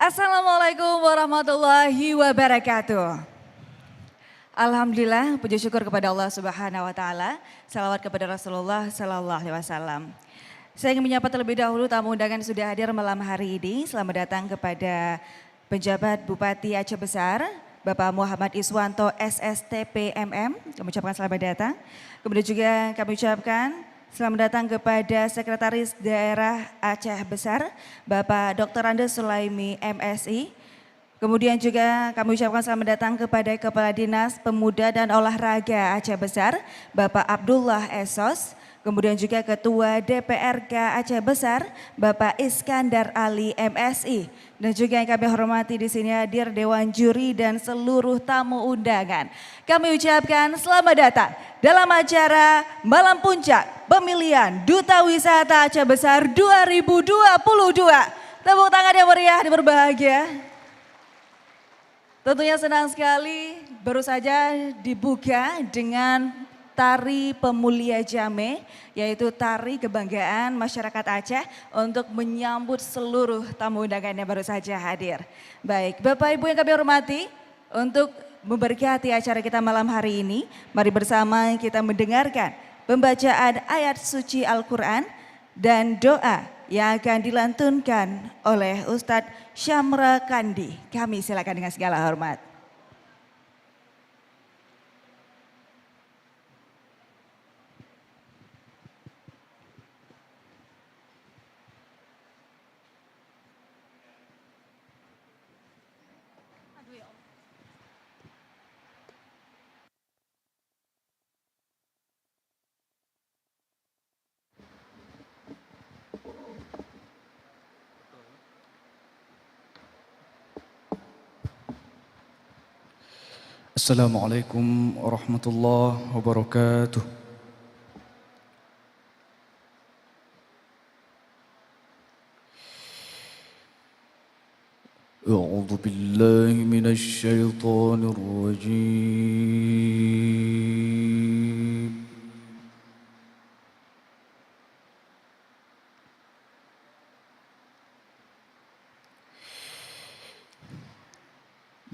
Assalamualaikum warahmatullahi wabarakatuh. Alhamdulillah, puji syukur kepada Allah Subhanahu wa taala. Salawat kepada Rasulullah sallallahu alaihi wasallam. Saya ingin menyapa terlebih dahulu tamu undangan yang sudah hadir malam hari ini. Selamat datang kepada penjabat Bupati Aceh Besar, Bapak Muhammad Iswanto SSTP MM. Kami ucapkan selamat datang. Kemudian juga kami ucapkan selamat datang kepada Sekretaris Daerah Aceh Besar, Bapak Dr. Andes Sulaimi MSI. Kemudian juga kami ucapkan selamat datang kepada Kepala Dinas Pemuda dan Olahraga Aceh Besar, Bapak Abdullah Esos. Kemudian juga Ketua DPRK Aceh Besar, Bapak Iskandar Ali MSI. Dan juga yang kami hormati di sini hadir Dewan Juri dan seluruh tamu undangan. Kami ucapkan selamat datang dalam acara Malam Puncak Pemilihan Duta Wisata Aceh Besar 2022. Tepuk tangan yang meriah dan berbahagia. Tentunya senang sekali baru saja dibuka dengan tari Pemulia Jame, yaitu tari kebanggaan masyarakat Aceh untuk menyambut seluruh tamu undangan yang baru saja hadir. Baik, Bapak Ibu yang kami hormati, untuk memberkati acara kita malam hari ini, mari bersama kita mendengarkan pembacaan ayat suci Al-Quran dan doa yang akan dilantunkan oleh Ustadz Syamra Kandi. Kami silakan dengan segala hormat. Assalamualaikum warahmatullahi wabarakatuh. A'udzu billahi minasy syaithanir rajim.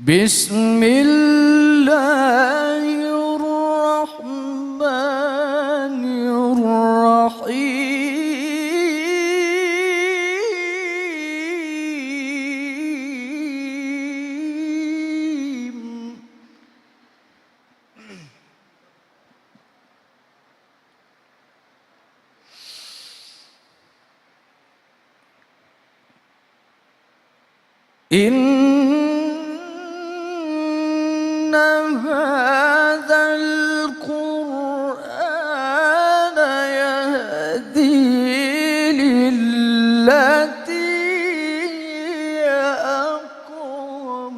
Bismillahirrahmanirrahim. Inna hadzal Qur'ana yahdi lillati hiya aqwam.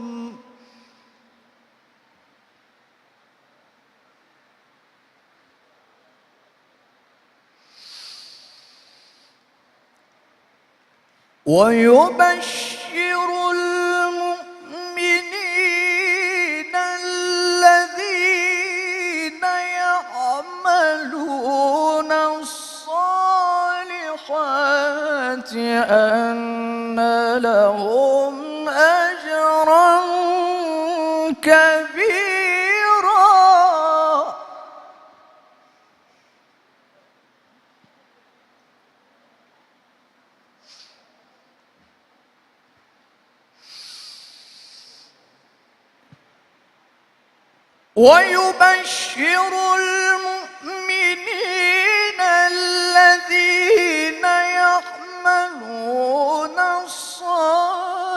ويبشر المؤمنين الذين يعملون الصالحات أن لهم أجرا كبيرا. ويبشر المؤمنين الذين يعملون الصالحات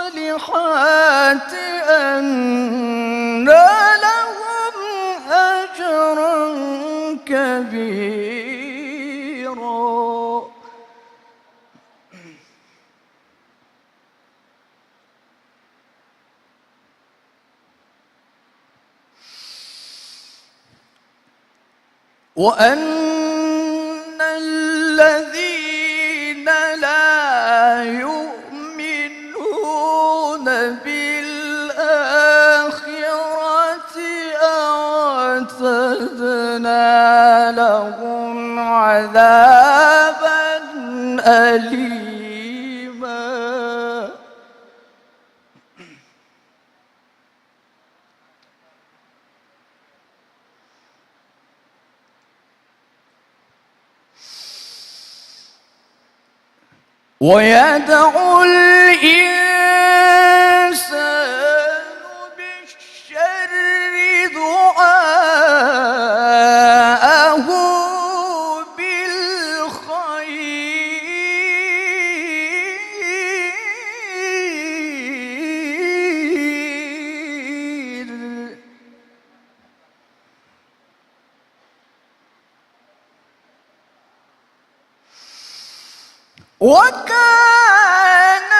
أن لهم أجرا كبيرا. وأن الذين لا يؤمنون بالآخرة أعتدنا لهم عذابا أليما. ويدعو الإنسان بالشر دعاءه بالخير. وكان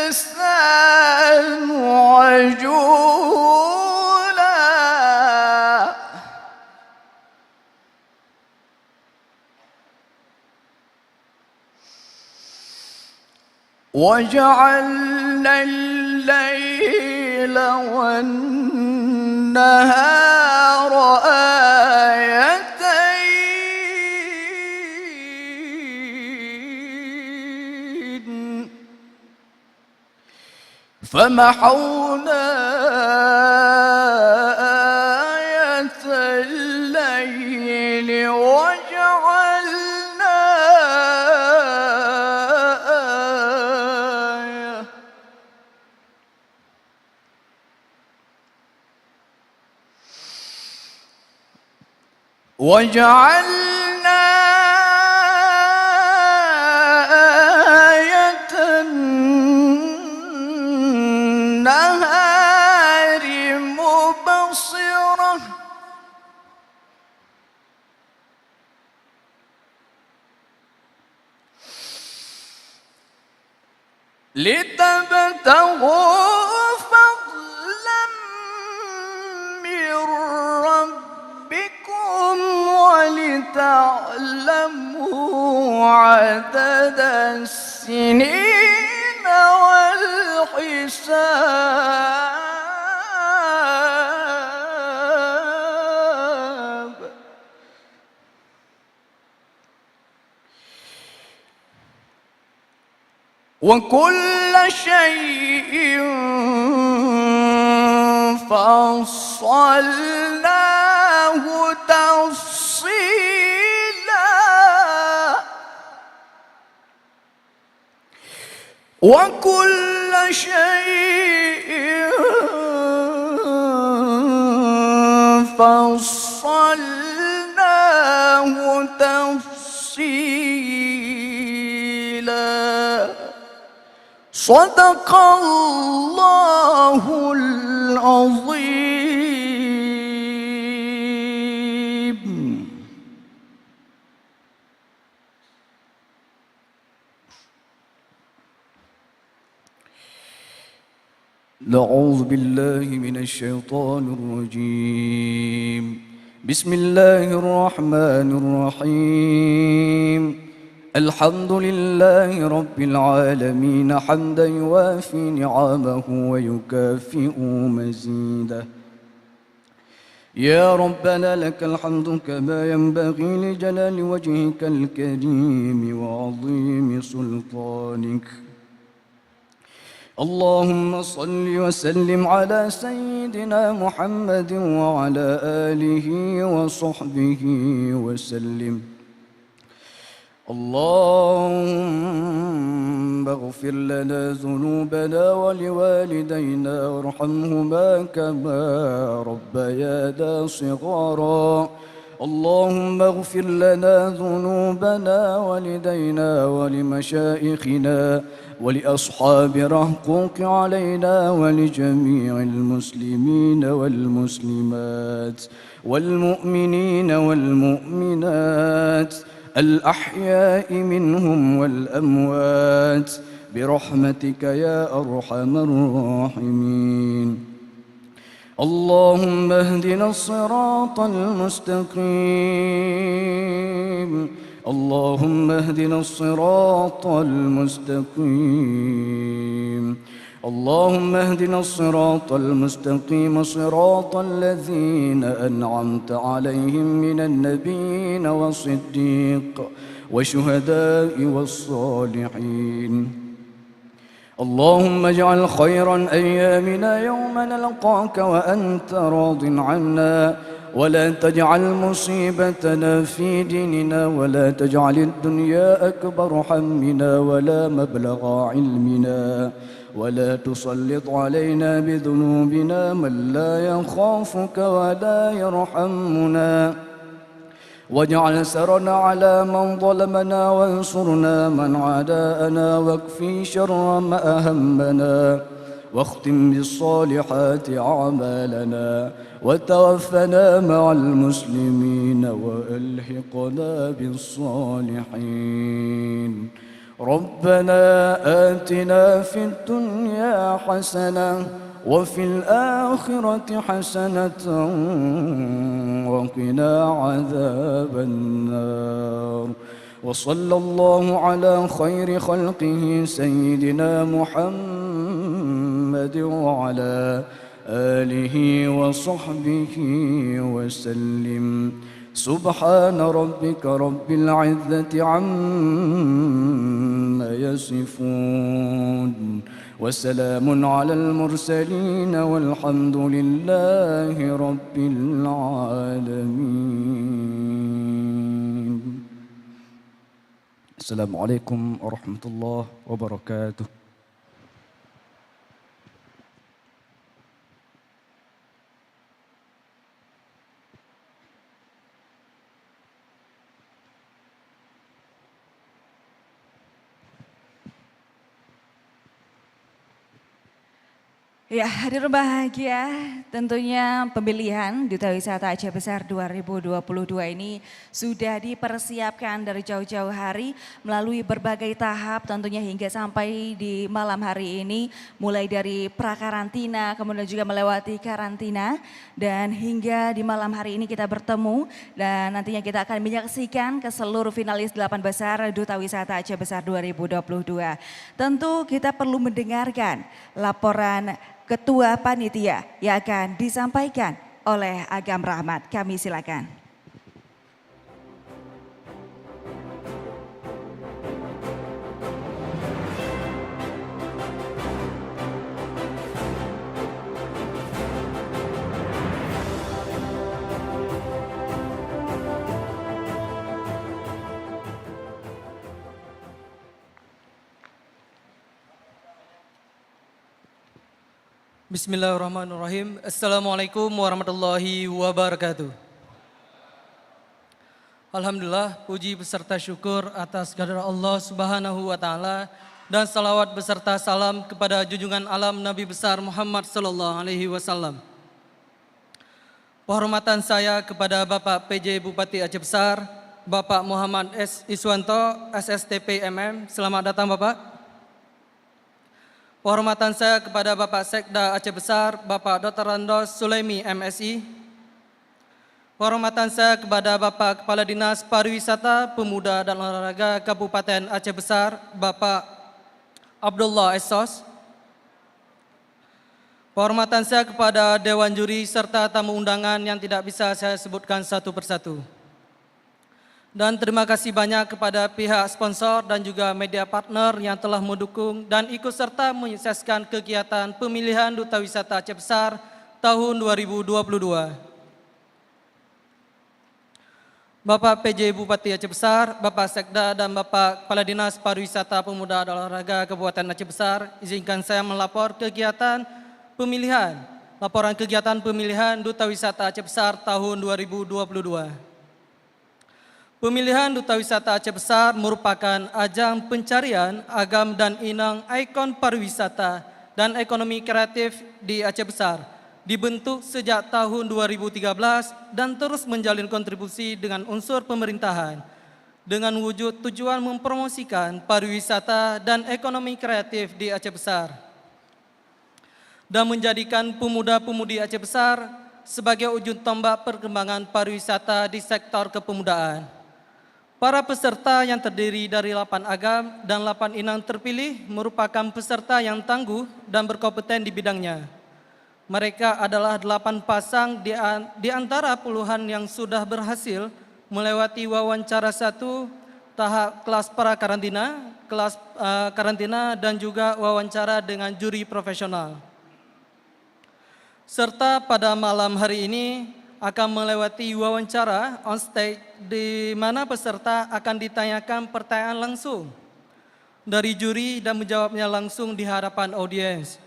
الإنسان عجولا. وجعلنا الليل والنهار آيتين فمحونا آية الليل وجعلنا آية النهار مبصرة لتبتغوا فضلا من ربكم ولتعلموا عدد السنين والحساب. وكل شيء فصلناه تفصيلا. وكل شيء فصلناه تفصيلا. صدق الله العظيم. أعوذ بالله من الشيطان الرجيم. بسم الله الرحمن الرحيم. الحمد لله رب العالمين حمدا يوافي نعمه ويكافئ مزيده. يا ربنا لك الحمد كما ينبغي لجلال وجهك الكريم وعظيم سلطانك. اللهم صل وسلم على سيدنا محمد وعلى آله وصحبه وسلم. اللهم اغفر لنا ذنوبنا ولوالدينا وارحمهما كما ربيانا صغارا. اللهم اغفر لنا ذنوبنا ولدينا ولمشائخنا ولأصحاب الحقوق علينا ولجميع المسلمين والمسلمات والمؤمنين والمؤمنات الأحياء منهم والأموات برحمتك يا أرحم الراحمين. اللهم اهدنا الصراط المستقيم. اللهم اهدنا الصراط المستقيم. اللهم اهدنا الصراط المستقيم صراط الذين أنعمت عليهم من النبيين والصديق والشهداء والصالحين. اللهم اجعل خير أيامنا يوم نلقاك وأنت راض عنا، ولا تجعل مصيبتنا في ديننا ولا تجعل الدنيا أكبر همنا ولا مبلغ علمنا ولا تسلط علينا بذنوبنا من لا يخافك ولا يرحمنا واجعل سرنا على من ظلمنا وانصرنا من عاداءنا واكفي شر ما أهمنا واختم بالصالحات أعمالنا وتوفنا مع المسلمين وألحقنا بالصالحين ربنا آتنا في الدنيا حسنة وفي الآخرة حسنة وقنا عذاب النار وصلى الله على خير خلقه سيدنا محمد وعلى آله وصحبه وسلم سبحان ربك رب العزة عما يصفون وسلام على المرسلين والحمد لله رب العالمين. السلام عليكم ورحمة الله وبركاته. Ya, hadir bahagia, tentunya pemilihan Duta Wisata Aceh Besar 2022 ini sudah dipersiapkan dari jauh-jauh hari melalui berbagai tahap tentunya hingga sampai di malam hari ini, mulai dari prakarantina kemudian juga melewati karantina dan hingga di malam hari ini kita bertemu dan nantinya kita akan menyaksikan ke seluruh finalis 8 besar Duta Wisata Aceh Besar 2022. Tentu kita perlu mendengarkan laporan Ketua Panitia yang akan disampaikan oleh Agam Rahmat. Kami silakan. Bismillahirrahmanirrahim. Assalamualaikum warahmatullahi wabarakatuh. Alhamdulillah, puji beserta syukur atas kehadirat Allah Subhanahu wa taala dan salawat beserta salam kepada junjungan alam Nabi besar Muhammad sallallahu alaihi wasallam. Penghormatan saya kepada Bapak PJ Bupati Aceh Besar, Bapak Muhammad S. Iswanto, SSTP MM. Selamat datang Bapak. Penghormatan saya kepada Bapak Sekda Aceh Besar, Bapak Dr. Randos Sulaimi MSI. Penghormatan saya kepada Bapak Kepala Dinas Pariwisata, Pemuda dan Olahraga Kabupaten Aceh Besar, Bapak Abdullah Essos. Penghormatan saya kepada Dewan Juri serta tamu undangan yang tidak bisa saya sebutkan satu persatu. Dan terima kasih banyak kepada pihak sponsor dan juga media partner yang telah mendukung dan ikut serta menyukseskan kegiatan pemilihan Duta Wisata Aceh Besar tahun 2022. Bapak PJ Bupati Aceh Besar, Bapak Sekda dan Bapak Kepala Dinas Pariwisata Pemuda dan Olahraga Kabupaten Aceh Besar, izinkan saya melapor laporan kegiatan pemilihan Duta Wisata Aceh Besar tahun 2022. Pemilihan Duta Wisata Aceh Besar merupakan ajang pencarian agam dan inang ikon pariwisata dan ekonomi kreatif di Aceh Besar. Dibentuk sejak tahun 2013 dan terus menjalin kontribusi dengan unsur pemerintahan dengan wujud tujuan mempromosikan pariwisata dan ekonomi kreatif di Aceh Besar dan menjadikan pemuda-pemudi Aceh Besar sebagai ujung tombak perkembangan pariwisata di sektor kepemudaan. Para peserta yang terdiri dari 8 agam dan 8 inang terpilih merupakan peserta yang tangguh dan berkompeten di bidangnya. Mereka adalah 8 pasang di antara puluhan yang sudah berhasil melewati wawancara 1 tahap kelas pra-karantina, kelas karantina dan juga wawancara dengan juri profesional. Serta pada malam hari ini akan melewati wawancara on stage di mana peserta akan ditanyakan pertanyaan langsung dari juri dan menjawabnya langsung di hadapan audiens,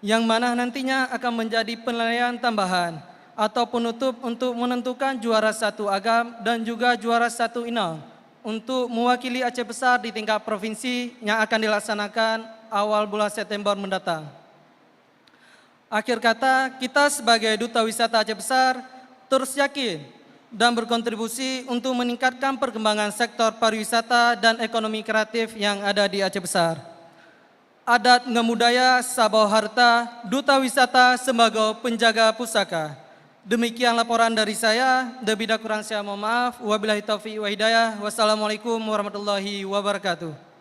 yang mana nantinya akan menjadi penilaian tambahan atau penutup untuk menentukan juara satu agam dan juga juara satu inang untuk mewakili Aceh Besar di tingkat provinsi yang akan dilaksanakan awal bulan September mendatang. Akhir kata, kita sebagai Duta Wisata Aceh Besar terus yakin dan berkontribusi untuk meningkatkan perkembangan sektor pariwisata dan ekonomi kreatif yang ada di Aceh Besar. Adat ngemudaya Sabau Harta, Duta Wisata sebagai penjaga pusaka. Demikian laporan dari saya. Lebih kurang saya mohon maaf. Wabillahi taufiq wa hidayah. Wassalamualaikum warahmatullahi wabarakatuh.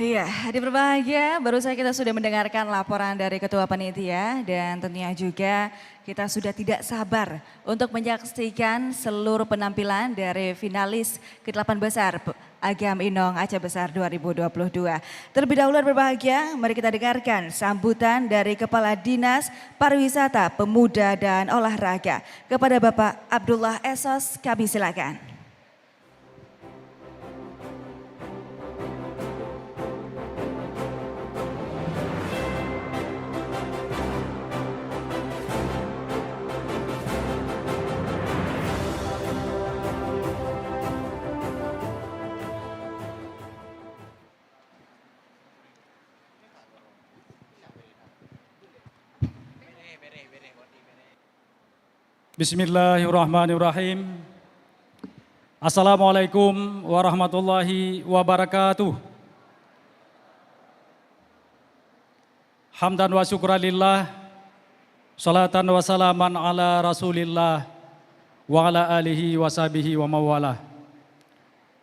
Iya, hadir berbahagia, baru saja kita sudah mendengarkan laporan dari Ketua Panitia dan tentunya juga kita sudah tidak sabar untuk menyaksikan seluruh penampilan dari finalis ke-8 besar Agam Inong Aceh Besar 2022. Terlebih dahulu berbahagia, mari kita dengarkan sambutan dari Kepala Dinas Pariwisata, Pemuda dan Olahraga kepada Bapak Abdullah Esos, kami silakan. Bismillahirrahmanirrahim. Assalamualaikum warahmatullahi wabarakatuh. Hamdan wa syukralillah, salatan wa salaman ala rasulillah, wa ala alihi wa sahbihi wa mawalah.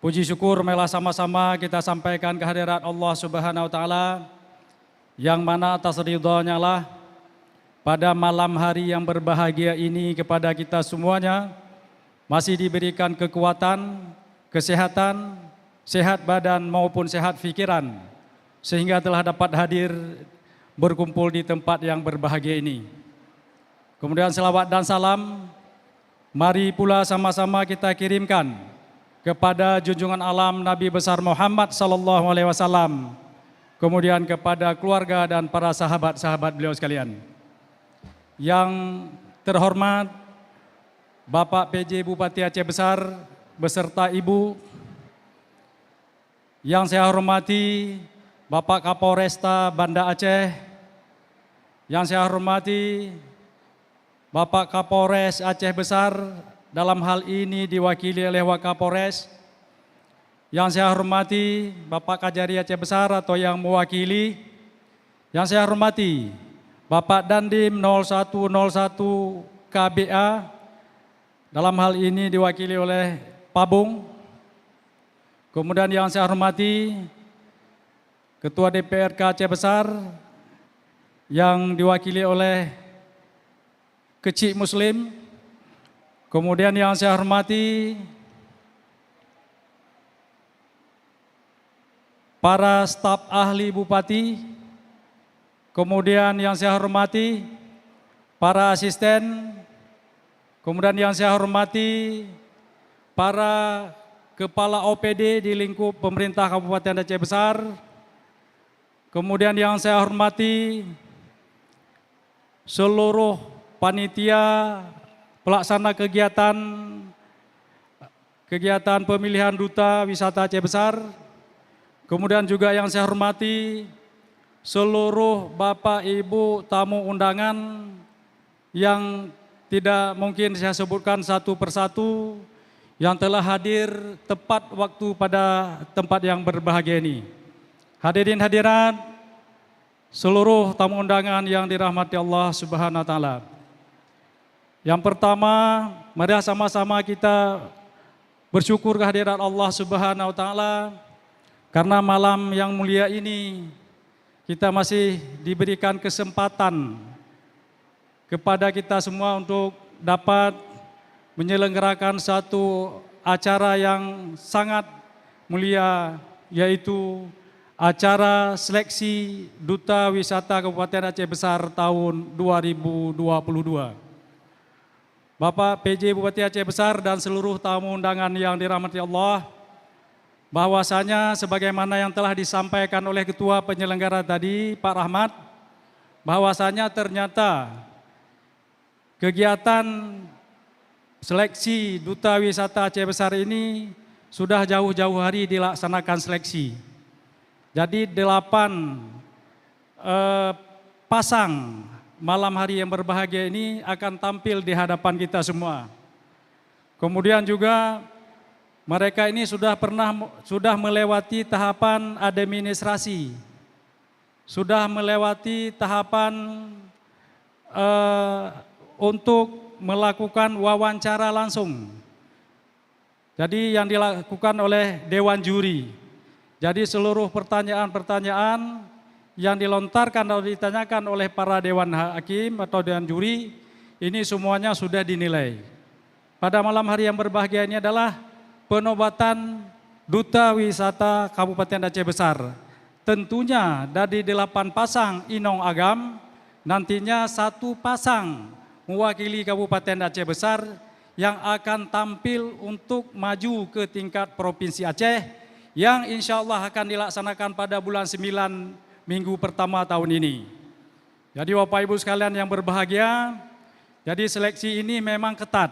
Puji syukur marilah sama-sama kita sampaikan kehadirat Allah Subhanahu wa Ta'ala, yang mana atas ridhonya lah pada malam hari yang berbahagia ini kepada kita semuanya masih diberikan kekuatan, kesehatan, sehat badan maupun sehat pikiran, sehingga telah dapat hadir berkumpul di tempat yang berbahagia ini. Kemudian selawat dan salam mari pula sama-sama kita kirimkan kepada junjungan alam Nabi besar Muhammad sallallahu alaihi wasallam, kemudian kepada keluarga dan para sahabat-sahabat beliau sekalian. Yang terhormat Bapak PJ Bupati Aceh Besar beserta Ibu, yang saya hormati Bapak Kapolresta Banda Aceh, yang saya hormati Bapak Kapolres Aceh Besar, dalam hal ini diwakili oleh Wakapolres, yang saya hormati Bapak Kajari Aceh Besar atau yang mewakili, yang saya hormati Bapak Dandim 0101 KBA, dalam hal ini diwakili oleh Pabung. Kemudian yang saya hormati Ketua DPRK Aceh Besar yang diwakili oleh Kecik Muslim. Kemudian yang saya hormati para staf ahli Bupati. Kemudian yang saya hormati para asisten, kemudian yang saya hormati para kepala OPD di lingkup pemerintah Kabupaten Aceh Besar, kemudian yang saya hormati seluruh panitia pelaksana kegiatan pemilihan Duta Wisata Aceh Besar, kemudian juga yang saya hormati seluruh Bapak Ibu tamu undangan yang tidak mungkin saya sebutkan satu persatu, yang telah hadir tepat waktu pada tempat yang berbahagia ini. Hadirin hadirat, seluruh tamu undangan yang dirahmati Allah Subhanahu wa Ta'ala. Yang pertama, mari sama-sama kita bersyukur kehadirat Allah Subhanahu wa Ta'ala Karena malam yang mulia ini kita masih diberikan kesempatan kepada kita semua untuk dapat menyelenggarakan satu acara yang sangat mulia, yaitu acara seleksi Duta Wisata Kabupaten Aceh Besar tahun 2022. Bapak PJ Bupati Aceh Besar dan seluruh tamu undangan yang dirahmati Allah, bahwasanya sebagaimana yang telah disampaikan oleh Ketua Penyelenggara tadi, Pak Rahmat, bahwasanya ternyata kegiatan seleksi Duta Wisata Aceh Besar ini sudah jauh-jauh hari dilaksanakan seleksi. Jadi 8 pasang malam hari yang berbahagia ini akan tampil di hadapan kita semua. Kemudian juga mereka ini sudah melewati tahapan administrasi, sudah melewati tahapan untuk melakukan wawancara langsung. Jadi yang dilakukan oleh Dewan Juri. Jadi seluruh pertanyaan-pertanyaan yang dilontarkan atau ditanyakan oleh para Dewan Hakim atau Dewan Juri, ini semuanya sudah dinilai. Pada malam hari yang berbahagia ini adalah penobatan Duta Wisata Kabupaten Aceh Besar. Tentunya dari 8 pasang Inong Agam, nantinya 1 pasang mewakili Kabupaten Aceh Besar yang akan tampil untuk maju ke tingkat Provinsi Aceh, yang insya Allah akan dilaksanakan pada bulan 9 minggu pertama tahun ini. Jadi Bapak Ibu sekalian yang berbahagia, jadi seleksi ini memang ketat.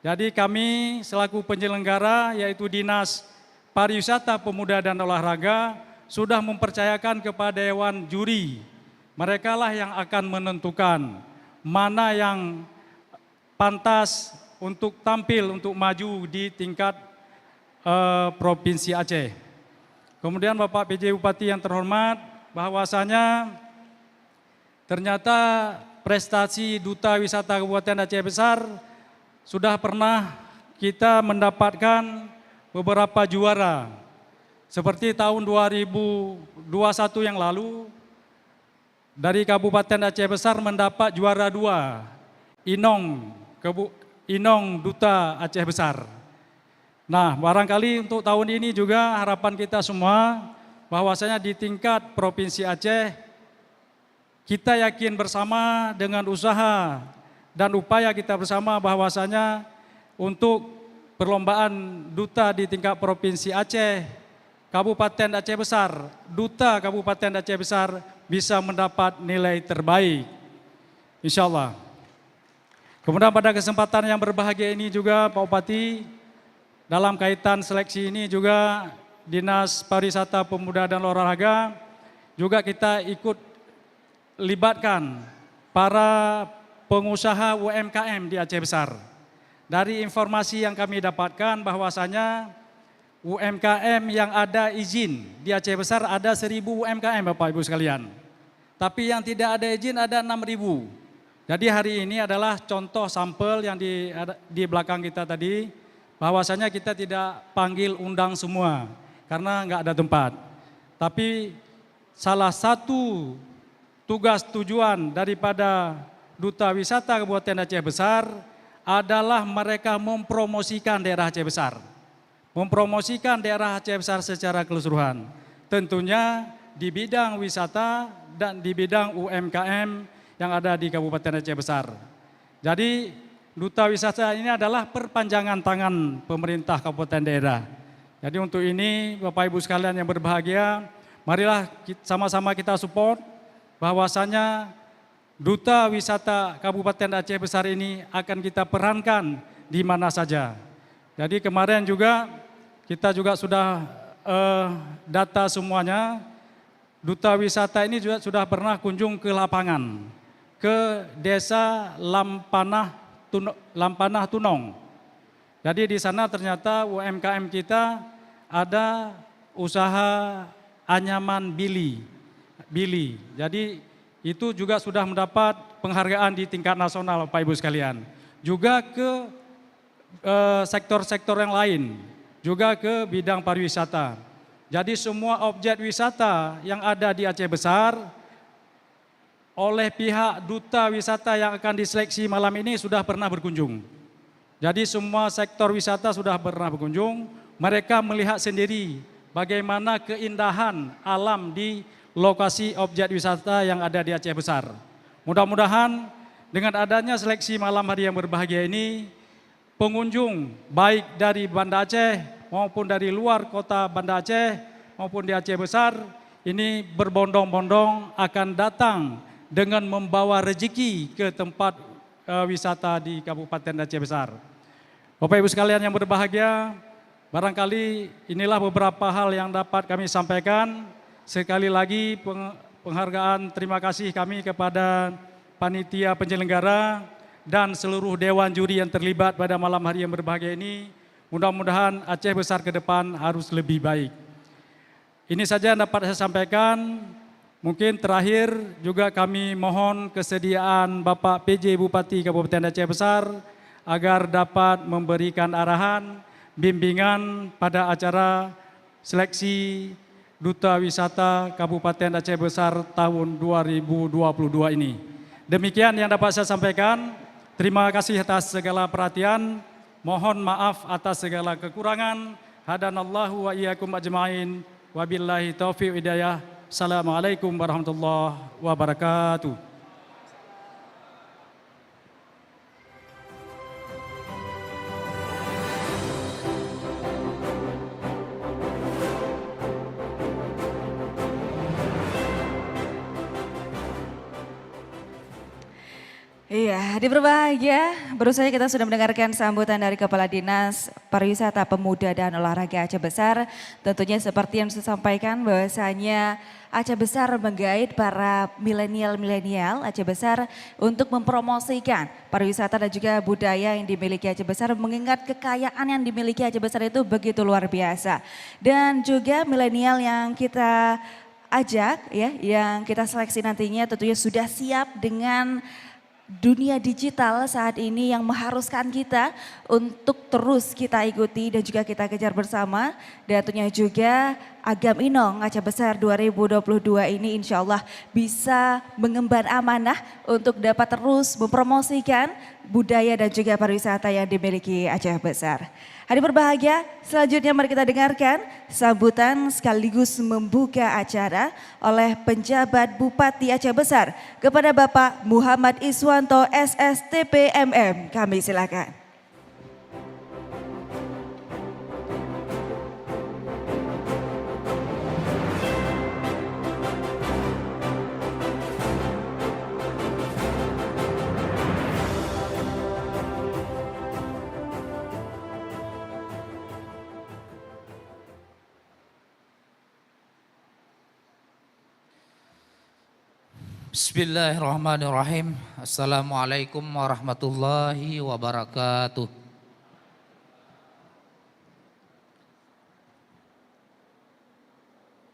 Jadi kami selaku penyelenggara yaitu Dinas Pariwisata, Pemuda dan Olahraga sudah mempercayakan kepada Dewan Juri. Mereka lah yang akan menentukan mana yang pantas untuk tampil untuk maju di tingkat Provinsi Aceh. Kemudian Bapak PJ Bupati yang terhormat, bahwasanya ternyata prestasi Duta Wisata Kabupaten Aceh Besar sudah pernah kita mendapatkan beberapa juara. Seperti tahun 2021 yang lalu, dari Kabupaten Aceh Besar mendapat juara 2, Inong Duta Aceh Besar. Nah, barangkali untuk tahun ini juga harapan kita semua bahwasanya di tingkat Provinsi Aceh, kita yakin bersama dengan usaha dan upaya kita bersama bahwasanya untuk perlombaan Duta di tingkat Provinsi Aceh, Kabupaten Aceh Besar, Duta Kabupaten Aceh Besar bisa mendapat nilai terbaik, insya Allah. Kemudian pada kesempatan yang berbahagia ini juga Pak Bupati, dalam kaitan seleksi ini juga Dinas Pariwisata, Pemuda dan Olahraga juga kita ikut libatkan para pengusaha UMKM di Aceh Besar. Dari informasi yang kami dapatkan bahwasanya UMKM yang ada izin di Aceh Besar ada 1.000 UMKM Bapak Ibu sekalian. Tapi yang tidak ada izin ada 6.000. Jadi hari ini adalah contoh sampel yang di belakang kita tadi, bahwasanya kita tidak panggil undang semua karena nggak ada tempat. Tapi salah satu tugas tujuan daripada Duta Wisata Kabupaten Aceh Besar adalah mereka mempromosikan daerah Aceh Besar. Mempromosikan daerah Aceh Besar secara keseluruhan. Tentunya di bidang wisata dan di bidang UMKM yang ada di Kabupaten Aceh Besar. Jadi Duta Wisata ini adalah perpanjangan tangan pemerintah kabupaten daerah. Jadi untuk ini Bapak Ibu sekalian yang berbahagia, marilah sama-sama kita support bahwasanya Duta Wisata Kabupaten Aceh Besar ini akan kita perankan di mana saja. Jadi kemarin juga kita juga sudah data semuanya, Duta Wisata ini juga sudah pernah kunjung ke lapangan, ke desa Lampanah Tunong. Jadi di sana ternyata UMKM kita ada usaha anyaman bili. Jadi itu juga sudah mendapat penghargaan di tingkat nasional Bapak Ibu sekalian. Juga ke sektor-sektor yang lain, juga ke bidang pariwisata. Jadi semua objek wisata yang ada di Aceh Besar oleh pihak duta wisata yang akan diseleksi malam ini sudah pernah berkunjung. Jadi semua sektor wisata sudah pernah berkunjung, mereka melihat sendiri bagaimana keindahan alam di lokasi objek wisata yang ada di Aceh Besar. Mudah-mudahan dengan adanya seleksi malam hari yang berbahagia ini, pengunjung baik dari Banda Aceh maupun dari luar kota Banda Aceh maupun di Aceh Besar ini berbondong-bondong akan datang dengan membawa rezeki ke tempat wisata di Kabupaten Aceh Besar. Bapak Ibu sekalian yang berbahagia, barangkali inilah beberapa hal yang dapat kami sampaikan. Sekali lagi penghargaan terima kasih kami kepada panitia penyelenggara dan seluruh dewan juri yang terlibat pada malam hari yang berbahagia ini. Mudah-mudahan Aceh Besar ke depan harus lebih baik. Ini saja yang dapat saya sampaikan. Mungkin terakhir juga kami mohon kesediaan Bapak PJ Bupati Kabupaten Aceh Besar agar dapat memberikan arahan, bimbingan pada acara seleksi Duta Wisata Kabupaten Aceh Besar tahun 2022 ini. Demikian yang dapat saya sampaikan. Terima kasih atas segala perhatian. Mohon maaf atas segala kekurangan. Hadanallahu wa iyyakum ajmain. Wabillahi taufiq hidayah. Assalamualaikum warahmatullahi wabarakatuh. Iya, di berbahagia, baru saja kita sudah mendengarkan sambutan dari Kepala Dinas Pariwisata Pemuda dan Olahraga Aceh Besar. Tentunya seperti yang saya sampaikan bahwasanya Aceh Besar menggait para milenial Aceh Besar untuk mempromosikan pariwisata dan juga budaya yang dimiliki Aceh Besar, mengingat kekayaan yang dimiliki Aceh Besar itu begitu luar biasa. Dan juga milenial yang kita ajak ya, yang kita seleksi nantinya tentunya sudah siap dengan dunia digital saat ini yang mengharuskan kita untuk terus kita ikuti dan juga kita kejar bersama. Dan tentunya juga Agam Inong Aceh Besar 2022 ini insya Allah bisa mengemban amanah untuk dapat terus mempromosikan budaya dan juga pariwisata yang dimiliki Aceh Besar. Hari berbahagia, selanjutnya mari kita dengarkan sambutan sekaligus membuka acara oleh penjabat Bupati Aceh Besar kepada Bapak Muhammad Iswanto SSTP MM. Kami silakan. Bismillahirrahmanirrahim. Assalamualaikum warahmatullahi wabarakatuh.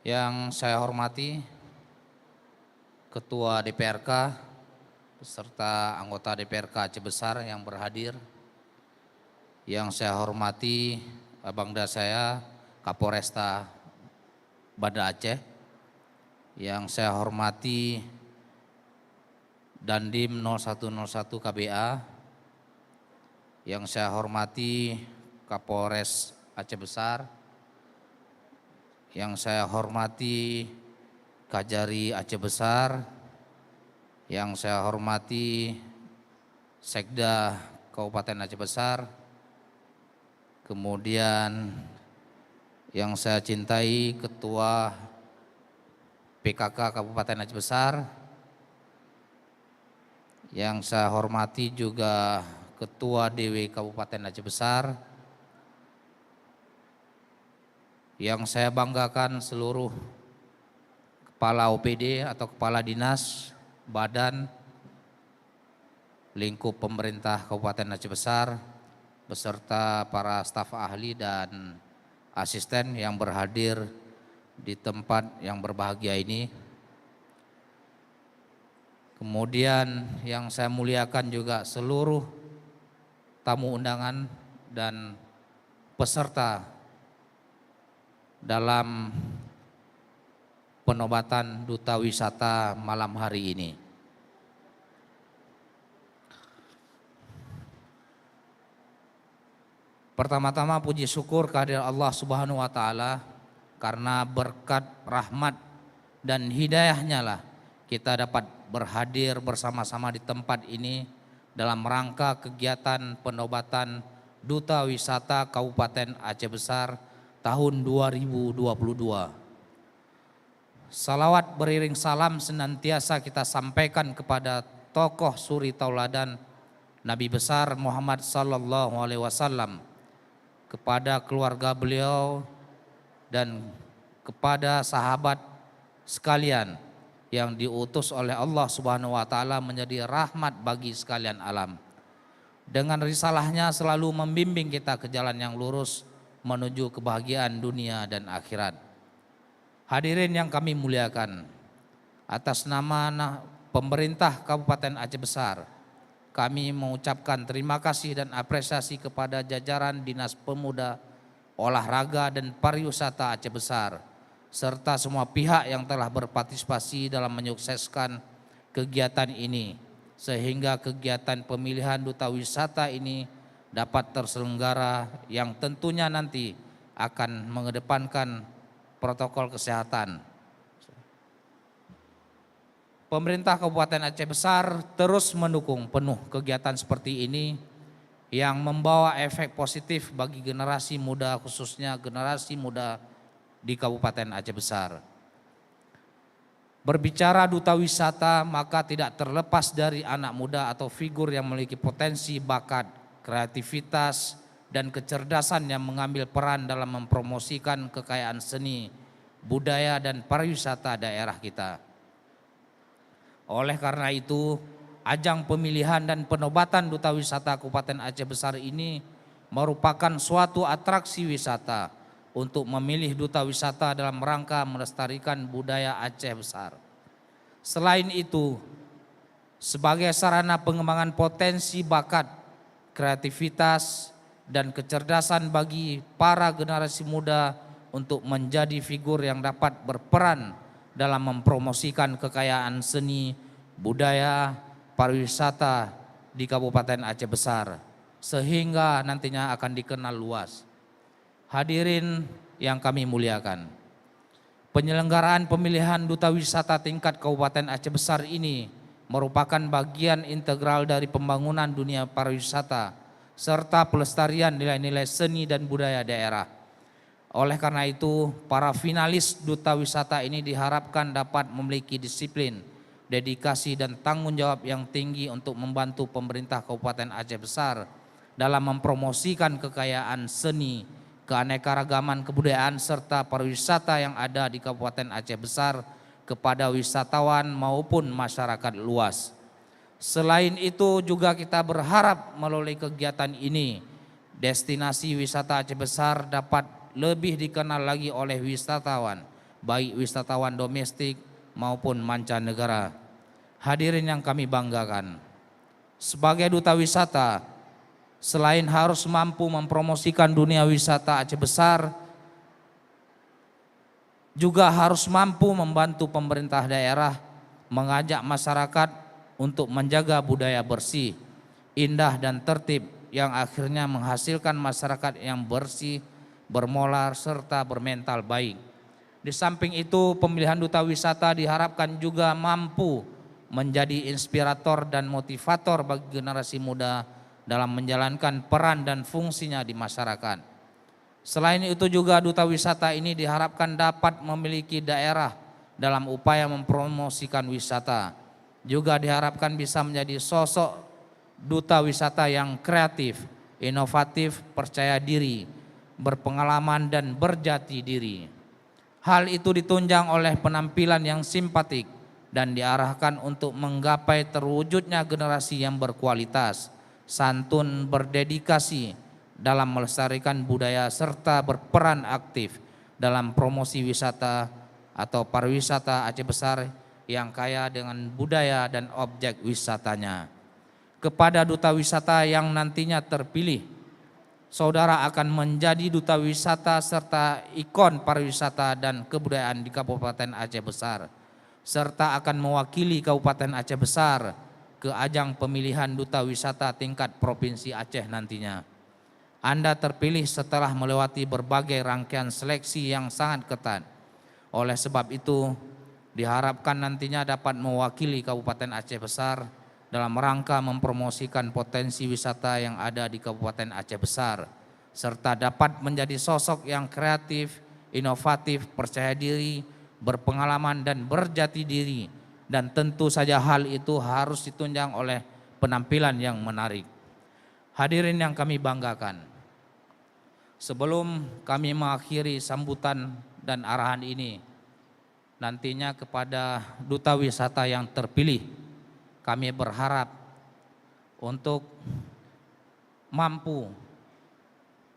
Yang saya hormati Ketua DPRK beserta anggota DPRK Aceh Besar yang berhadir. Yang saya hormati Bangda saya Kapolresta Banda Aceh. Yang saya hormati Dandim 0101 KBA, yang saya hormati Kapolres Aceh Besar, yang saya hormati Kajari Aceh Besar, yang saya hormati Sekda Kabupaten Aceh Besar, kemudian yang saya cintai Ketua PKK Kabupaten Aceh Besar, yang saya hormati juga Ketua DW Kabupaten Aceh Besar, yang saya banggakan seluruh Kepala OPD atau Kepala Dinas, Badan, lingkup pemerintah Kabupaten Aceh Besar, beserta para staf ahli dan asisten yang berhadir di tempat yang berbahagia ini. Kemudian yang saya muliakan juga seluruh tamu undangan dan peserta dalam penobatan Duta Wisata malam hari ini. Pertama-tama puji syukur kehadirat Allah Subhanahu wa taala karena berkat rahmat dan hidayahnya lah kita dapat berhadir bersama-sama di tempat ini dalam rangka kegiatan penobatan Duta Wisata Kabupaten Aceh Besar tahun 2022. Salawat beriring salam senantiasa kita sampaikan kepada tokoh suri tauladan Nabi besar Muhammad sallallahu alaihi wasallam, kepada keluarga beliau dan kepada sahabat sekalian yang diutus oleh Allah Subhanahu wa taala menjadi rahmat bagi sekalian alam. Dengan risalahnya selalu membimbing kita ke jalan yang lurus menuju kebahagiaan dunia dan akhirat. Hadirin yang kami muliakan, atas nama pemerintah Kabupaten Aceh Besar, kami mengucapkan terima kasih dan apresiasi kepada jajaran Dinas Pemuda, Olahraga dan Pariwisata Aceh Besar, serta semua pihak yang telah berpartisipasi dalam menyukseskan kegiatan ini, sehingga kegiatan pemilihan Duta Wisata ini dapat terselenggara yang tentunya nanti akan mengedepankan protokol kesehatan. Pemerintah Kabupaten Aceh Besar terus mendukung penuh kegiatan seperti ini yang membawa efek positif bagi generasi muda, khususnya generasi muda di Kabupaten Aceh Besar. Berbicara Duta Wisata maka tidak terlepas dari anak muda atau figur yang memiliki potensi, bakat, kreativitas, dan kecerdasan yang mengambil peran dalam mempromosikan kekayaan seni, budaya, dan pariwisata daerah kita. Oleh karena itu, ajang pemilihan dan penobatan Duta Wisata Kabupaten Aceh Besar ini merupakan suatu atraksi wisata untuk memilih Duta Wisata dalam rangka melestarikan budaya Aceh Besar. Selain itu, sebagai sarana pengembangan potensi bakat, kreativitas, dan kecerdasan bagi para generasi muda untuk menjadi figur yang dapat berperan dalam mempromosikan kekayaan seni, budaya, pariwisata di Kabupaten Aceh Besar, sehingga nantinya akan dikenal luas. Hadirin yang kami muliakan, penyelenggaraan pemilihan Duta Wisata tingkat Kabupaten Aceh Besar ini merupakan bagian integral dari pembangunan dunia pariwisata serta pelestarian nilai-nilai seni dan budaya daerah. Oleh karena itu, para finalis Duta Wisata ini diharapkan dapat memiliki disiplin, dedikasi, dan tanggung jawab yang tinggi untuk membantu pemerintah Kabupaten Aceh Besar dalam mempromosikan kekayaan seni, keanekaragaman kebudayaan, serta pariwisata yang ada di Kabupaten Aceh Besar kepada wisatawan maupun masyarakat luas. Selain itu juga kita berharap melalui kegiatan ini, destinasi wisata Aceh Besar dapat lebih dikenal lagi oleh wisatawan, baik wisatawan domestik maupun mancanegara. Hadirin yang kami banggakan, sebagai Duta Wisata, selain harus mampu mempromosikan dunia wisata Aceh Besar, juga harus mampu membantu pemerintah daerah mengajak masyarakat untuk menjaga budaya bersih, indah, dan tertib yang akhirnya menghasilkan masyarakat yang bersih, bermoral, serta bermental baik. Di samping itu, pemilihan Duta Wisata diharapkan juga mampu menjadi inspirator dan motivator bagi generasi muda dalam menjalankan peran dan fungsinya di masyarakat. Selain itu juga Duta Wisata ini diharapkan dapat memiliki daerah dalam upaya mempromosikan wisata. Juga diharapkan bisa menjadi sosok Duta Wisata yang kreatif, inovatif, percaya diri, berpengalaman, dan berjati diri. Hal itu ditunjang oleh penampilan yang simpatik dan diarahkan untuk menggapai terwujudnya generasi yang berkualitas, santun, berdedikasi dalam melestarikan budaya, serta berperan aktif dalam promosi wisata atau pariwisata Aceh Besar yang kaya dengan budaya dan objek wisatanya. Kepada Duta Wisata yang nantinya terpilih, saudara akan menjadi duta wisata serta ikon pariwisata dan kebudayaan di Kabupaten Aceh Besar, serta akan mewakili Kabupaten Aceh Besar ke ajang pemilihan duta wisata tingkat Provinsi Aceh nantinya. Anda terpilih setelah melewati berbagai rangkaian seleksi yang sangat ketat. Oleh sebab itu, diharapkan nantinya dapat mewakili Kabupaten Aceh Besar dalam rangka mempromosikan potensi wisata yang ada di Kabupaten Aceh Besar, serta dapat menjadi sosok yang kreatif, inovatif, percaya diri, berpengalaman dan berjati diri, dan tentu saja hal itu harus ditunjang oleh penampilan yang menarik. Hadirin yang kami banggakan, sebelum kami mengakhiri sambutan dan arahan ini, nantinya kepada duta wisata yang terpilih, kami berharap untuk mampu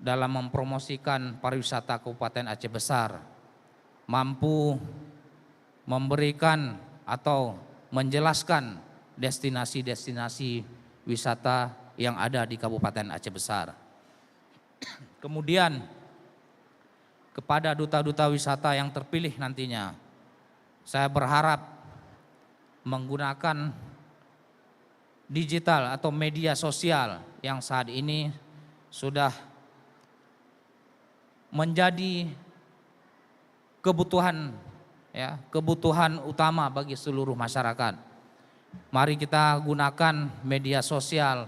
dalam mempromosikan pariwisata Kabupaten Aceh Besar, mampu memberikan atau menjelaskan destinasi-destinasi wisata yang ada di Kabupaten Aceh Besar. Kemudian kepada duta-duta wisata yang terpilih nantinya, saya berharap menggunakan digital atau media sosial yang saat ini sudah menjadi kebutuhan kebutuhan utama bagi seluruh masyarakat. Mari kita gunakan media sosial,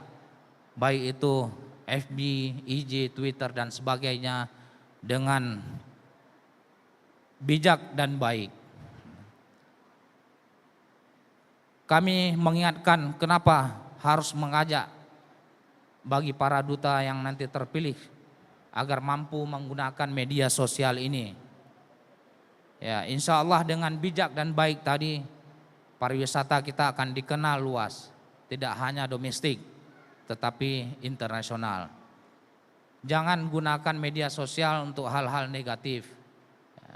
baik itu FB, IG, Twitter dan sebagainya dengan bijak dan baik. Kami mengingatkan kenapa harus mengajak bagi para duta yang nanti terpilih agar mampu menggunakan media sosial ini. Ya, insya Allah dengan bijak dan baik tadi, pariwisata kita akan dikenal luas, tidak hanya domestik, tetapi internasional. Jangan gunakan media sosial untuk hal-hal negatif,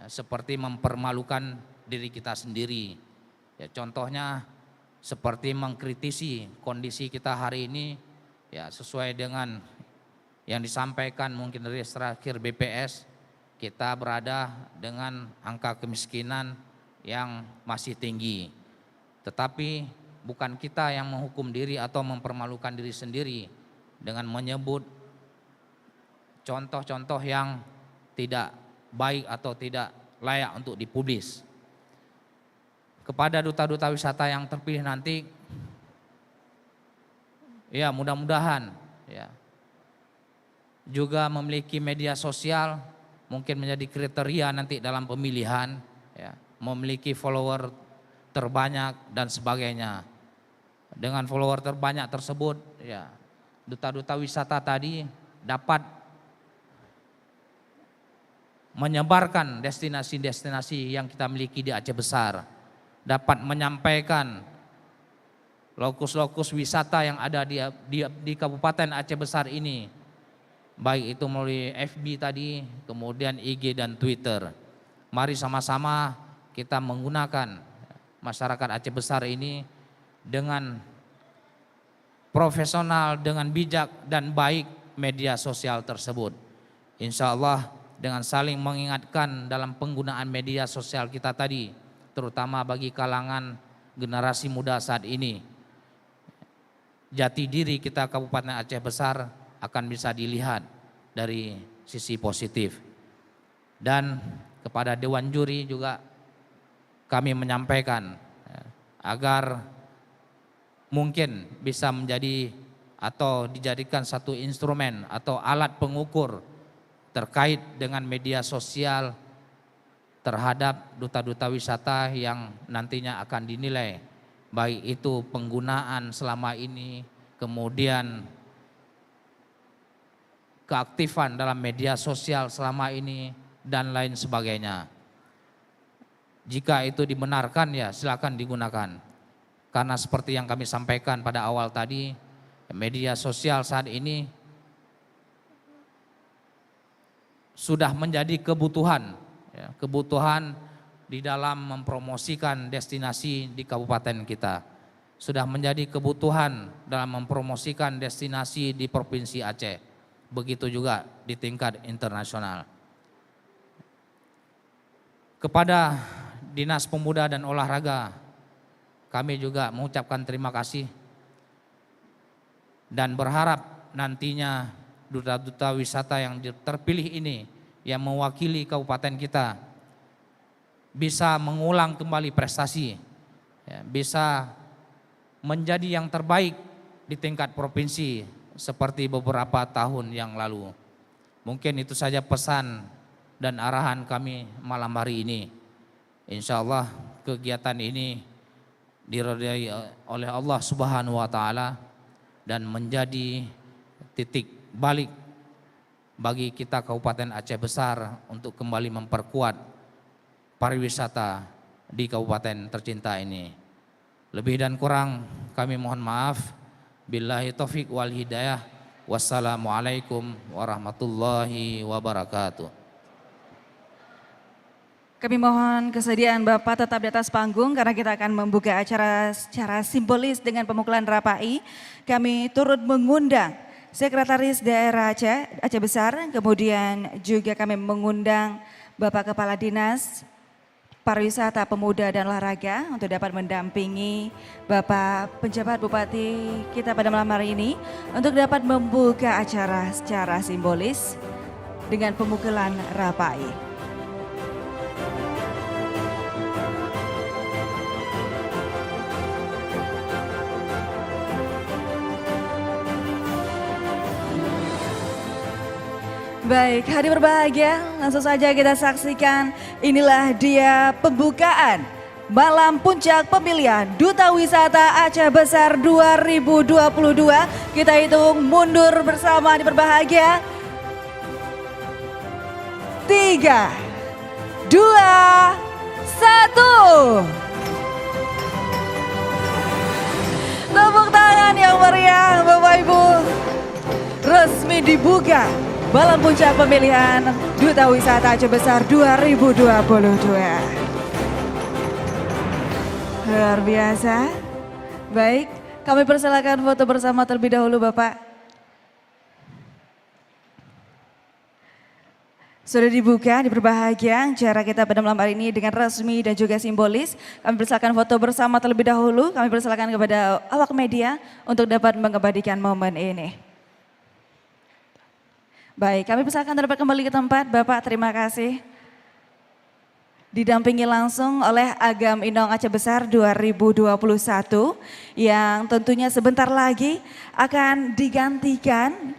seperti mempermalukan diri kita sendiri. Ya, contohnya seperti mengkritisi kondisi kita hari ini, ya sesuai dengan yang disampaikan mungkin dari terakhir BPS, kita berada dengan angka kemiskinan yang masih tinggi. Tetapi bukan kita yang menghukum diri atau mempermalukan diri sendiri dengan menyebut contoh-contoh yang tidak baik atau tidak layak untuk dipublis. Kepada duta-duta wisata yang terpilih nanti, ya mudah-mudahan ya juga memiliki media sosial, mungkin menjadi kriteria nanti dalam pemilihan, ya, memiliki follower terbanyak dan sebagainya. Dengan follower terbanyak tersebut, ya duta-duta wisata tadi dapat menyebarkan destinasi-destinasi yang kita miliki di Aceh Besar, dapat menyampaikan lokus-lokus wisata yang ada di Kabupaten Aceh Besar ini, baik itu melalui FB tadi, kemudian IG dan Twitter. Mari sama-sama kita menggunakan masyarakat Aceh Besar ini dengan profesional, dengan bijak dan baik media sosial tersebut. Insya Allah dengan saling mengingatkan dalam penggunaan media sosial kita tadi, terutama bagi kalangan generasi muda saat ini, jati diri kita Kabupaten Aceh Besar akan bisa dilihat dari sisi positif. Dan kepada Dewan Juri juga kami menyampaikan agar mungkin bisa menjadi atau dijadikan satu instrumen atau alat pengukur terkait dengan media sosial terhadap duta-duta wisata yang nantinya akan dinilai, baik itu penggunaan selama ini, kemudian keaktifan dalam media sosial selama ini dan lain sebagainya. Jika itu dibenarkan, ya silakan digunakan. Karena seperti yang kami sampaikan pada awal tadi, media sosial saat ini sudah menjadi kebutuhan, ya, kebutuhan di dalam mempromosikan destinasi di kabupaten kita. Sudah menjadi kebutuhan dalam mempromosikan destinasi di Provinsi Aceh. begitu juga di tingkat internasional. Kepada Dinas Pemuda dan Olahraga, kami juga mengucapkan terima kasih dan berharap nantinya duta-duta wisata yang terpilih ini yang mewakili kabupaten kita bisa mengulang kembali prestasi, ya, bisa menjadi yang terbaik di tingkat provinsi seperti beberapa tahun yang lalu. Mungkin itu saja pesan dan arahan kami malam hari ini. Insya Allah kegiatan ini diridhai oleh Allah Subhanahu wa Ta'ala dan menjadi titik balik bagi kita Kabupaten Aceh Besar untuk kembali memperkuat pariwisata di kabupaten tercinta ini. Lebih dan kurang kami mohon maaf. Billahi taufik wal hidayah. Wassalamualaikum warahmatullahi wabarakatuh. Kami mohon kesediaan Bapak tetap di atas panggung karena kita akan membuka acara secara simbolis dengan pemukulan rapai. Kami turut mengundang Sekretaris Daerah Aceh Besar, kemudian juga kami mengundang Bapak Kepala Dinas Pariwisata, Pemuda dan Olahraga untuk dapat mendampingi Bapak Penjabat Bupati kita pada malam hari ini untuk dapat membuka acara secara simbolis dengan pemukulan rapai. Baik, hadir berbahagia, langsung saja kita saksikan inilah dia pembukaan Malam Puncak Pemilihan Duta Wisata Aceh Besar 2022. Kita hitung mundur bersama di berbahagia. 3, 2, 1. Tepuk tangan yang meriah Bapak Ibu. Resmi dibuka Malam Puncak Pemilihan Duta Wisata Aceh Besar 2022. Luar biasa. Baik, kami persilakan foto bersama terlebih dahulu Bapak. Sudah dibuka, diberbahagia acara kita pada malam hari ini dengan resmi dan juga simbolis. Kami persilakan foto bersama terlebih dahulu. Kami persilakan kepada awak media untuk dapat mengabadikan momen ini. Baik, kami persilakan dapat kembali ke tempat. Bapak, terima kasih. Didampingi langsung oleh Agam Inong Aceh Besar 2021 yang tentunya sebentar lagi akan digantikan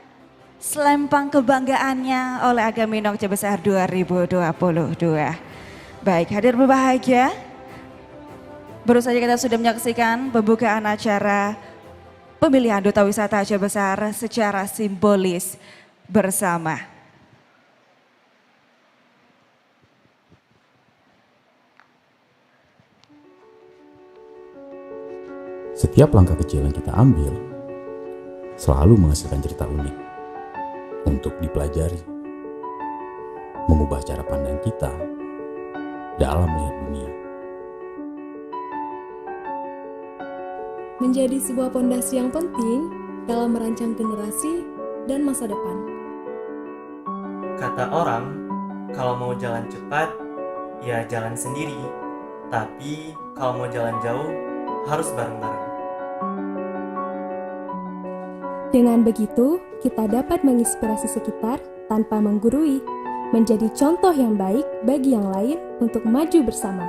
selempang kebanggaannya oleh Agam Inong Aceh Besar 2022. Baik, hadir berbahagia. Baru saja kita sudah menyaksikan pembukaan acara pemilihan Duta Wisata Aceh Besar secara simbolis bersama. Setiap langkah kecil yang kita ambil selalu menghasilkan cerita unik untuk dipelajari, mengubah cara pandang kita dalam melihat dunia. Menjadi sebuah pondasi yang penting dalam merancang generasi dan masa depan. Kata orang, kalau mau jalan cepat, ya jalan sendiri. Tapi kalau mau jalan jauh, harus bareng-bareng. Dengan begitu, kita dapat menginspirasi sekitar tanpa menggurui, menjadi contoh yang baik bagi yang lain untuk maju bersama.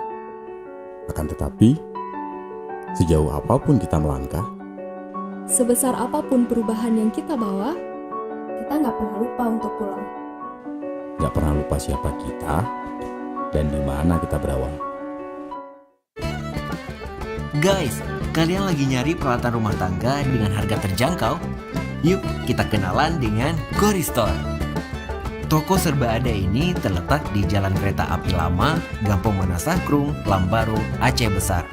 Akan tetapi, sejauh apapun kita melangkah, sebesar apapun perubahan yang kita bawa, kita nggak pernah lupa untuk pulang. gak pernah lupa siapa kita dan di mana kita berawal. Guys, kalian lagi nyari peralatan rumah tangga dengan harga terjangkau? Yuk kita kenalan dengan Koristore. Toko serba ada ini terletak di Jalan Kereta Api Lama, Gampong Manasakrum, Lambaru, Aceh Besar.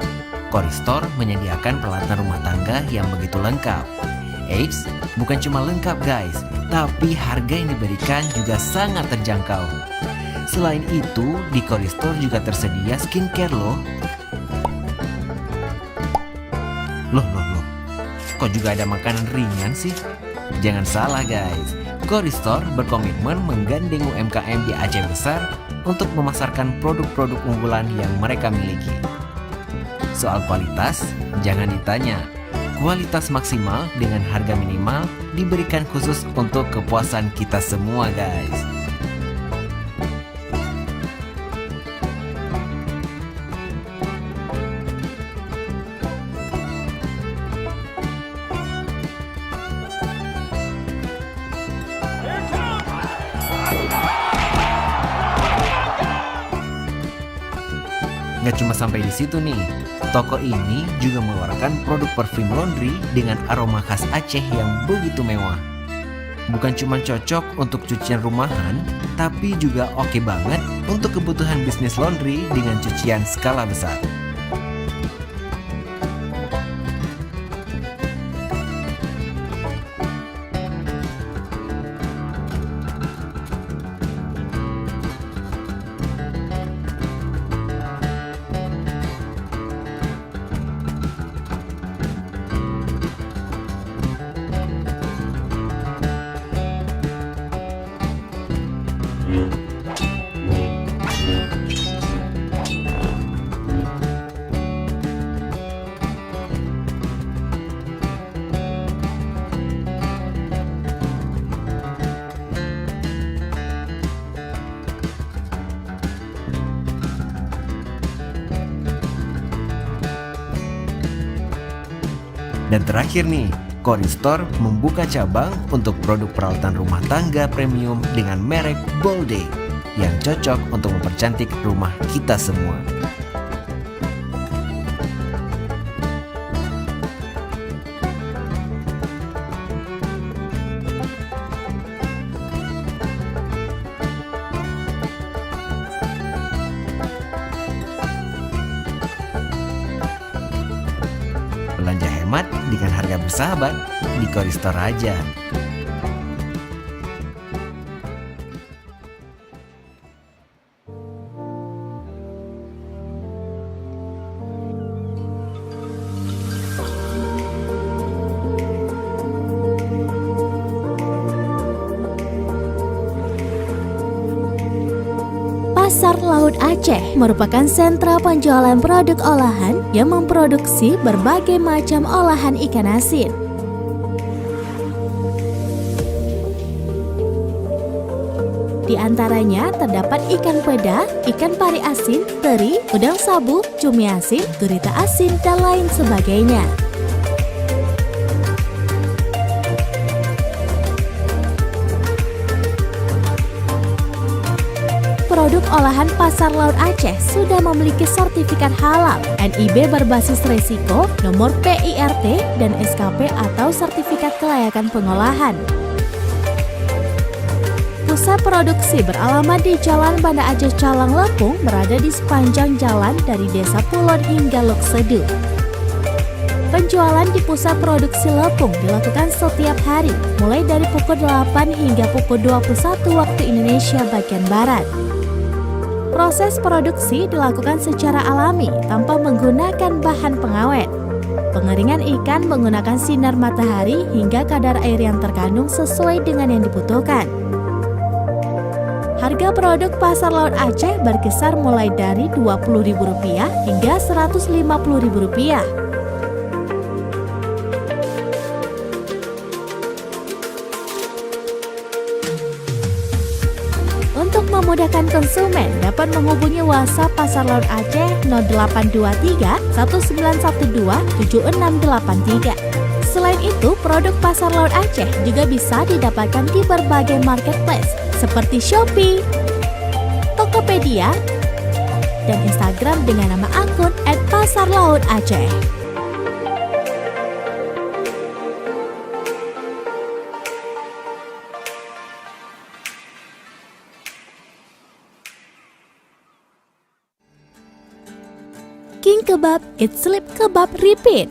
Koristore menyediakan peralatan rumah tangga yang begitu lengkap. Eits, bukan cuma lengkap guys, tapi harga yang diberikan juga sangat terjangkau. Selain itu, di Koristore juga tersedia skincare loh. Loh, kok juga ada makanan ringan sih? Jangan salah guys, Goristor berkomitmen menggandeng UMKM di Aceh Besar untuk memasarkan produk-produk unggulan yang mereka miliki. Soal kualitas, jangan ditanya. Kualitas maksimal dengan harga minimal diberikan khusus untuk kepuasan kita semua, guys. Nggak cuma sampai di situ nih, toko ini juga mengeluarkan produk parfum laundry dengan aroma khas Aceh yang begitu mewah. Bukan cuma cocok untuk cucian rumahan, tapi juga oke banget untuk kebutuhan bisnis laundry dengan cucian skala besar. Dan terakhir nih, Goristor membuka cabang untuk produk peralatan rumah tangga premium dengan merek Bolde yang cocok untuk mempercantik rumah kita semua. Belanja hemat dengan harga bersahabat di Goristor aja. Pasar Laut Aceh merupakan sentra penjualan produk olahan yang memproduksi berbagai macam olahan ikan asin. Di antaranya terdapat ikan peda, ikan pari asin, teri, udang sabu, cumi asin, gurita asin, dan lain sebagainya. Produk olahan Pasar Laut Aceh sudah memiliki sertifikat halal, NIB berbasis resiko, nomor PIRT, dan SKP atau sertifikat kelayakan pengolahan. Pusat produksi beralamat di Jalan Banda Aceh Calang Lepung, berada di sepanjang jalan dari Desa Pulon hingga Lok Sedu. Penjualan di pusat produksi Lepung dilakukan setiap hari, mulai dari pukul 8 hingga pukul 21 waktu Indonesia bagian Barat. Proses produksi dilakukan secara alami tanpa menggunakan bahan pengawet. Pengeringan ikan menggunakan sinar matahari hingga kadar air yang terkandung sesuai dengan yang dibutuhkan. Harga produk Pasar Laut Aceh berkisar mulai dari Rp20.000 hingga Rp150.000. Untuk memudahkan konsumen dapat menghubungi WhatsApp Pasar Laut Aceh 0823 1912 7683. Selain itu, produk Pasar Laut Aceh juga bisa didapatkan di berbagai marketplace seperti Shopee, Tokopedia, dan Instagram dengan nama akun @pasarlautaceh. King Kebab, Eat Sleep Kebab Repeat.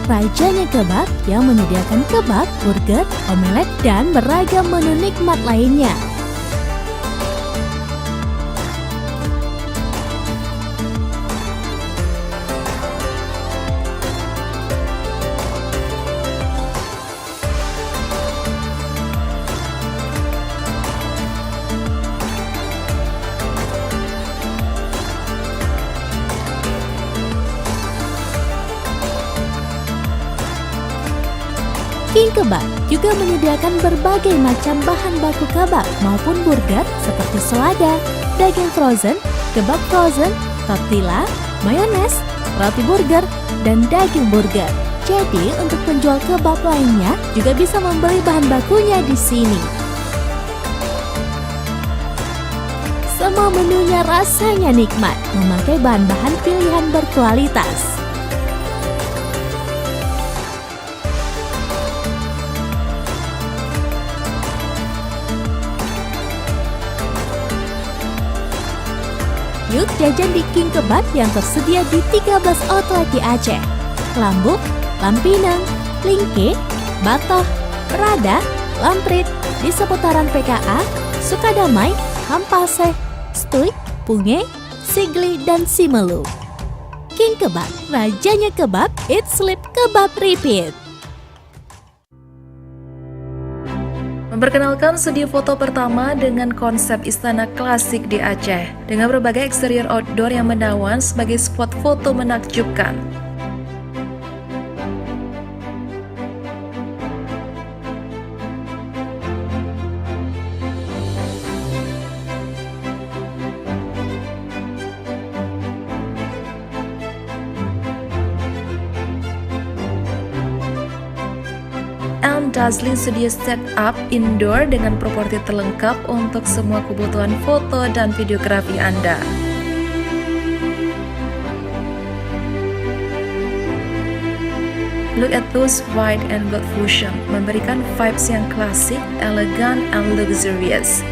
Rajanya kebab yang menyediakan kebab, burger, omelet, dan beragam menu nikmat lainnya. King Kebab juga menyediakan berbagai macam bahan baku kebab maupun burger seperti selada, daging frozen, kebab frozen, tortilla, mayones, roti burger, dan daging burger. Jadi untuk penjual kebab lainnya juga bisa membeli bahan bakunya di sini. Semua menunya rasanya nikmat, memakai bahan-bahan pilihan berkualitas. Yuk jajan di King Kebab yang tersedia di 13 outlet di Aceh. Lambuk, Lampinang, Lingke, Batoh, Rada, Lamprit, di seputaran PKA, Sukadamai, Hampaseh, Stuik, Punge, Sigli, dan Simelu. King Kebab, rajanya kebab, eat sleep kebab repeat. Memperkenalkan studio foto pertama dengan konsep istana klasik di Aceh, dengan berbagai eksterior outdoor yang menawan sebagai spot foto menakjubkan. Dazzling Studio set up indoor dengan properti terlengkap untuk semua kebutuhan foto dan videografi Anda. Look at those white and gold fusion, memberikan vibes yang klasik, elegan, and luxurious.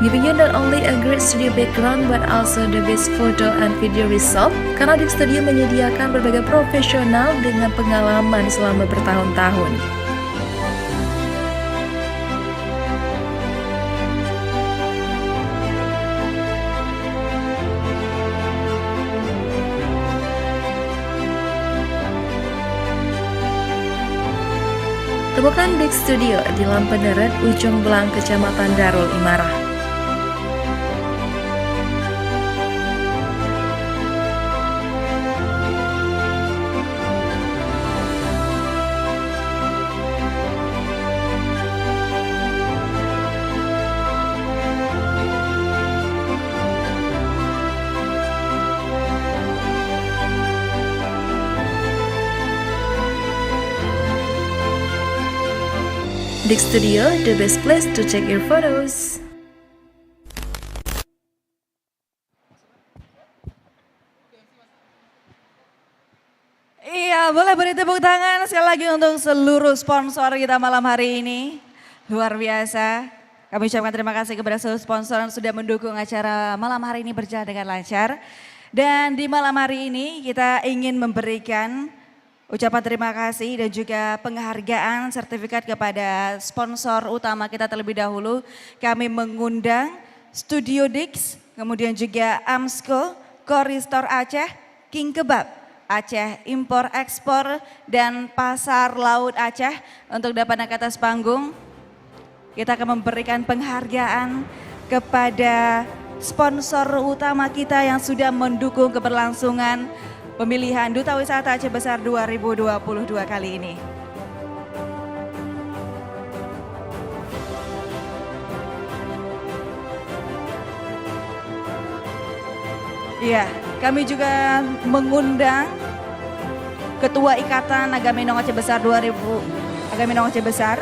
Giving you not only a great studio background but also the best photo and video result, karena Dik Studio menyediakan berbagai profesional dengan pengalaman selama bertahun-tahun. Temukan Dik Studio di Lampeneret, Ujung Belang, Kecamatan Darul Imarah. Dik Studio, the best place to check your photos. Iya, boleh beri tepuk tangan sekali lagi untuk seluruh sponsor kita malam hari ini. Luar biasa. Kami ucapkan terima kasih kepada seluruh sponsor yang sudah mendukung acara malam hari ini berjalan dengan lancar. Dan di malam hari ini kita ingin memberikan ucapan terima kasih dan juga penghargaan sertifikat kepada sponsor utama kita terlebih dahulu. Kami mengundang Studio Dix, kemudian juga Amsco, Koristor Aceh, King Kebab, Aceh Impor Ekspor, dan Pasar Laut Aceh untuk dapat naik ke atas panggung. Kita akan memberikan penghargaan kepada sponsor utama kita yang sudah mendukung keberlangsungan pemilihan Duta Wisata Aceh Besar 2022 kali ini. Iya, kami juga mengundang Ketua Ikatan Agaminong Aceh Besar Agaminong Aceh Besar,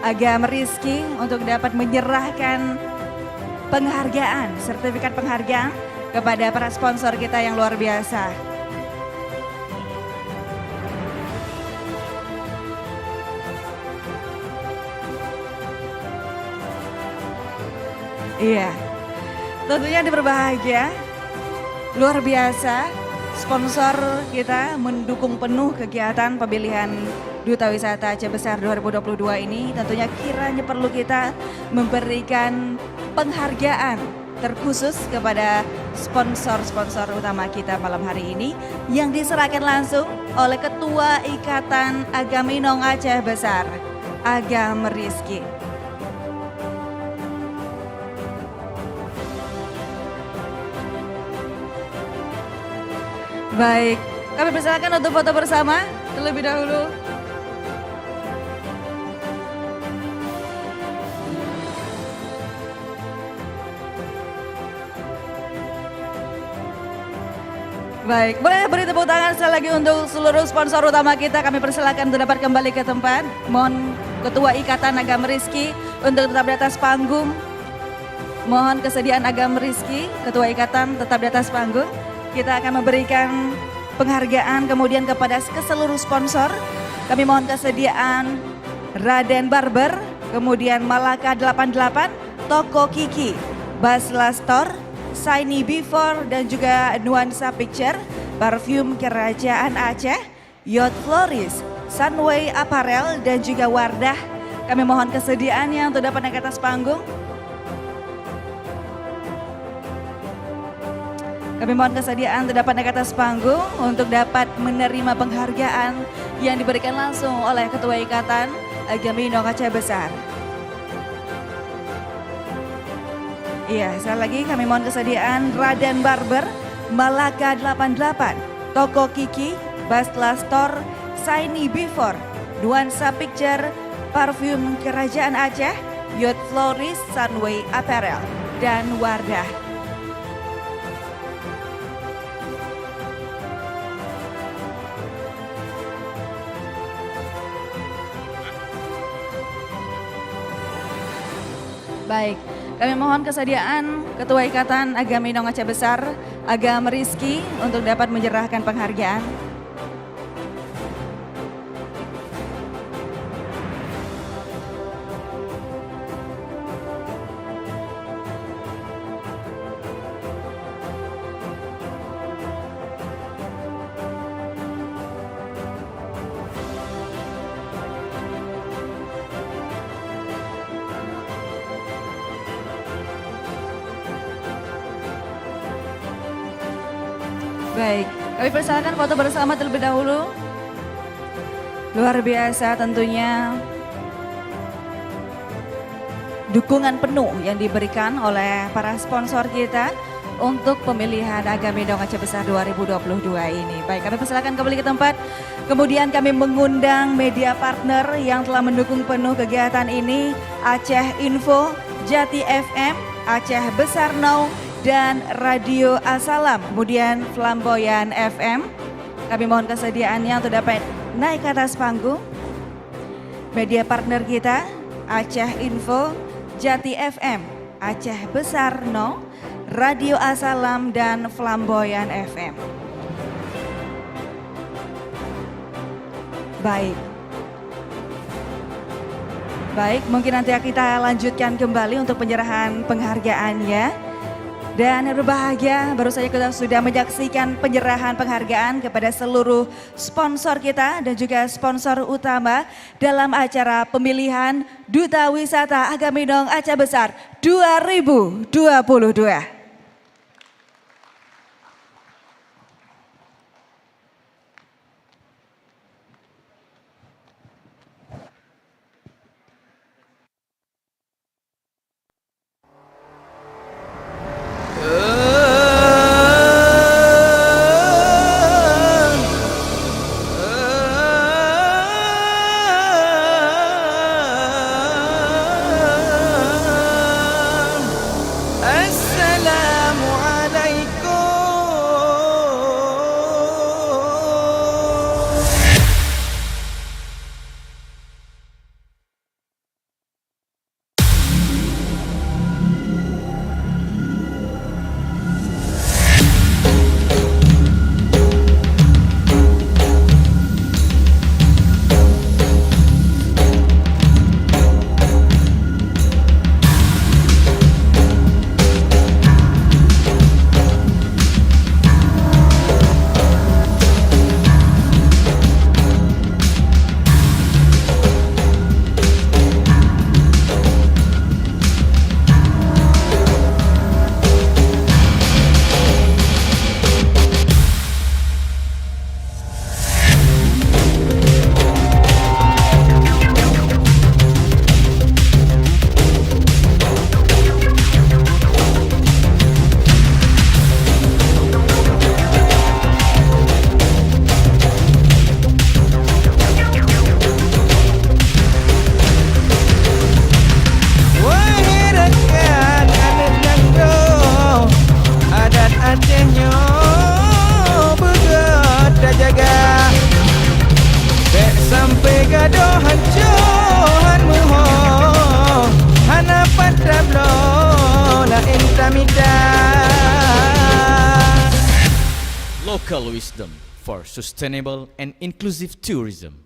Agam Rizky, untuk dapat menyerahkan penghargaan, sertifikat penghargaan kepada para sponsor kita yang luar biasa. Iya, tentunya berbahagia, luar biasa. Sponsor kita mendukung penuh kegiatan pemilihan Duta Wisata Aceh Besar 2022 ini. Tentunya kiranya perlu kita memberikan penghargaan terkhusus kepada sponsor-sponsor utama kita malam hari ini yang diserahkan langsung oleh Ketua Ikatan Agaminong Aceh Besar, Agam Rizky. Baik, kami persilakan untuk foto bersama terlebih dahulu. Baik, boleh beri tepuk tangan sekali lagi untuk seluruh sponsor utama kita. Kami persilakan untuk dapat kembali ke tempat. Mohon Ketua Ikatan Agama Rizki untuk tetap di atas panggung. Mohon kesediaan Agama Rizki, Ketua Ikatan tetap di atas panggung. Kita akan memberikan penghargaan kemudian kepada keseluruh sponsor. Kami mohon kesediaan Raden Barber, kemudian Malaka 88, Toko Kiki, Basla Store, Shiny Before dan juga Nuansa Picture, Parfum Kerajaan Aceh, Yacht Floris, Sunway Apparel dan juga Wardah. Kami mohon kesediaannya untuk dapat naik ke atas panggung. Kami mohon kesediaan untuk dapat naik ke atas panggung untuk dapat menerima penghargaan yang diberikan langsung oleh Ketua Ikatan Agama Indong Aceh Besar. Iya, sekali lagi kami mohon kesediaan Raden Barber, Malaka 88, Toko Kiki, Basla Store, Shiny Before, Nuansa Picture, Parfum Kerajaan Aceh, Yacht Floris, Sunway Apparel, dan Wardah. Baik, kami mohon kesediaan Ketua Ikatan Agama Indong Aceh Besar, Agama Rizki untuk dapat menyerahkan penghargaan. Baik, kami persilakan foto bersama terlebih dahulu. Luar biasa tentunya dukungan penuh yang diberikan oleh para sponsor kita untuk pemilihan Agama Indong Aceh Besar 2022 ini. Baik, kami persilakan kembali ke tempat. Kemudian kami mengundang media partner yang telah mendukung penuh kegiatan ini, Aceh Info, Jati FM, Aceh Besar Now, dan Radio Asalam, kemudian Flamboyan FM. Kami mohon kesediaannya untuk dapat naik ke atas panggung. Media partner kita, Aceh Info, Jati FM, Aceh Besar No, Radio Asalam, dan Flamboyan FM. Baik, mungkin nanti kita lanjutkan kembali untuk penyerahan penghargaannya. Dan berbahagia, baru saja kita sudah menyaksikan penyerahan penghargaan kepada seluruh sponsor kita dan juga sponsor utama dalam acara pemilihan Duta Wisata Agama Indong Aceh Besar 2022. السلام local wisdom for sustainable and inclusive tourism.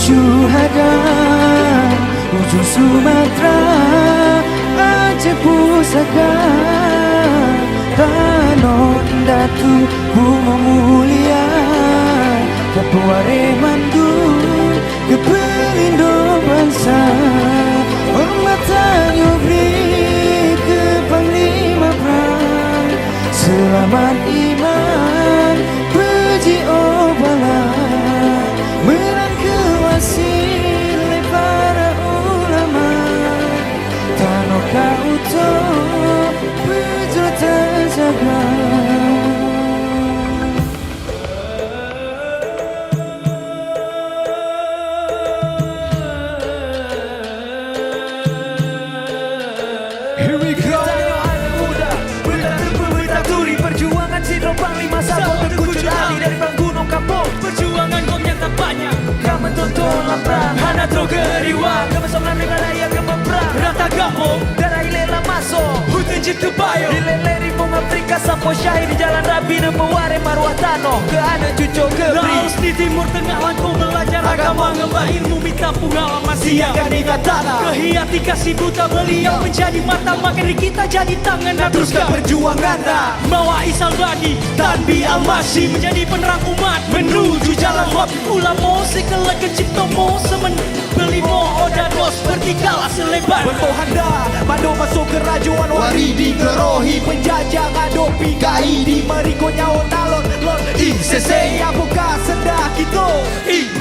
Syuhada ujung Sumatera Aceh pusaka Tanon Datu Bunga Mulia Kepuare Mandu Kepelindo bangsa Hormatan Yobri ke Panglima Perang Selamat Iman Puji Obala Silai para ulama Tanoka uto Pujo terjaga Here we go muda bertaturi perjuangan sindrom Panglima Sabot terkucut alih dari perang gunung kapok perjuangan kau nyata banyak kau menonton perang hana trogeriwa kau bersama dengan raya kemeperang rata gampong darai lela masuk hutan jitu bayo dileleri bom Afrika sampo syahir di jalan rabi dan peware marwah tano ke ada cucuk kebri Laos di timur tengah langkau belajar agama ngembah ilmu minta pengalaman siang kanita tanah kehiati kasih buta beliau menjadi mata maka kita jadi tangan dan teruskan perjuangan bawa isal bagi tanbi al-masih menjadi penerang umat menuju jalan hak ulama segala kecipta mo semen beli mo odados bertingkala selebar berpohanda mado masuk kerajaan waridi gerohi penjajah ngadopi gaidi meriko nyawa nalon lon ICC ya buka sendah kita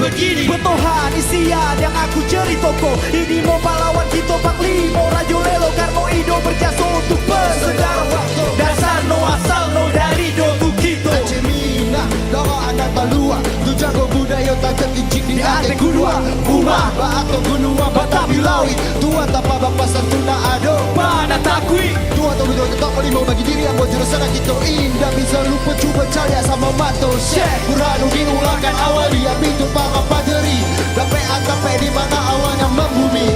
begini betohan isian yang aku ceri toko ini mau pahlawan kita Panglima Rajo Lelo Karno Ido berjasa untuk persaudaraan dasar no asal no dari dotu kita Aceh Minang Dara anak talua tu jago budaya tak ketincik di ade gudua Umah Baato gunua Batapi Lawi tua tapa bapak santuna ado Pana takwi tua tau gitu ketok lima bagi diri yang buat jurusan kita indah bisa lupa cuba caya sama mato Syekh Burhanuddin ulangkan awal dia pintu para paderi Dapat atape di mana awalnya membumi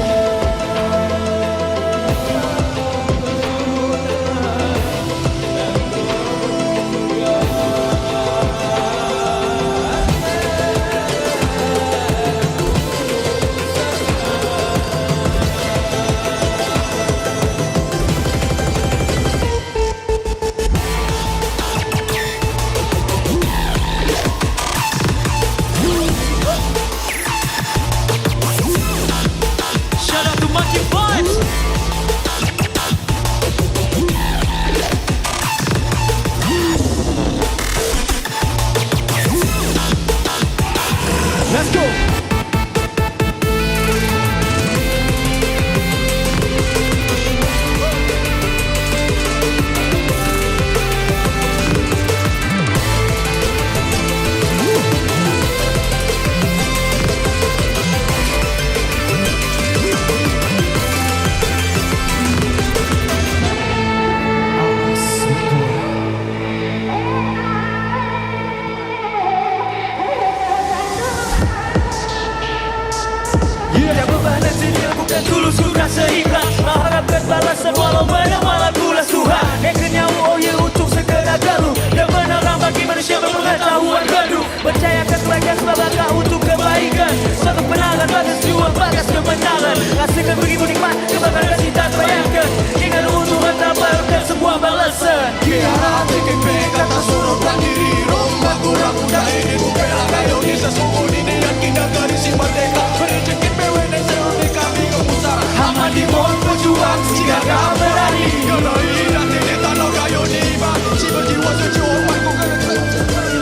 dalam langkah untuk kebaikan. Suatu penangan batas juang batas kemenangan. Rasakan beribu nikmat kebanggaan cinta bayangkan. Ingat untuk mendapatkan sebuah balasan. Kiara TKP kata suruh diri Romba kurang muda ini bubela kayo ni sesungguh ini dan kita garisi merdeka. Berjekit PW dan seruti kami kemusara. Haman di mohon berjuang jika kau berani. Gerai dan tidak tanah kayo ni iba. Si berjiwa sejuang ku kena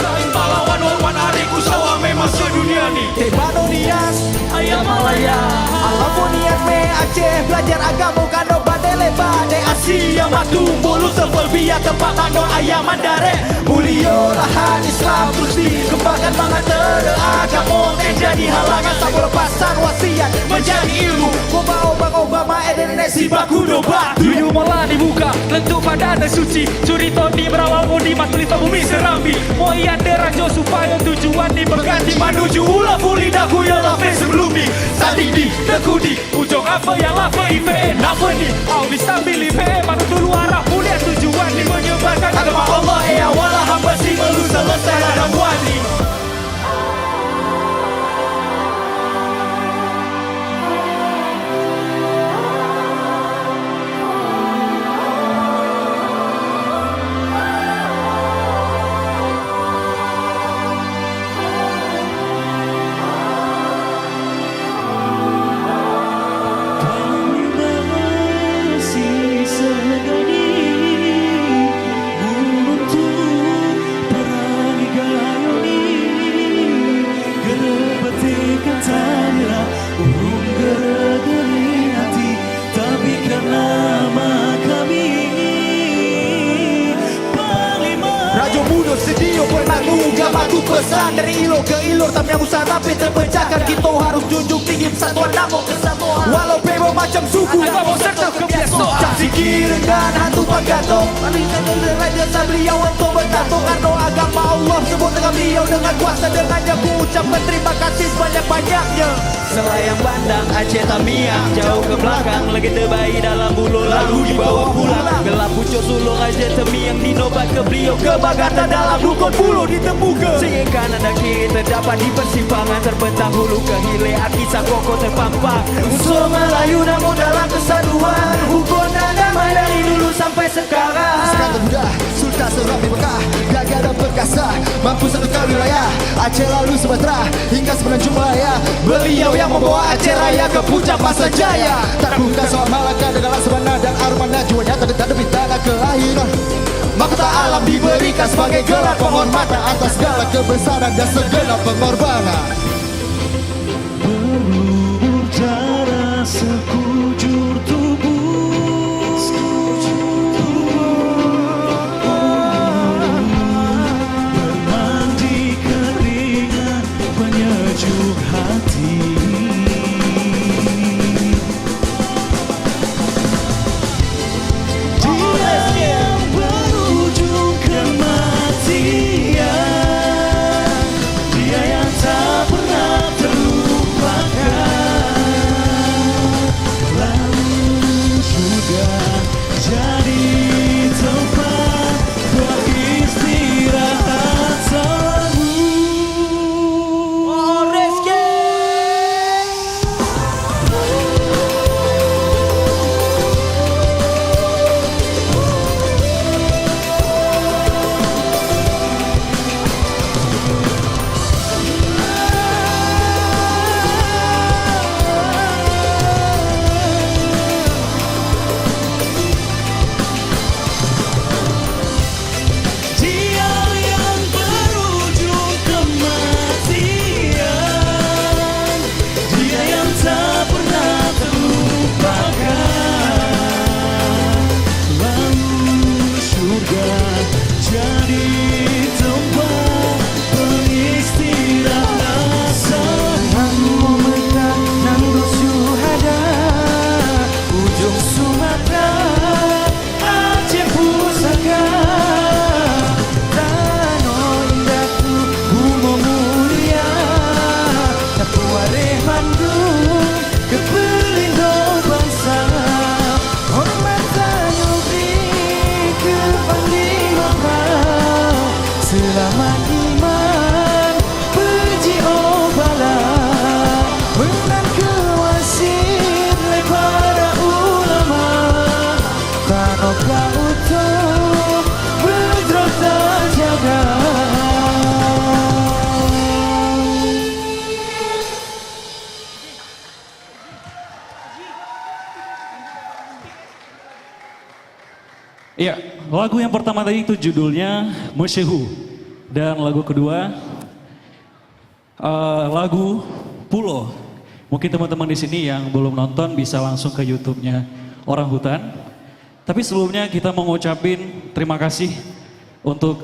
lain pahlawan hormat hariku sawah memang sedunia ni. Tebano nias ayam malaya. Alamu niat me Aceh belajar agama kano badele bade Asia matu bulu sepel biar tempat mano ayam mandare. Mulio lahan Islam terus dikembangkan banget agama jadi halangan tak berlepasan wasiat menjadi ilmu. Obama Obama Indonesia baku doba. Tujuh malah dibuka tentu pada suci. Curito di berawal di maslita bumi serambi. Moya derajo supaya tujuan diberganti menuju ulah pulih daku yang lafe sebelumi. Sadidi dekudi ujung apa yang lafe IPN apa ni? Au bisa pilih IPN mana tu luar mulia tujuan di menyebarkan agama Allah walah hamba si melu selesai dalam wani. Pesan dari ilo ke ilur tak menyambut tapi terpecahkan. Kita harus junjung tinggi persatuan namun kesamuan. Walau bebo macam suku agama serta kebiasaan. Cak sikir dengan hantu panggatong. Balikan dari raja beliau untuk bertatung. Karena agama Allah sebut dengan beliau dengan kuasa dengannya ku ucapkan terima kasih sebanyak-banyaknya. Selayang bandang Aceh Tamiang jauh ke belakang legenda bayi dalam bulu lalu dibawa pulang. Gelap pucuk sulung Aceh Tamiang dinobat ke beliau kebagatan dalam rukun bulu ditemukan. Sehingga kanan dan kiri terdapat di persimpangan terbentang hulu ke hilir kisah kokoh terpampang. Unsur Melayu namun dalam kesatuan. Hukum dan damai dari dulu sampai sekarang. Sekarang muda Sultan Serabi Mekah gagah dan perkasa mampu satukan wilayah Aceh lalu Sumatera hingga semenanjung Malaya. Beliau yang membawa Aceh Raya ke puncak masa jaya. Tak bukan soal Malaka dengan Laksamana dan Armana jiwanya terdetak demi tanah kelahiran. Mahkota alam diberikan sebagai gelar penghormatan atas segala kebesaran dan segenap pengorbanan. Berumur darah sekujur tubuh. Bermandi keringat penyejuk hati. Selamat iman berjiwa Lagu yang pertama tadi itu judulnya Mesyehu. Dan lagu kedua lagu Pulo. Mungkin teman-teman di sini yang belum nonton bisa langsung ke YouTube-nya Orang Hutan. Tapi sebelumnya kita mau ngucapin terima kasih untuk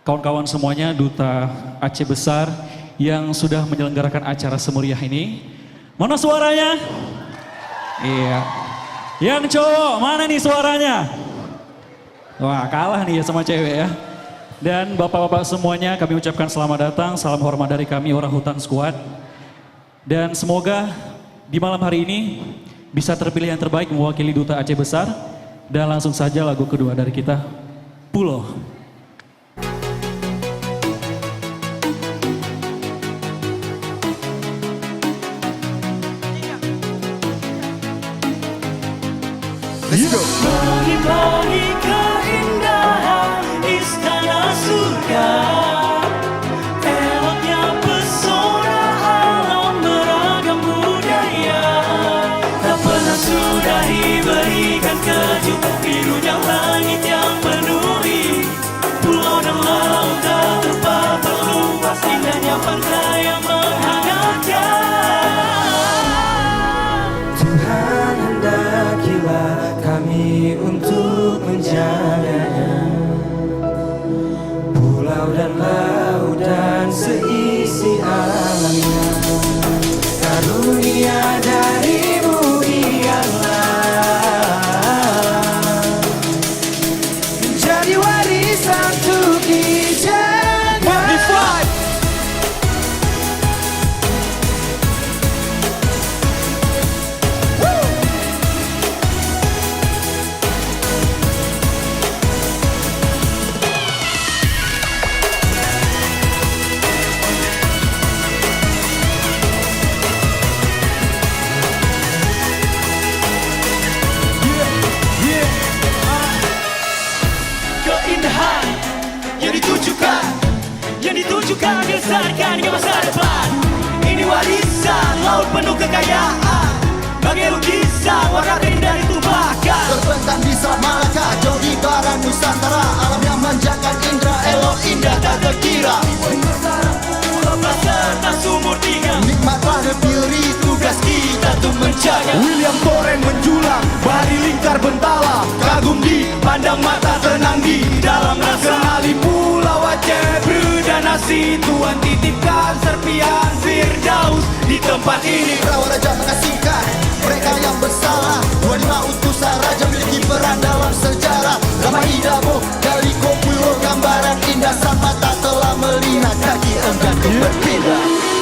kawan-kawan semuanya, Duta Aceh Besar yang sudah menyelenggarakan acara semeriah ini. Mana suaranya? Iya. Yang cowok, mana nih suaranya? Wah, kalah nih ya sama cewek ya. Dan bapak-bapak semuanya kami ucapkan selamat datang, salam hormat dari kami Orang Hutan Squad. Dan semoga di malam hari ini bisa terpilih yang terbaik mewakili Duta Aceh Besar. Dan langsung saja lagu kedua dari kita, Pulo. Let's go. Langit-langit keindahan istana surga, eloknya pesona alam beragam budaya, tak pernah sudahi berikan kejut birunya langit yang penuhi pulau dan laut tak terpapar luas, indahnya pantai yang menghangatkan. Tuhan hendakilah kami untuk menjaganya, pulau dan laut dan seisi alamnya, karunia darimu ialah menjadi warisan untuk dijaga. Keindahan yang ditujukan dilestarikan hingga masa depan. Ini warisan laut penuh kekayaan, bagai lukisan warna indah itu bahkan Terbentang di Selat Malaka, jauh di barat Nusantara, alam yang manjakan indra, elok indah tak terkira. Pulau beserta sumur tiga, Nikmatlah negeri, tugas kita untuk menjaga. William Toren menjulang, Bari lingkar bentala, kagum di pandang mata, tenang di dalam rasa. Kenali Pulau Aceh, berdonasi, Tuhan titipkan serpian Firdaus di tempat ini. Rawa Raja mengasingkan mereka yang bersalah, 25 utusan raja memiliki peran dalam sejarah. Ramai Idamo dari Kopulo, gambaran indah saat mata telah melihat, kaki enggan untuk berpindah.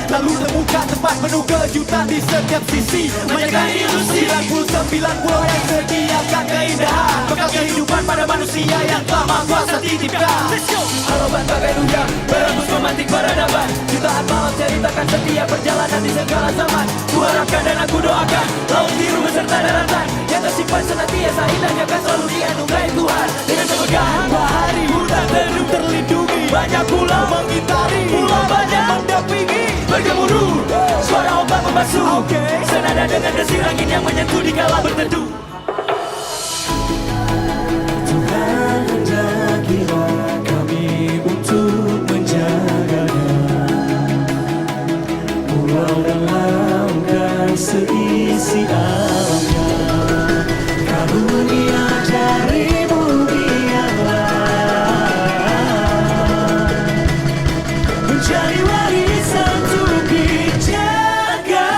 Lalu temukan tempat penuh kejutan di setiap sisi. Menjaga ilusi 99 pulau yang sediakan keindahan, bekal kehidupan pada manusia yang telah Maha Kuasa titipkan. Halo bagai hujan, berembus memantik peradaban. Jutaan malam ceritakan setiap perjalanan di segala zaman. Ku harapkan dan aku doakan laut biru beserta daratan yang tersimpan senantiasa indahnya kan selalu dianugerahi Tuhan. Dengan kemegahan bahari, hutan teduh terlindungi, banyak pulau mengitari, pulau banyak mendampingi. Bergemuruh, suara ombak membasuh, senada dengan desir angin yang menyentuh di kala berteduh. Tuhan hendakilah kami untuk menjaganya, pulau dan lautan seisi alamnya. Karunia darimu biarlah menjadi warisan untuk dijaga.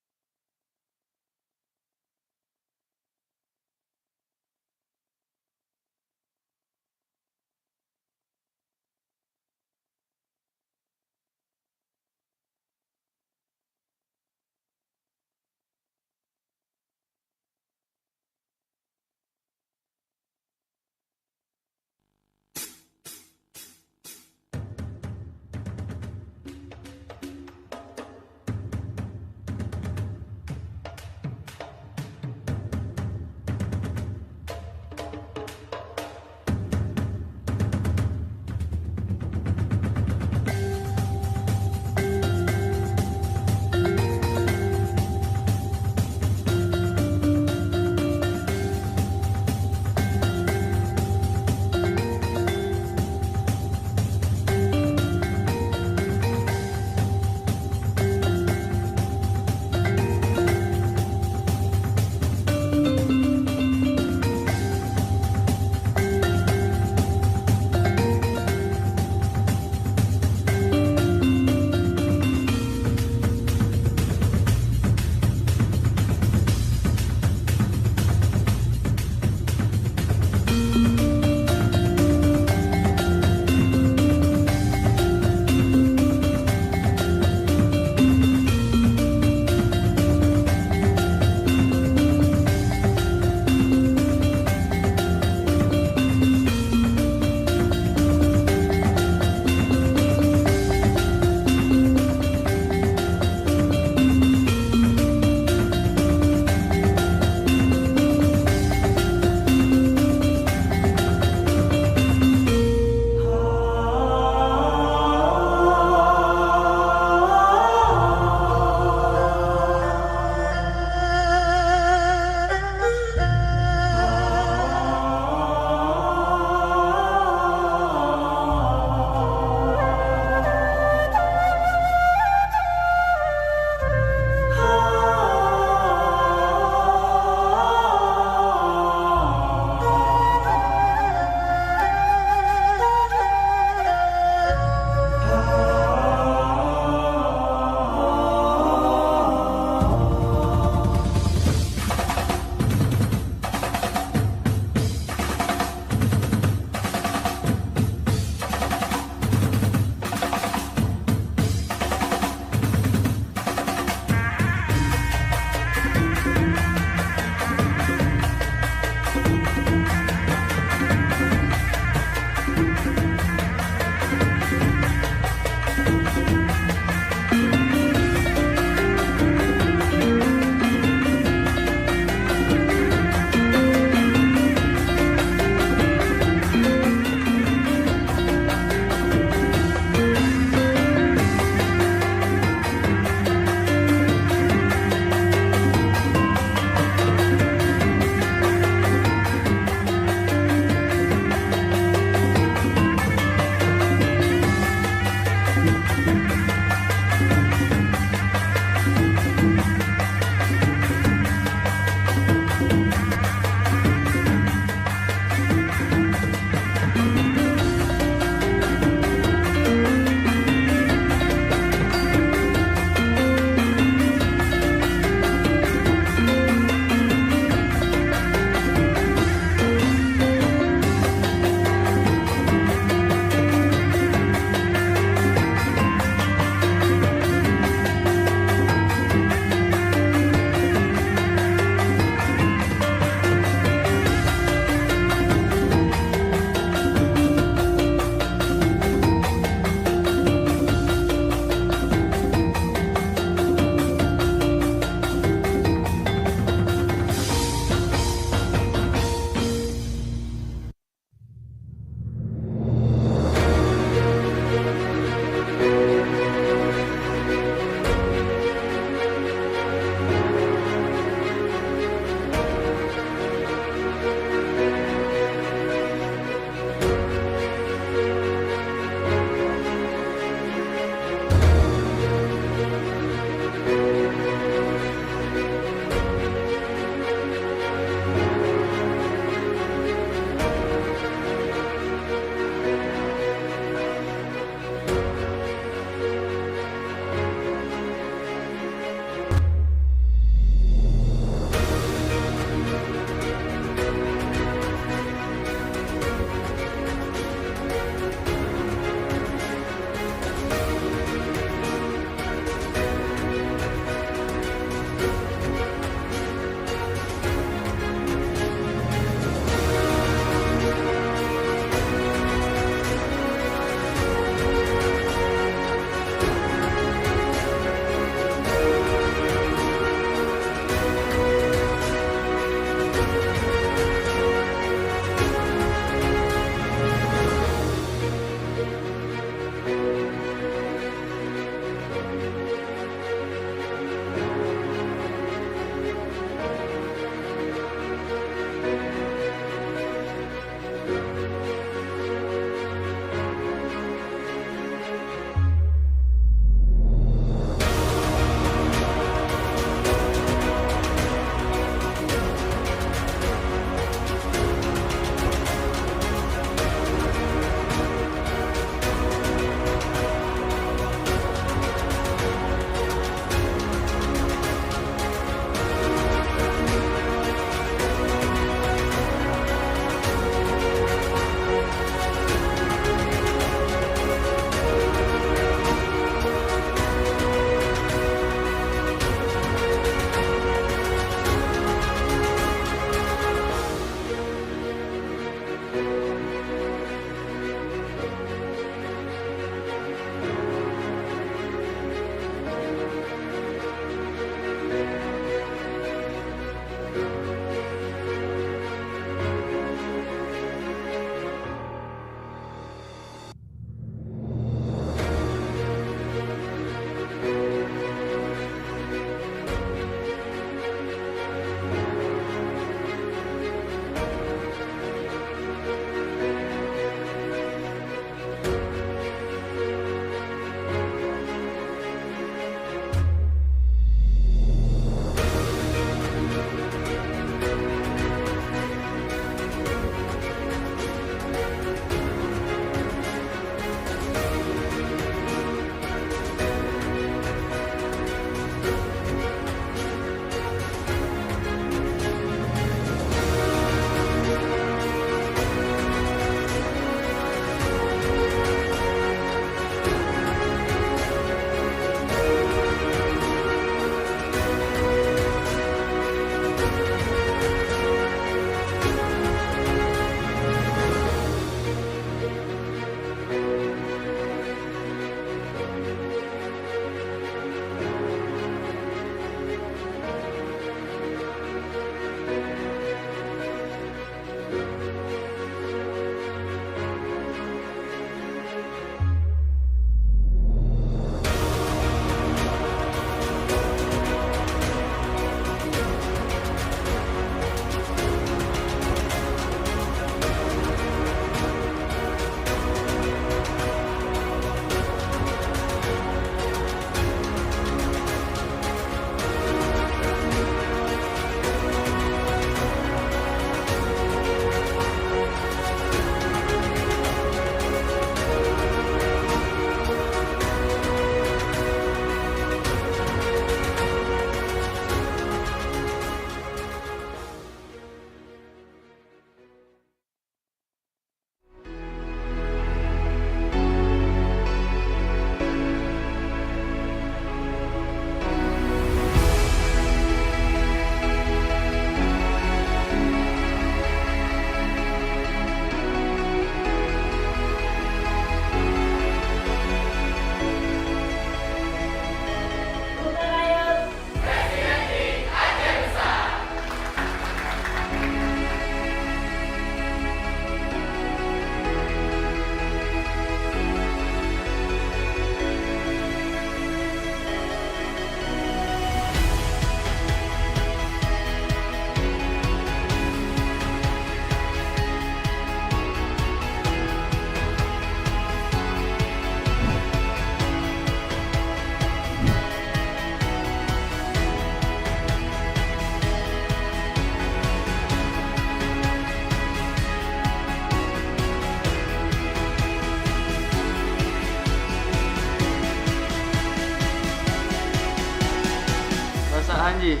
je,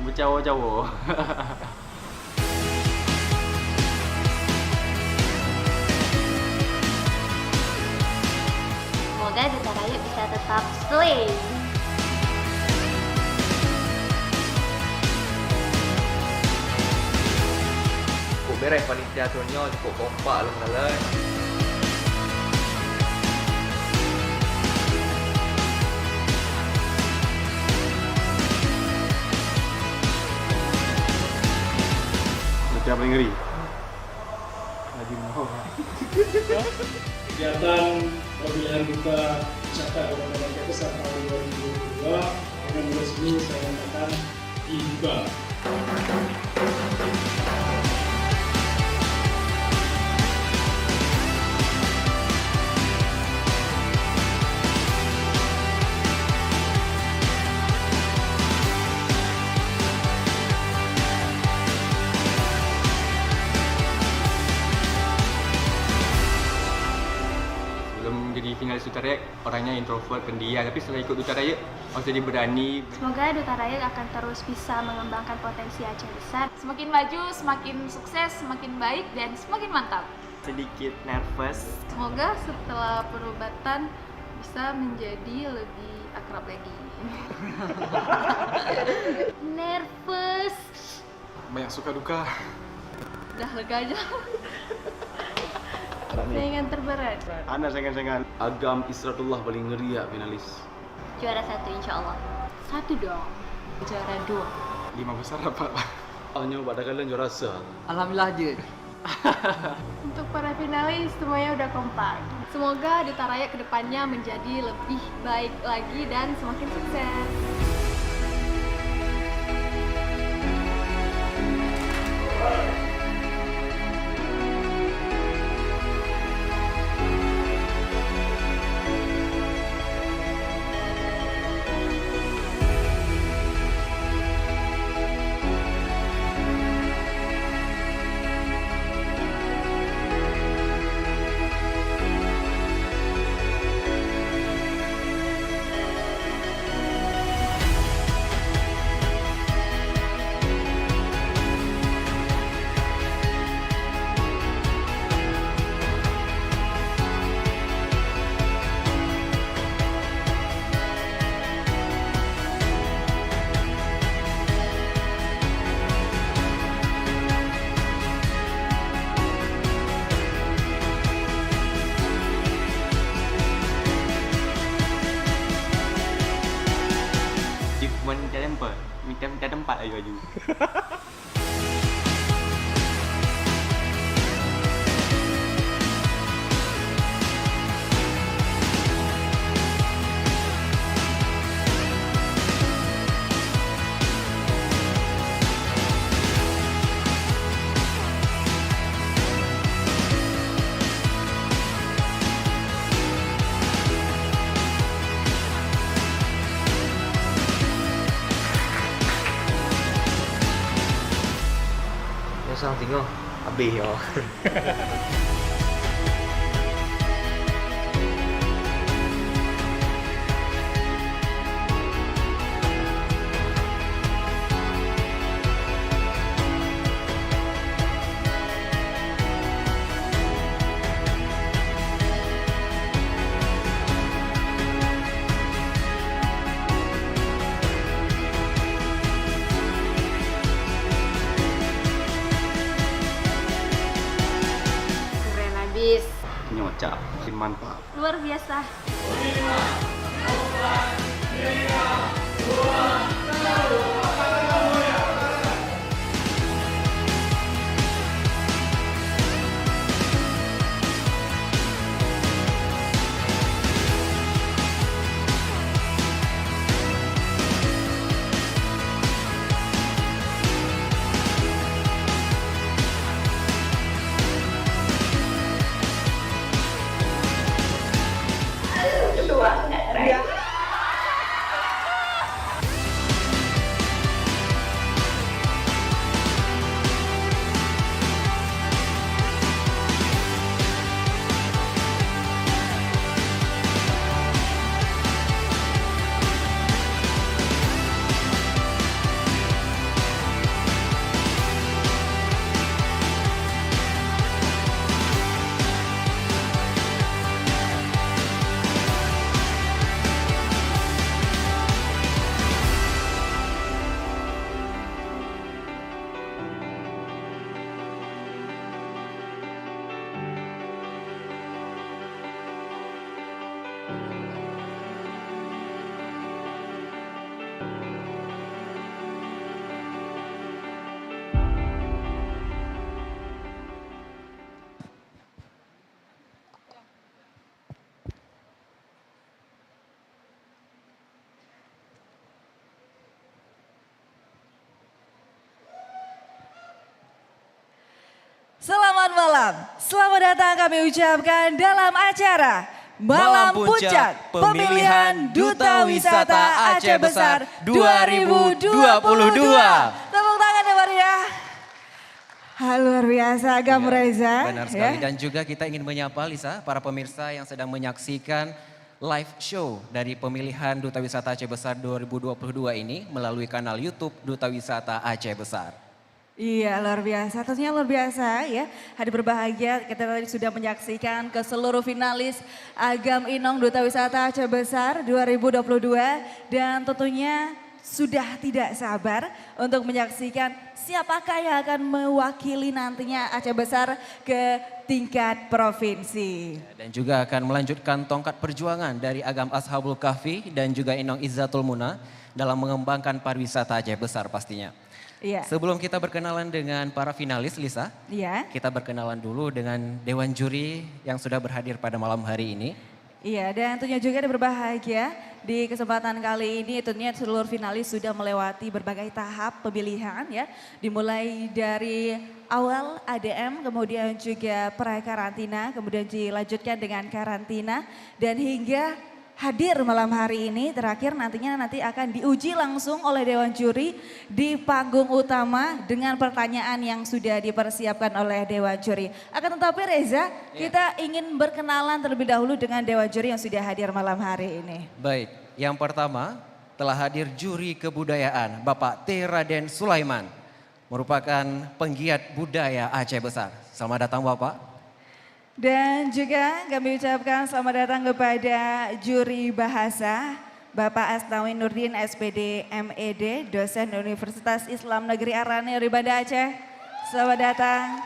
bercawa-cawa. Semoga Duta Raya bisa tetap slay. Cukup beres panitia aturnya, cukup kompak lah masalah. Yang paling ngeri. Lagi mau. Kegiatan pemilihan duta wisata Kabupaten Aceh Besar tahun 2022 dengan resmi saya nyatakan dibuka. Finalis Duta Raya orangnya introvert, pendiam, tapi setelah ikut Duta Raya maksudnya dia berani. Semoga Duta Raya akan terus bisa mengembangkan potensi Aceh Besar. Semakin maju, semakin sukses, semakin baik, dan semakin mantap. Sedikit nervous. Semoga setelah perobatan bisa menjadi lebih akrab lagi. Nervous. Banyak suka duka. Udah lega aja. Saingan terberat. Anak saingan-saingan. Agam Isratullah paling ngeri ya finalis. Juara 1 insya Allah. 1 dong. Juara 2. 5 besar dapat lah. Hanya pada kalian juara sah. Alhamdulillah je. Untuk para finalis semuanya udah kompak. Semoga Duta Raya kedepannya menjadi lebih baik lagi dan semakin sukses. Minta tempat laju. Sao tengok habis yo. Nyocak, mantap. Luar biasa. 2 nggak terakhir. malam. Selamat datang kami ucapkan dalam acara Malam Puncak Pemilihan Duta Wisata Aceh Besar 2022. Tepuk tangan ya Maria. Luar biasa, Agam Reza. Benar sekali, dan juga kita ingin menyapa Lisa, para pemirsa yang sedang menyaksikan live show dari pemilihan Duta Wisata Aceh Besar 2022 ini melalui kanal YouTube Duta Wisata Aceh Besar. Iya, luar biasa, tentunya luar biasa ya. Hadir berbahagia, kita tadi sudah menyaksikan ke seluruh finalis Agam Inong Duta Wisata Aceh Besar 2022. Dan tentunya sudah tidak sabar untuk menyaksikan siapakah yang akan mewakili nantinya Aceh Besar ke tingkat provinsi. Dan juga akan melanjutkan tongkat perjuangan dari Agam Ashabul Kahfi dan juga Inong Izzatul Muna dalam mengembangkan pariwisata Aceh Besar pastinya. Iya. Sebelum kita berkenalan dengan para finalis, Lisa, Iya. kita berkenalan dulu dengan Dewan Juri yang sudah berhadir pada malam hari ini. Iya, dan tentunya juga ada berbahagia di kesempatan kali ini tentunya seluruh finalis sudah melewati berbagai tahap pemilihan ya. Dimulai dari awal ADM, kemudian juga pra-karantina, kemudian dilanjutkan dengan karantina dan hingga hadir malam hari ini terakhir nantinya akan diuji langsung oleh Dewan Juri di panggung utama dengan pertanyaan yang sudah dipersiapkan oleh Dewan Juri. Akan tetapi Reza, kita ingin berkenalan terlebih dahulu dengan Dewan Juri yang sudah hadir malam hari ini. Baik, yang pertama telah hadir juri kebudayaan Bapak T. Raden Sulaiman, merupakan penggiat budaya Aceh Besar. Selamat datang Bapak. Dan juga kami ucapkan selamat datang kepada juri bahasa Bapak Asnawi Nurdin SPD MED, dosen Universitas Islam Negeri Arane Banda Aceh. Selamat datang.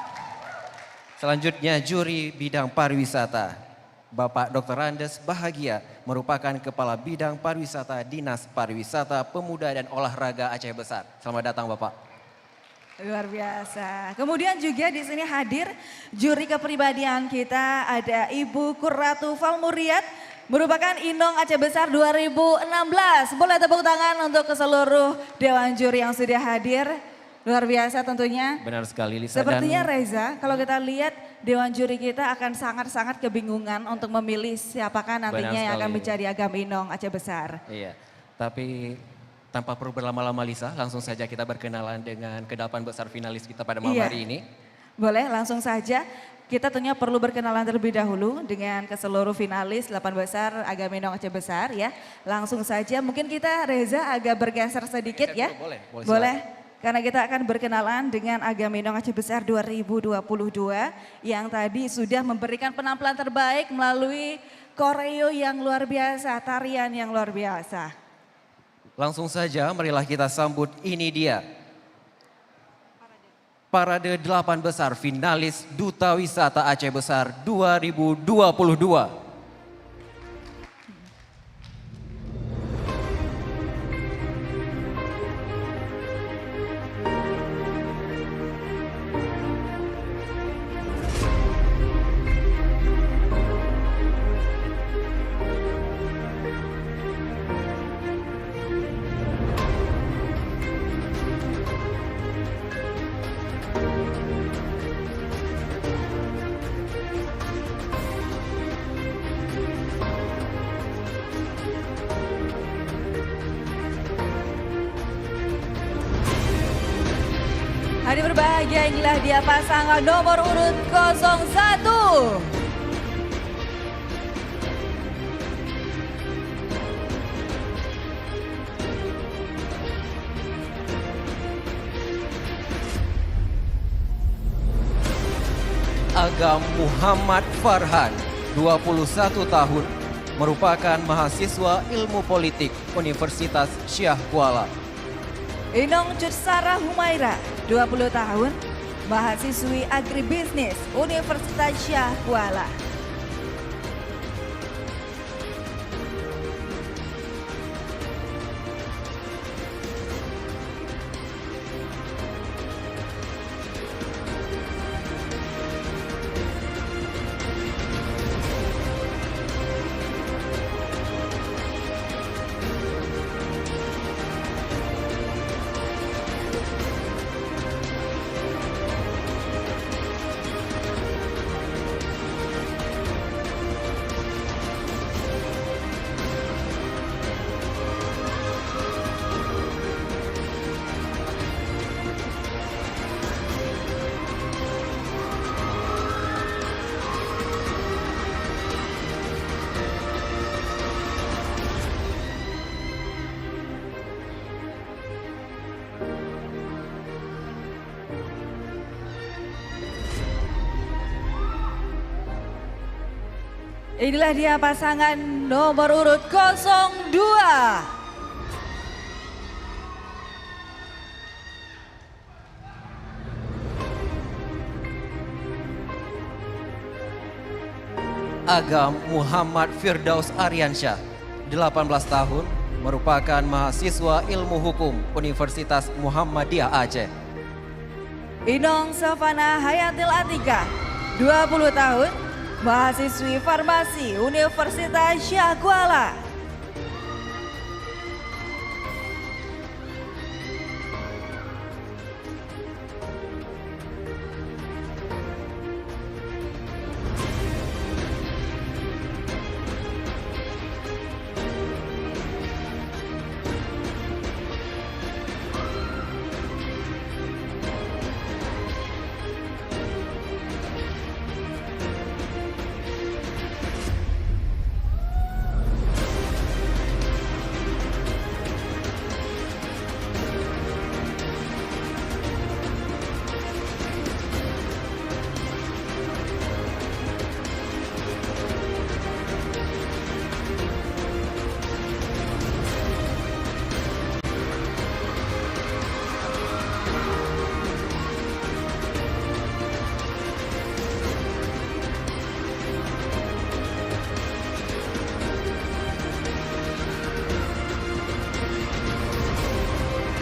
Selanjutnya juri bidang pariwisata Bapak Dr. Andes Bahagia, merupakan Kepala Bidang Pariwisata Dinas Pariwisata Pemuda dan Olahraga Aceh Besar. Selamat datang Bapak. Luar biasa. Kemudian juga di sini hadir juri kepribadian kita, ada Ibu Kurratu Falmuriat, merupakan Inong Aceh Besar 2016. Boleh tepuk tangan untuk ke seluruh Dewan Juri yang sudah hadir. Luar biasa tentunya. Benar sekali Lisa. Sepertinya Reza, kalau kita lihat Dewan Juri kita akan sangat-sangat kebingungan untuk memilih siapakah nantinya yang akan menjadi Agam Inong Aceh Besar. Iya, tapi tanpa perlu berlama-lama Lisa, langsung saja kita berkenalan dengan ke-8 besar finalis kita pada malam hari ini. Boleh, langsung saja. Kita tentunya perlu berkenalan terlebih dahulu dengan ke seluruh finalis 8 besar Agam Inong Aceh Besar ya. Langsung saja, mungkin kita Reza agak bergeser sedikit ya. Boleh. Karena kita akan berkenalan dengan Agam Inong Aceh Besar 2022 yang tadi sudah memberikan penampilan terbaik melalui koreo yang luar biasa, tarian yang luar biasa. Langsung saja marilah kita sambut, ini dia. Parade 8 besar finalis Duta Wisata Aceh Besar 2022. Hari berbahagia, inilah dia pasangan nomor urut 01. Agam Muhammad Farhan, 21 tahun, merupakan mahasiswa ilmu politik Universitas Syah Kuala. Inong Cutsara Humaira, 20 tahun, mahasiswi agribisnis Universitas Syah Kuala. Inilah dia pasangan nomor urut 02. Agam Muhammad Firdaus Aryansyah, 18 tahun, merupakan mahasiswa ilmu hukum Universitas Muhammadiyah Aceh. Inong Safana Hayatil Atika, 20 tahun, mahasiswi farmasi Universitas Syah Kuala.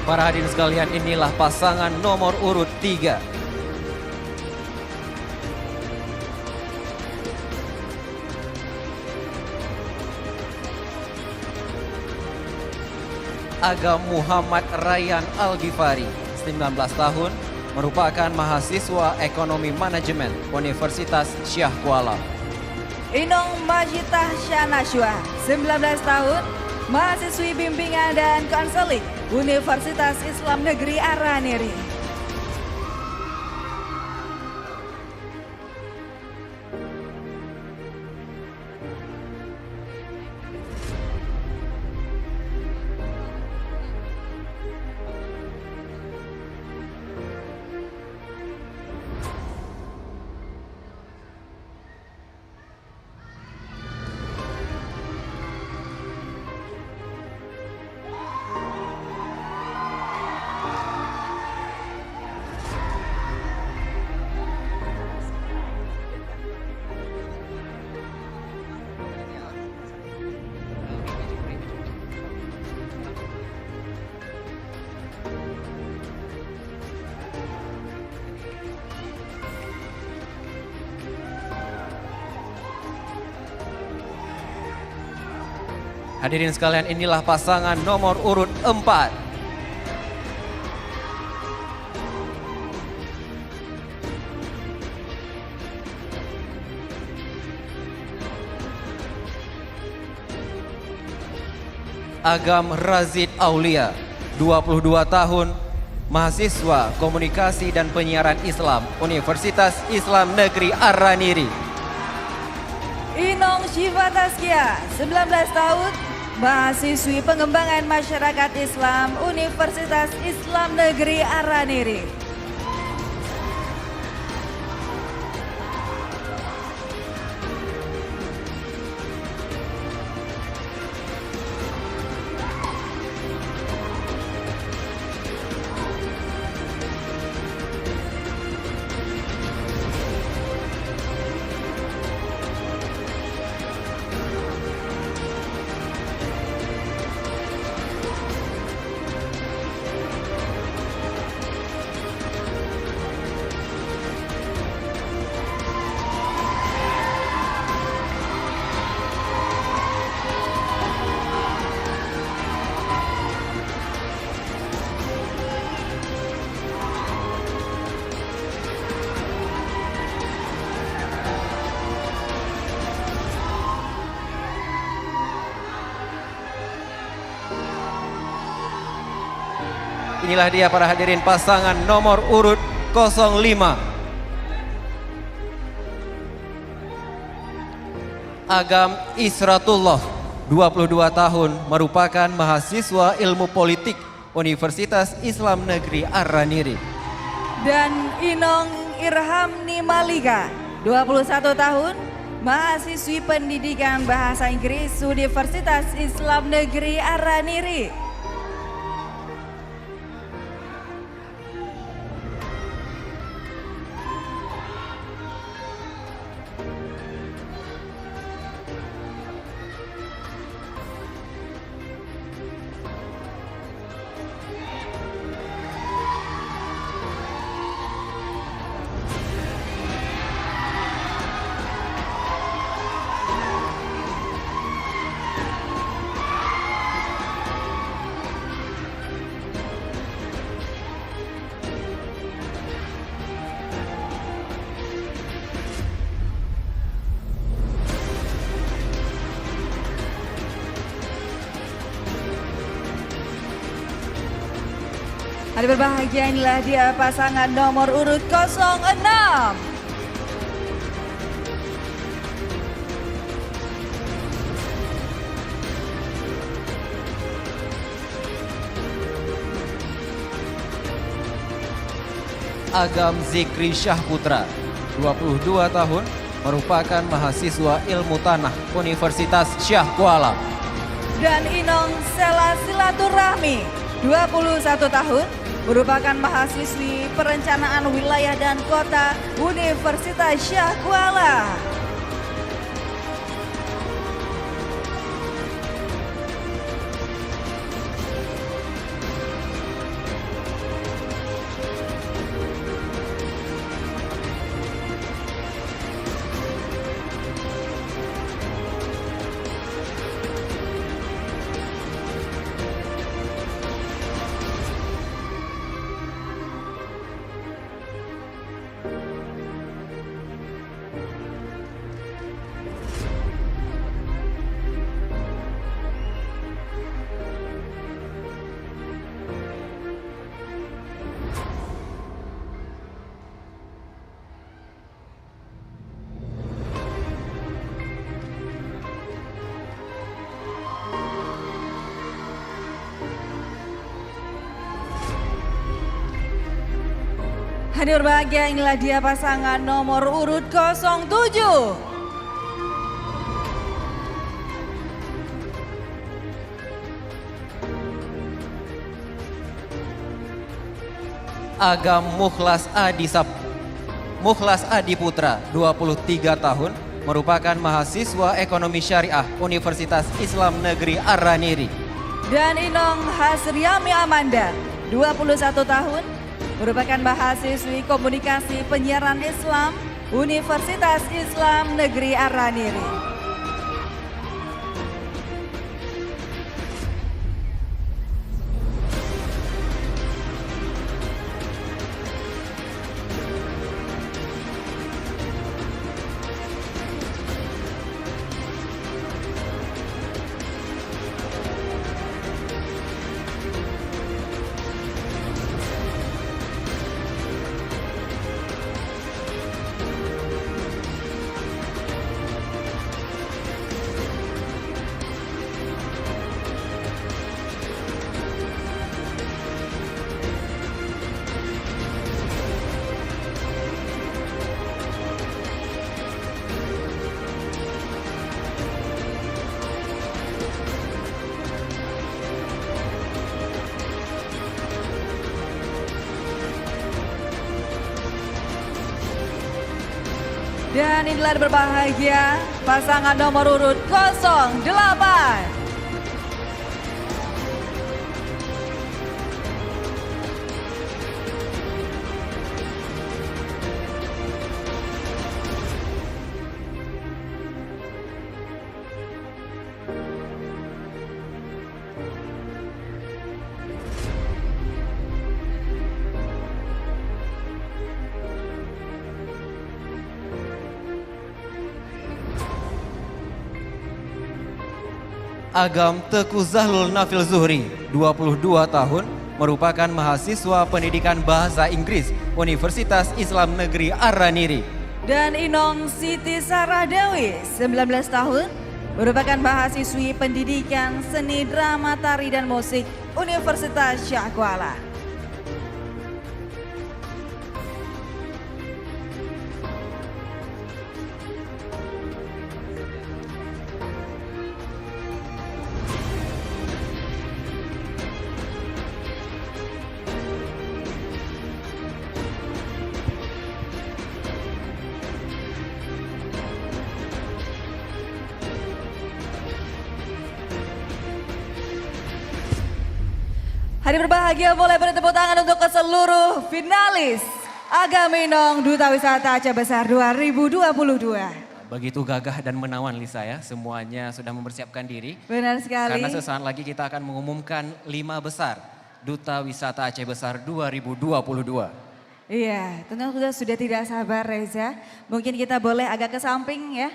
Para hadirin sekalian, inilah pasangan nomor urut 3. Agam Muhammad Rayyan Al-Ghifari, 19 tahun, merupakan mahasiswa ekonomi manajemen Universitas Syah Kuala. Inong Majitah Syanashwa, 19 tahun, mahasiswi bimbingan dan konseling Universitas Islam Negeri Araniri. Hadirin sekalian, inilah pasangan nomor urut 4. Agam Razid Aulia, 22 tahun, mahasiswa komunikasi dan penyiaran Islam Universitas Islam Negeri Araniri. Inong Syifa Taskia, 19 tahun, mahasiswi pengembangan masyarakat Islam Universitas Islam Negeri Araniri. Inilah dia para hadirin pasangan nomor urut 05. Agam Isratullah, 22 tahun, merupakan mahasiswa ilmu politik Universitas Islam Negeri Araniri. Dan Inong Irhamni Malika, 21 tahun, mahasiswi pendidikan bahasa Inggris Universitas Islam Negeri Araniri. Hari berbahagia, inilah dia pasangan nomor urut 06. Agam Zikri Syahputra, 22 tahun, merupakan mahasiswa ilmu tanah Universitas Syah Kuala. Dan Inong Sela Silaturahmi, 21 tahun, merupakan mahasiswi perencanaan wilayah dan kota Universitas Syah Kuala. Hadir berbahagia, inilah dia pasangan nomor urut 07. Agam Mukhlas Adi Putra, 23 tahun, merupakan mahasiswa ekonomi syariah Universitas Islam Negeri Araniri. Dan Inong Hasriami Amanda, 21 tahun, merupakan mahasiswi komunikasi penyiaran Islam Universitas Islam Negeri Araniri. Dan inilah berbahagia pasangan nomor urut 08. Agam Teku Zahlul Nafil Zuhri, 22 tahun, merupakan mahasiswa pendidikan bahasa Inggris Universitas Islam Negeri Araniri. Dan Inong Siti Sarah Dewi, 19 tahun, merupakan mahasiswi pendidikan seni drama tari dan musik Universitas Syah Kuala. Hari berbahagia mulai beri tepuk tangan untuk ke seluruh finalis Agam Inong Duta Wisata Aceh Besar 2022. Begitu gagah dan menawan Lisa ya, semuanya sudah mempersiapkan diri. Benar sekali. Karena sesaat lagi kita akan mengumumkan 5 besar Duta Wisata Aceh Besar 2022. Iya, tentu sudah tidak sabar Reza. Mungkin kita boleh agak ke samping ya.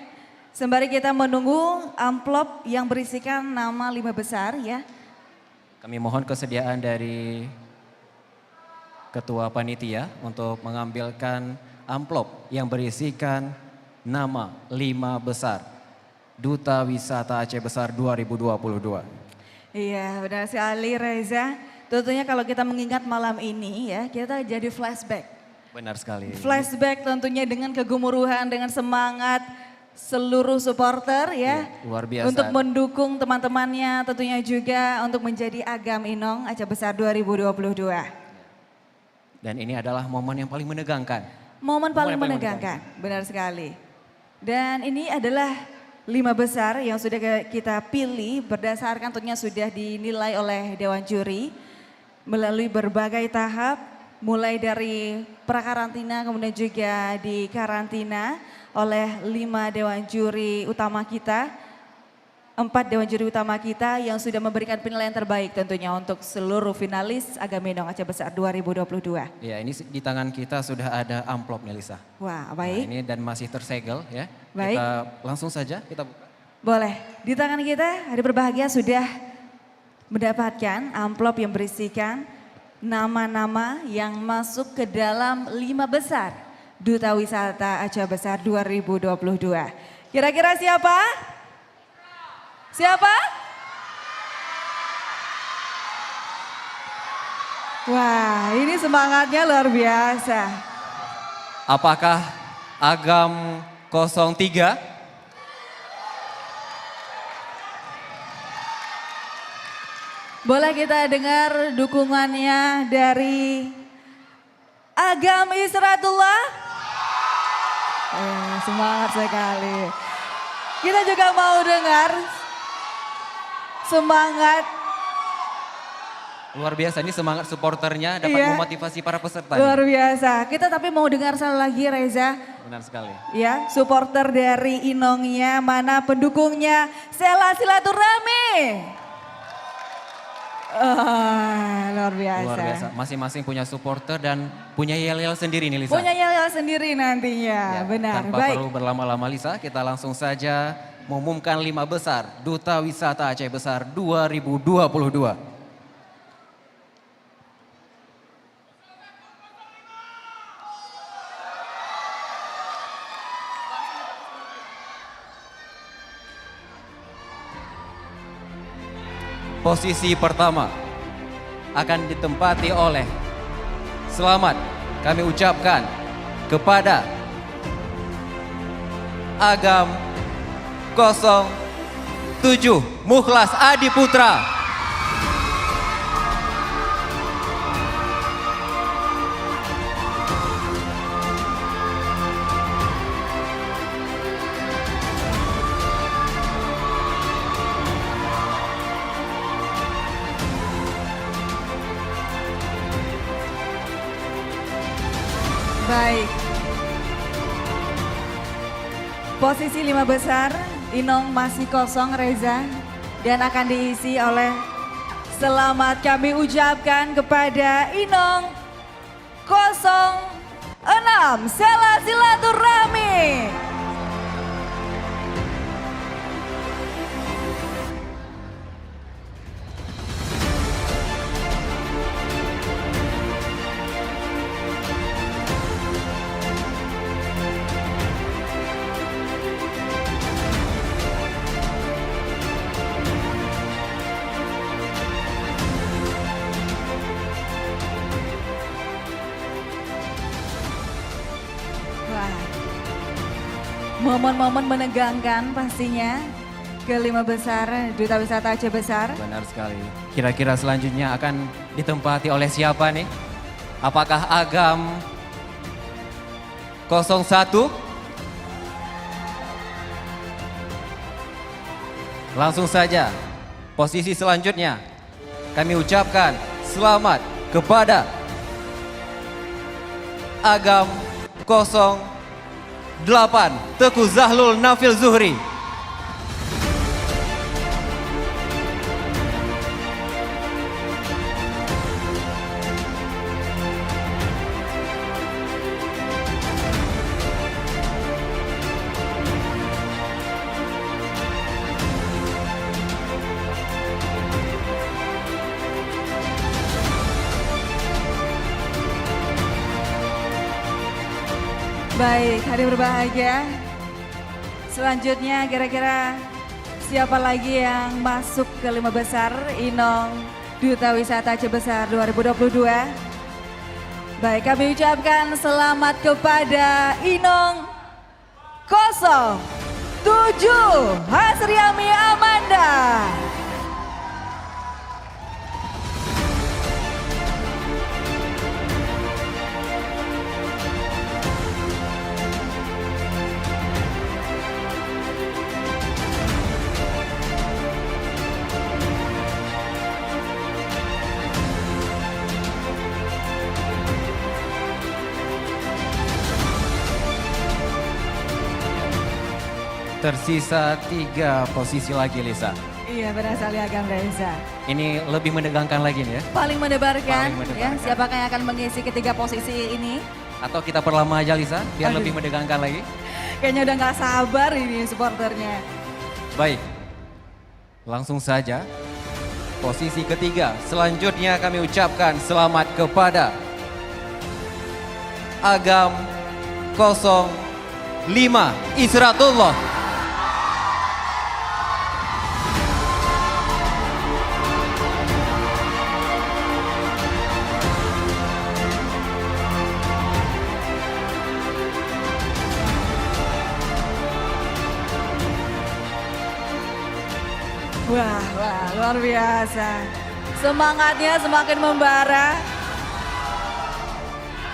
Sembari kita menunggu amplop yang berisikan nama 5 besar ya. Kami mohon kesediaan dari Ketua Panitia untuk mengambilkan amplop yang berisikan nama 5 besar Duta Wisata Aceh Besar 2022. Iya, benar sekali Reza. Tentunya kalau kita mengingat malam ini ya, kita jadi flashback. Benar sekali. Flashback tentunya dengan kegemuruhan, dengan semangat seluruh supporter ya. Luar biasa. Untuk mendukung teman-temannya, tentunya juga untuk menjadi Agam Inong Aceh Besar 2022. Dan ini adalah momen yang paling menegangkan. Momen paling menegangkan, benar sekali. Dan ini adalah 5 besar yang sudah kita pilih berdasarkan tentunya sudah dinilai oleh Dewan Juri melalui berbagai tahap, mulai dari prakarantina kemudian juga di karantina oleh 5 Dewan Juri utama kita, 4 Dewan Juri utama kita yang sudah memberikan penilaian terbaik tentunya untuk seluruh finalis Agam Inong Aceh Besar 2022. Ya, ini di tangan kita sudah ada amplop nih Lisa. Wah, baik. Nah, ini dan masih tersegel ya. Baik. Kita langsung saja kita buka. Boleh, di tangan kita hari berbahagia sudah mendapatkan amplop yang berisikan nama-nama yang masuk ke dalam 5 besar Duta Wisata Aceh Besar 2022. Kira-kira siapa? Siapa? Wah, ini semangatnya luar biasa. Apakah Agam 03? Boleh kita dengar dukungannya dari Agam Isratullah? Semangat sekali. Kita juga mau dengar semangat. Luar biasa, ini semangat supporternya dapat Iya. memotivasi para peserta. Luar biasa. Kita tapi mau dengar sekali lagi Reza. Benar sekali. Ya, supporter dari Inongnya, mana pendukungnya? Sela silaturahmi. Luar biasa. Luar biasa. Masing-masing punya supporter dan punya yel-yel sendiri nih Lisa. Punya yel-yel sendiri nantinya, benar. Tanpa Baik. perlu berlama-lama Lisa, kita langsung saja mengumumkan 5 besar Duta Wisata Aceh Besar 2022. Posisi pertama akan ditempati oleh, selamat kami ucapkan kepada Agam 07 Mukhlas Adi Putra. Baik. Posisi 5 besar, Inong masih kosong Reza. Dan akan diisi oleh, selamat kami ucapkan kepada Inong 06 Sela Silaturahmi. Momen-momen menegangkan pastinya ke-5 besar Duta Wisata Aceh Besar. Benar sekali. Kira-kira selanjutnya akan ditempati oleh siapa nih? Apakah Agam 01? Langsung saja posisi selanjutnya kami ucapkan selamat kepada Agam 08 Teguh Zahlul Nafil Zuhri. Baik, hari berbahagia. Selanjutnya kira-kira siapa lagi yang masuk ke 5 besar Inong Duta Wisata Aceh Besar 2022? Baik, kami ucapkan selamat kepada Inong 07 Hasriami Amanda. Tersisa 3 posisi lagi, Lisa. Iya, benar sekali Agam Reza. Ini lebih menegangkan lagi nih ya. Paling mendebarkan, Paling mendebarkan. ya, siapakah yang akan mengisi ketiga posisi ini? Atau kita perlama aja, Lisa, biar Aduh. lebih menegangkan lagi. Kayaknya udah gak sabar ini supporternya. Baik, langsung saja. Posisi ketiga, selanjutnya kami ucapkan selamat kepada Agam 05 Isratullah. Wah, luar biasa. Semangatnya semakin membara.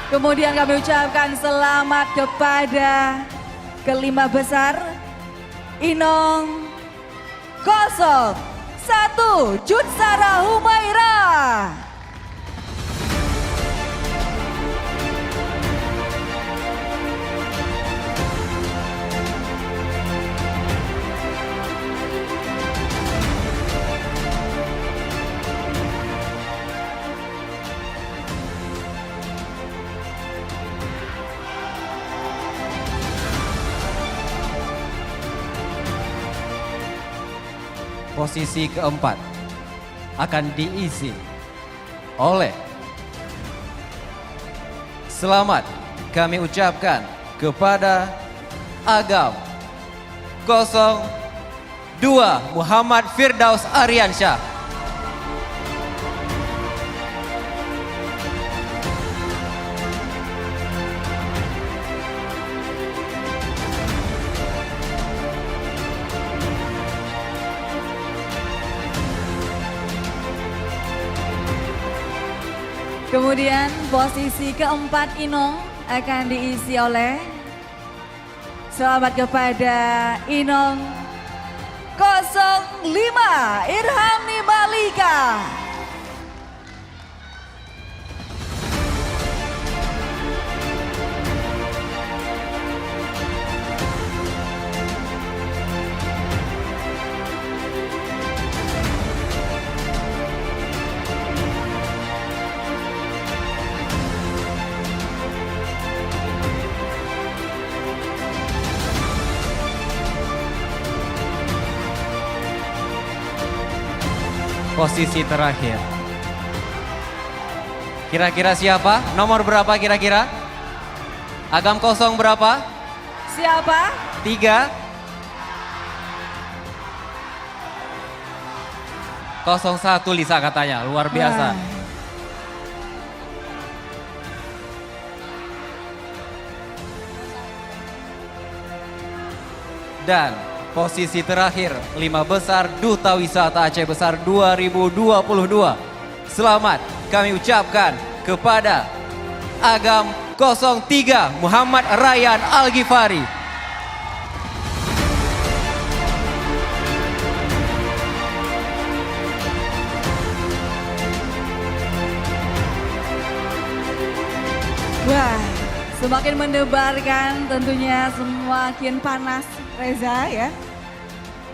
Kemudian kami ucapkan selamat kepada ke-5 besar Inong 01 Jutsara Humaira. Posisi keempat akan diisi oleh selamat kami ucapkan kepada Agam 02 Muhammad Firdaus Aryansyah. Kemudian posisi keempat Inong akan diisi oleh selamat kepada Inong 05 Irhamni Malika. Posisi terakhir. Kira-kira siapa? Nomor berapa kira-kira? Agam 0 berapa? Siapa? 3. 01 Lisa katanya, luar biasa. Dan posisi terakhir, 5 besar Duta Wisata Aceh Besar 2022. Selamat kami ucapkan kepada Agam 03 Muhammad Rayyan Al-Ghifari. Semakin mendebarkan tentunya semakin panas Reza ya.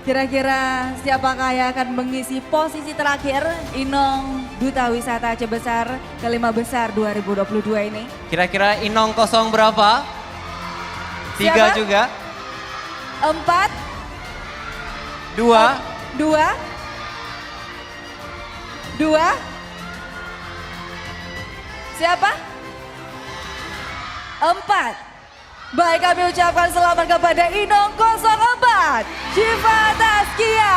Kira-kira siapakah yang akan mengisi posisi terakhir Inong Duta Wisata Aceh Besar ke-5 besar 2022 ini? Kira-kira Inong kosong berapa? 3 Siapa? juga. 4. 2. 2. Siapa? 4. Baik, kami ucapkan selamat kepada Inong 04, Syifa Taskia.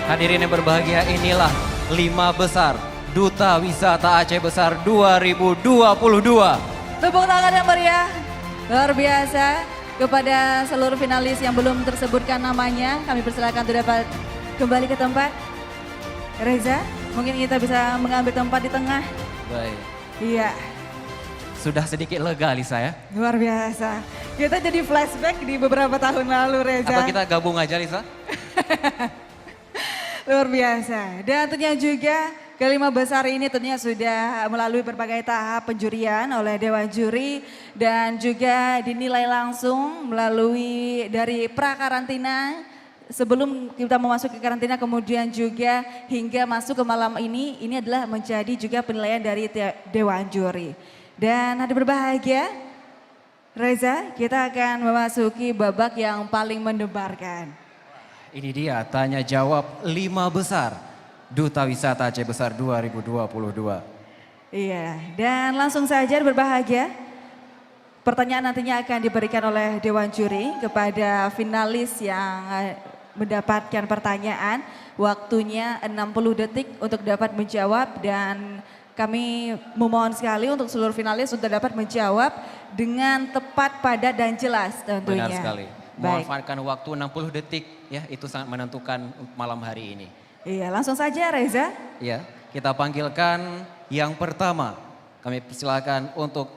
Hadirin yang berbahagia, inilah 5 besar Duta Wisata Aceh Besar 2022. Tepuk tangan yang meriah, luar biasa kepada seluruh finalis yang belum tersebutkan namanya. Kami persilakan untuk dapat kembali ke tempat. Reza, mungkin kita bisa mengambil tempat di tengah. Baik. Iya, Sudah sedikit lega Lisa ya. luar biasa. Kita jadi flashback di beberapa tahun lalu Reza. Apa kita gabung aja Lisa? Luar biasa. Dan tentunya juga ke-5 besar ini tentunya sudah melalui berbagai tahap penjurian oleh Dewan Juri dan juga dinilai langsung melalui dari pra-karantina sebelum kita memasuki karantina, kemudian juga hingga masuk ke malam ini adalah menjadi juga penilaian dari Dewan Juri. Dan hadir berbahagia, Reza, kita akan memasuki babak yang paling mendebarkan. Ini dia tanya jawab 5 besar Duta Wisata Aceh Besar 2022. Iya, dan langsung saja berbahagia. Pertanyaan nantinya akan diberikan oleh Dewan Juri kepada finalis yang mendapatkan pertanyaan. Waktunya 60 detik untuk dapat menjawab dan kami memohon sekali untuk seluruh finalis untuk dapat menjawab dengan tepat, padat dan jelas tentunya. Benar sekali. Baik. Memanfaatkan waktu 60 detik ya, itu sangat menentukan malam hari ini. Iya, langsung saja Reza. Ya, kita panggilkan yang pertama. Kami persilakan untuk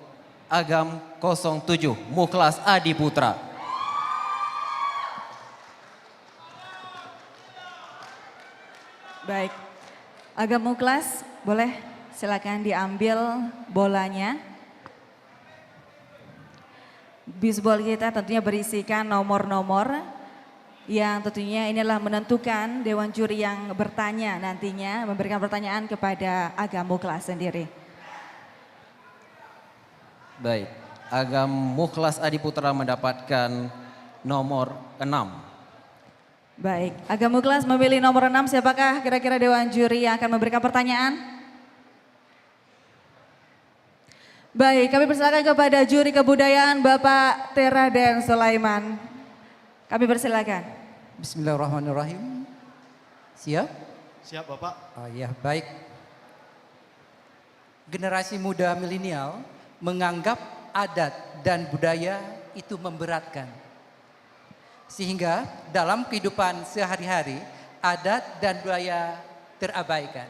Agam 07, Mukhlas Adi Putra. Baik, Agam Mukhlas, boleh silakan diambil bolanya. Bisbol kita tentunya berisikan nomor-nomor yang tentunya inilah menentukan Dewan Juri yang bertanya nantinya, memberikan pertanyaan kepada Agam Mukhlas sendiri. Baik, Agam Mukhlas Adi Putra mendapatkan nomor 6. Baik, Agam Mukhlas memilih nomor 6, siapakah kira-kira Dewan Juri yang akan memberikan pertanyaan? Baik, kami persilakan kepada Juri Kebudayaan Bapak Teraden Sulaiman. Kami persilakan. Bismillahirrahmanirrahim. Siap? Siap Bapak. Oh ya, baik. Generasi muda milenial menganggap adat dan budaya itu memberatkan. Sehingga dalam kehidupan sehari-hari adat dan budaya terabaikan.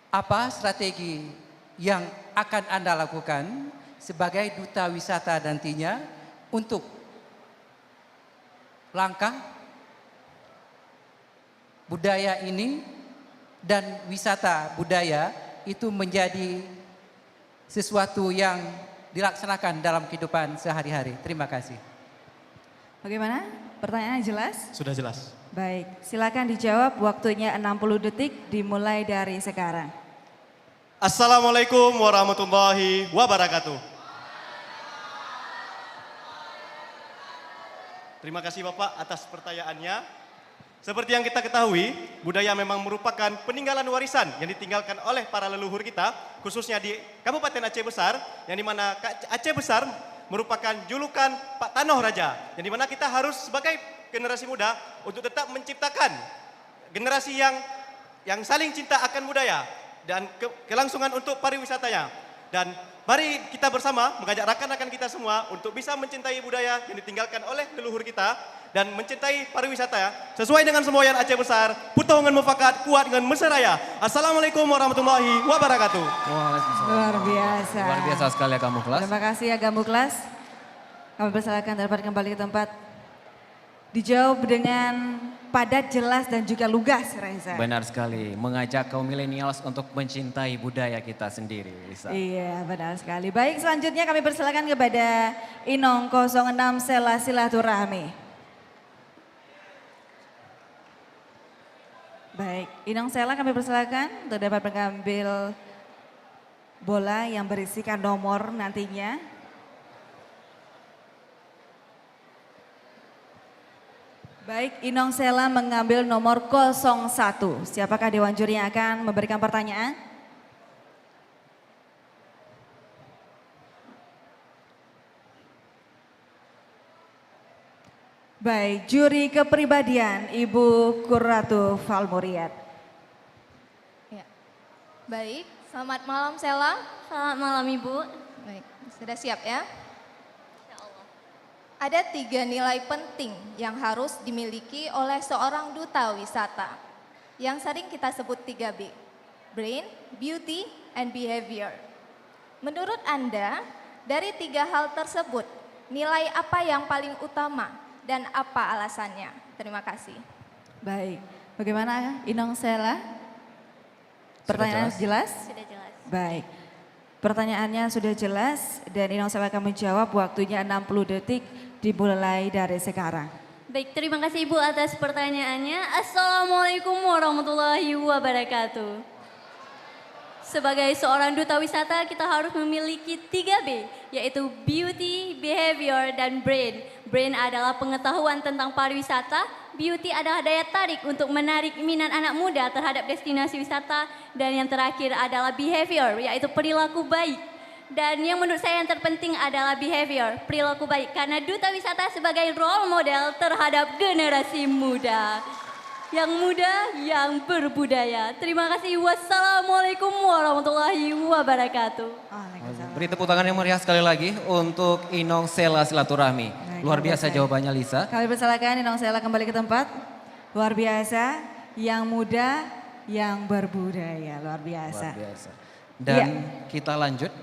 Apa strategi yang akan Anda lakukan sebagai duta wisata nantinya untuk langkah budaya ini dan wisata budaya itu menjadi sesuatu yang dilaksanakan dalam kehidupan sehari-hari. Terima kasih. Bagaimana? Pertanyaannya jelas? Sudah jelas. Baik, silakan dijawab, waktunya 60 detik dimulai dari sekarang. Assalamualaikum warahmatullahi wabarakatuh. Terima kasih Bapak atas pertanyaannya. Seperti yang kita ketahui, budaya memang merupakan peninggalan warisan yang ditinggalkan oleh para leluhur kita, khususnya di Kabupaten Aceh Besar, yang dimana Aceh Besar merupakan julukan Pak Tanoh Raja, yang dimana kita harus sebagai generasi muda untuk tetap menciptakan generasi yang saling cinta akan budaya dan kelangsungan untuk pariwisatanya. Dan mari kita bersama mengajak rekan-rekan kita semua untuk bisa mencintai budaya yang ditinggalkan oleh leluhur kita dan mencintai pariwisata ya. Sesuai dengan semboyan Aceh Besar, Putongan Mufakat, kuat dengan Meseraya. Assalamualaikum warahmatullahi wabarakatuh. Luar biasa. Luar biasa sekali ya kamu kelas. Terima kasih ya kamu kelas. Kami persilakan dapat kembali ke tempat. Dijawab dengan padat, jelas dan juga lugas, Reza. Benar sekali, mengajak kaum milenials untuk mencintai budaya kita sendiri, Lisa. Iya, benar sekali. Baik, selanjutnya kami persilakan kepada Inong 06 Sela Silaturahmi. Baik, Inong Sela kami persilakan untuk dapat mengambil bola yang berisikan nomor nantinya. Baik, Inong Sela mengambil nomor 01. Siapakah Dewan Juri yang akan memberikan pertanyaan? Baik, juri kepribadian Ibu Kurratu Falmuriat. Ya. Baik, selamat malam Sela. Selamat malam Ibu. Baik, sudah siap ya? Ada 3 nilai penting yang harus dimiliki oleh seorang duta wisata yang sering kita sebut 3B, Brain, Beauty, and Behavior. Menurut Anda, dari 3 hal tersebut, nilai apa yang paling utama dan apa alasannya? Terima kasih. Baik, bagaimana Inong Sela? Pertanyaan jelas? Sudah jelas. Baik, pertanyaannya sudah jelas dan Inong Sela akan menjawab, waktunya 60 detik. Dimulai dari sekarang. Baik, terima kasih Ibu atas pertanyaannya. Assalamualaikum warahmatullahi wabarakatuh. Sebagai seorang duta wisata kita harus memiliki 3B, yaitu Beauty, Behavior, dan Brain. Brain adalah pengetahuan tentang pariwisata, Beauty adalah daya tarik untuk menarik minat anak muda terhadap destinasi wisata, dan yang terakhir adalah Behavior, yaitu perilaku baik. Dan yang menurut saya yang terpenting adalah behavior, perilaku baik. Karena duta wisata sebagai role model terhadap generasi muda. Yang muda, yang berbudaya. Terima kasih. Wassalamualaikum warahmatullahi wabarakatuh. Beri tepuk tangan yang meriah sekali lagi untuk Inong Sela Silaturahmi. Luar biasa jawabannya Lisa. Kami persilakan Inong Sela kembali ke tempat. Luar biasa, yang muda, yang berbudaya. Luar biasa. Luar biasa. Dan kita lanjut.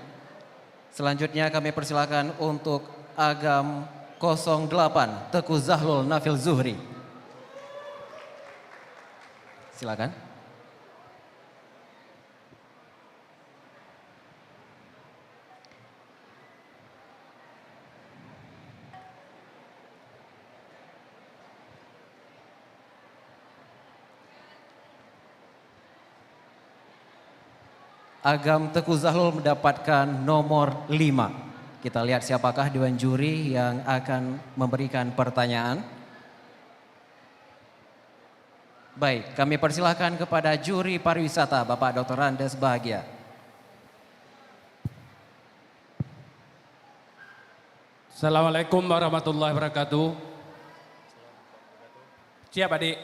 Selanjutnya kami persilakan untuk Agam 08 Teku Zahlul Nafil Zuhri. Silakan. Agam Teku Zahlul mendapatkan nomor 5. Kita lihat siapakah Dewan Juri yang akan memberikan pertanyaan. Baik, kami persilahkan kepada Juri Pariwisata Bapak Dr. Randes Bahagia. Assalamualaikum warahmatullahi wabarakatuh. Siap adik?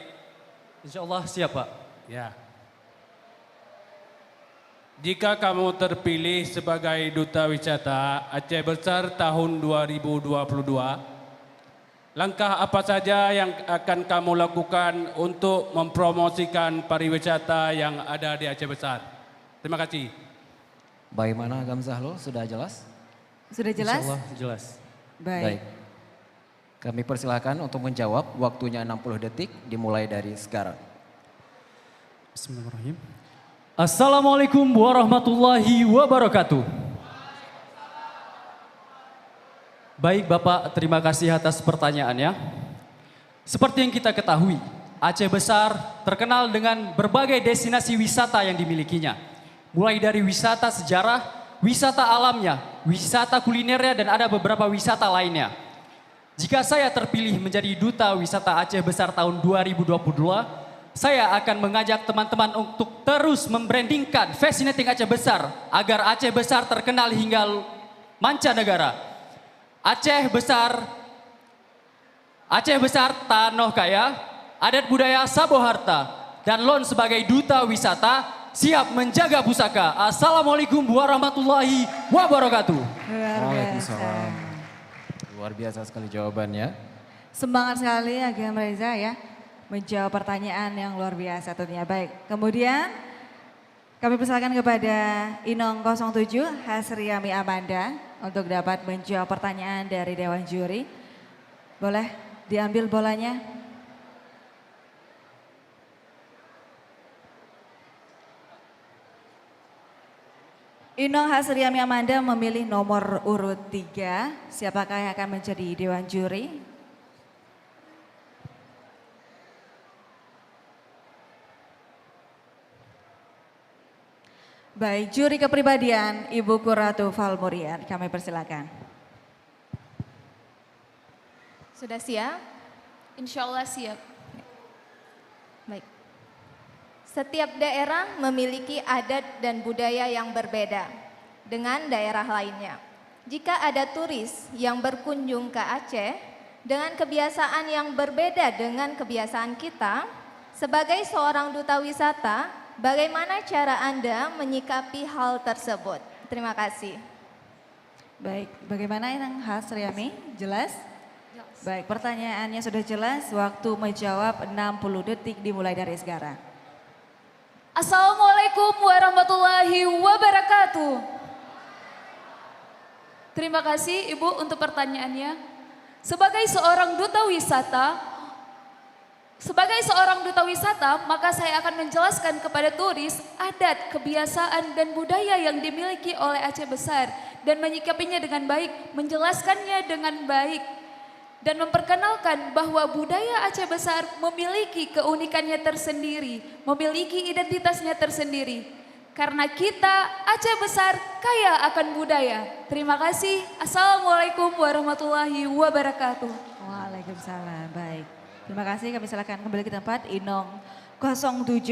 Insya Allah siap Pak. Ya. Jika kamu terpilih sebagai Duta Wisata Aceh Besar tahun 2022, langkah apa saja yang akan kamu lakukan untuk mempromosikan pariwisata yang ada di Aceh Besar? Terima kasih. Bagaimana Agam Zahlul, sudah jelas? Sudah jelas? Insya Allah jelas. Baik. Kami persilakan untuk menjawab, waktunya 60 detik dimulai dari sekarang. Bismillahirrahmanirrahim. Assalamualaikum warahmatullahi wabarakatuh. Baik Bapak, terima kasih atas pertanyaannya. Seperti yang kita ketahui, Aceh Besar terkenal dengan berbagai destinasi wisata yang dimilikinya. Mulai dari wisata sejarah, wisata alamnya, wisata kulinernya, dan ada beberapa wisata lainnya. Jika saya terpilih menjadi Duta Wisata Aceh Besar tahun 2022, saya akan mengajak teman-teman untuk terus membrandingkan Fascinating Aceh Besar agar Aceh Besar terkenal hingga mancanegara. Aceh Besar Tanoh Kaya, adat budaya Sabo Harta, dan Lon sebagai Duta Wisata siap menjaga pusaka. Assalamualaikum warahmatullahi wabarakatuh. Waalaikumsalam. Luar biasa sekali jawabannya. Semangat sekali Agam Reza ya, menjawab pertanyaan yang luar biasa tentunya. Baik, kemudian kami persilakan kepada Inong 07 Hasriami Amanda untuk dapat menjawab pertanyaan dari Dewan Juri. Boleh diambil bolanya? Inong Hasriami Amanda memilih nomor urut 3. Siapakah yang akan menjadi Dewan Juri? Baik, juri kepribadian Ibu Kuratu Valmurian, kami persilakan. Sudah siap? Insya Allah siap. Baik. Setiap daerah memiliki adat dan budaya yang berbeda dengan daerah lainnya. Jika ada turis yang berkunjung ke Aceh dengan kebiasaan yang berbeda dengan kebiasaan kita, sebagai seorang duta wisata, bagaimana cara Anda menyikapi hal tersebut? Terima kasih. Baik, bagaimana Inang Hasriami? Jelas? Baik, pertanyaannya sudah jelas, waktu menjawab 60 detik dimulai dari sekarang. Assalamualaikum warahmatullahi wabarakatuh. Terima kasih Ibu untuk pertanyaannya. Sebagai seorang duta wisata, maka saya akan menjelaskan kepada turis adat, kebiasaan dan budaya yang dimiliki oleh Aceh Besar dan menyikapinya dengan baik, menjelaskannya dengan baik dan memperkenalkan bahwa budaya Aceh Besar memiliki keunikannya tersendiri, memiliki identitasnya tersendiri. Karena kita Aceh Besar kaya akan budaya. Terima kasih. Assalamualaikum warahmatullahi wabarakatuh. Waalaikumsalam. Baik. Terima kasih, kami silakan kembali ke tempat Inong 07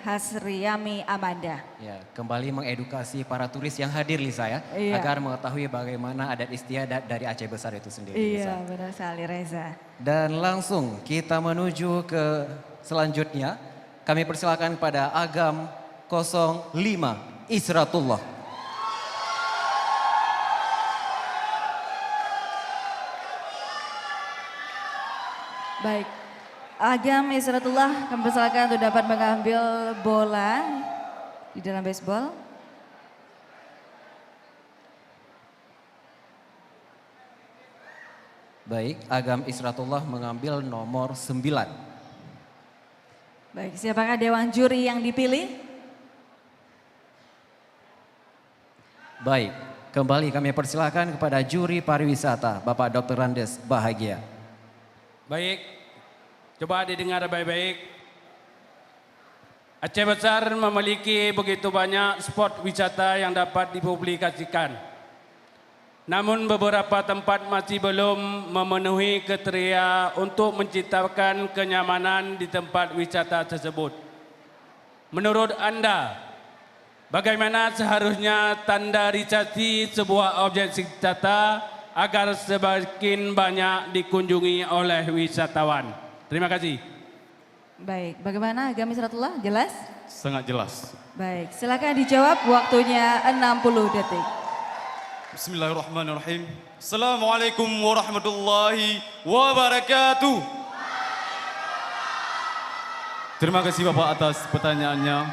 Hasriami Amanda. Ya, kembali mengedukasi para turis yang hadir Lisa ya, Iya. agar mengetahui bagaimana adat istiadat dari Aceh Besar itu sendiri. Lisa. Iya, benar sekali Reza. Dan langsung kita menuju ke selanjutnya. Kami persilakan kepada Agam 05 Isratullah. Baik, Agam Isratullah kami persilakan untuk dapat mengambil bola di dalam baseball. Baik, Agam Isratullah mengambil nomor 9. Baik, siapakah Dewan Juri yang dipilih? Baik, kembali kami persilakan kepada Juri Pariwisata, Bapak Dr. Randes Bahagia. Baik, coba didengar baik-baik. Aceh Besar memiliki begitu banyak spot wisata yang dapat dipublikasikan. Namun beberapa tempat masih belum memenuhi kriteria untuk menciptakan kenyamanan di tempat wisata tersebut. Menurut Anda, bagaimana seharusnya standarisasi sebuah objek wisata agar semakin banyak dikunjungi oleh wisatawan? Terima kasih. Baik, bagaimana Agam Isratullah? Jelas? Sangat jelas. Baik, silakan dijawab, waktunya 60 detik. Bismillahirrahmanirrahim. Assalamualaikum warahmatullahi wabarakatuh. Terima kasih Bapak atas pertanyaannya.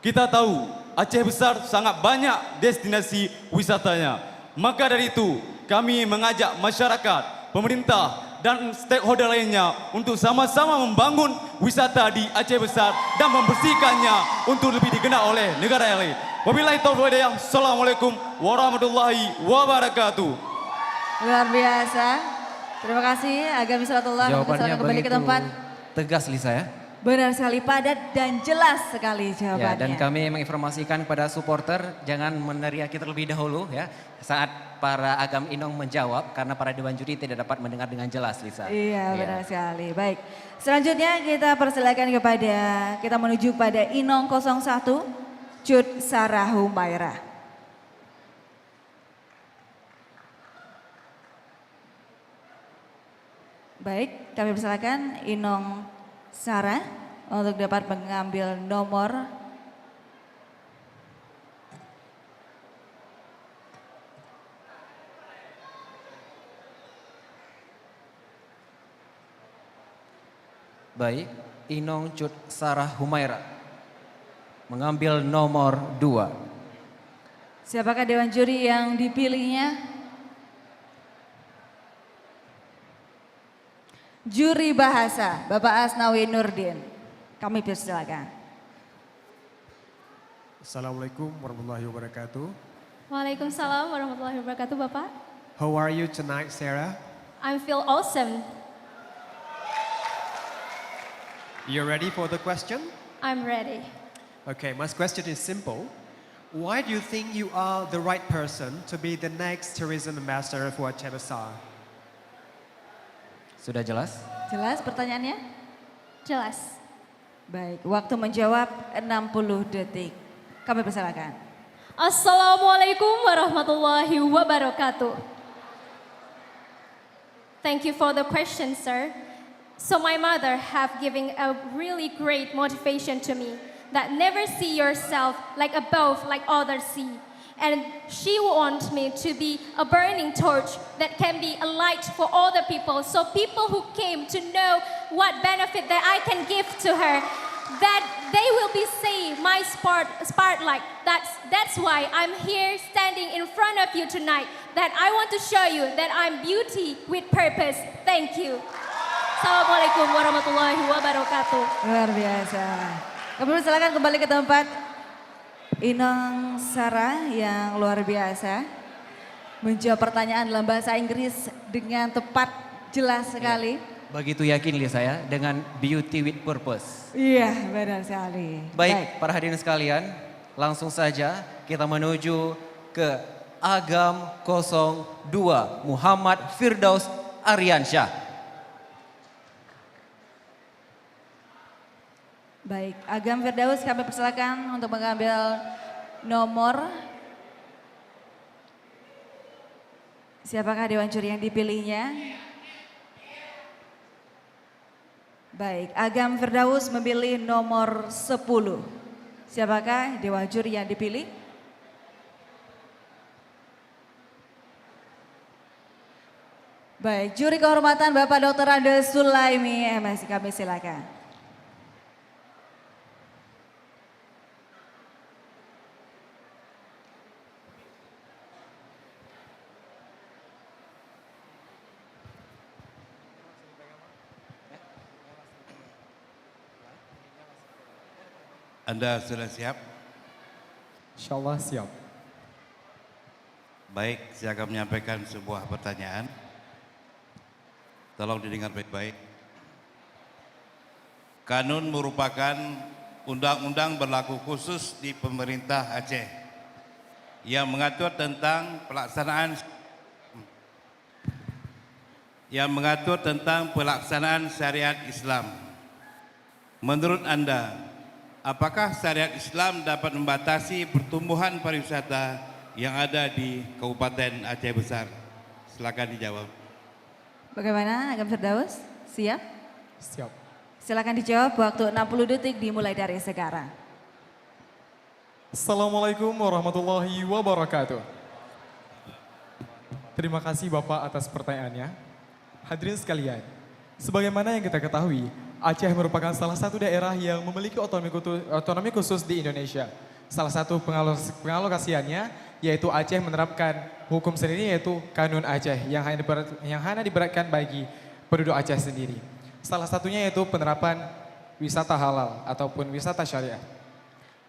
Kita tahu Aceh Besar sangat banyak destinasi wisatanya. Maka dari itu kami mengajak masyarakat, pemerintah dan stakeholder lainnya untuk sama-sama membangun wisata di Aceh Besar dan membersihkannya untuk lebih dikenal oleh negara yang lain. Wabillahi taufiq wal hidayah. Assalamualaikum warahmatullahi wabarakatuh. Luar biasa. Terima kasih Agam Isratullah. Jawabannya Kembali ke begitu tempat. tegas Lisa ya. Benar sekali, padat dan jelas sekali Ya, jawabannya. dan kami menginformasikan kepada supporter jangan meneriaki terlebih dahulu ya saat para Agam Inong menjawab karena para dewan juri tidak dapat mendengar dengan jelas Lisa. Iya, benar sekali. Baik. Selanjutnya kita persilakan kita menuju pada Inong 01 Cut Sarah Humaira. Baik, kami persilakan Inong Sarah untuk dapat mengambil nomor Baik, Inong Cut Sarah Humaira mengambil nomor 2. Siapakah Dewan Juri yang dipilihnya? Juri Bahasa, Bapak Asnawi Nurdin. Kami persilakan. Assalamualaikum warahmatullahi wabarakatuh. Waalaikumsalam warahmatullahi wabarakatuh, Bapak. How are you tonight, Sarah? I feel awesome. You ready for the question? I'm ready. Okay, my question is simple. Why do you think you are the right person to be the next tourism ambassador for Aceh Besar? Sudah jelas? Jelas pertanyaannya? Jelas. Baik, waktu menjawab 60 detik. Kami persilakan. Assalamualaikum warahmatullahi wabarakatuh. Thank you for the question, sir. So my mother have given a really great motivation to me that never see yourself like above like others see. And she wants me to be a burning torch that can be a light for all the people. So people who came to know what benefit that I can give to her, that they will be see my spotlight. That's why I'm here standing in front of you tonight. That I want to show you that I'm beauty with purpose. Thank you. Assalamualaikum warahmatullahi wabarakatuh. Luar biasa. Kami persilakan kembali ke tempat. Inong Sarah yang luar biasa menjawab pertanyaan dalam bahasa Inggris dengan tepat, jelas sekali. Begitu yakin lihat saya dengan beauty with purpose. Iya, benar sekali. Baik, para hadirin sekalian, langsung saja kita menuju ke Agam 02 Muhammad Firdaus Aryansyah. Baik, Agam Firdaus kami persilakan untuk mengambil nomor. Siapakah Dewan Juri yang dipilihnya? Baik, Agam Firdaus memilih nomor 10. Siapakah Dewan Juri yang dipilih? Baik, juri kehormatan Bapak Dr. Andes Sulaimi, MSI, kami silakan. Anda sudah siap? Insyaallah siap. Baik, saya akan menyampaikan sebuah pertanyaan. Tolong didengar baik-baik. Kanun merupakan undang-undang berlaku khusus di pemerintah Aceh yang mengatur tentang pelaksanaan syariat Islam. Menurut Anda, apakah syariat Islam dapat membatasi pertumbuhan pariwisata yang ada di Kabupaten Aceh Besar? Silakan dijawab. Bagaimana Agam Firdaus? Siap? Siap. Silakan dijawab, waktu 60 detik dimulai dari sekarang. Assalamualaikum warahmatullahi wabarakatuh. Terima kasih Bapak atas pertanyaannya. Hadirin sekalian, sebagaimana yang kita ketahui, Aceh merupakan salah satu daerah yang memiliki otonomi khusus di Indonesia. Salah satu pengalokasiannya yaitu Aceh menerapkan hukum sendiri yaitu Kanun Aceh yang hanya diberatkan bagi penduduk Aceh sendiri. Salah satunya yaitu penerapan wisata halal ataupun wisata syariah.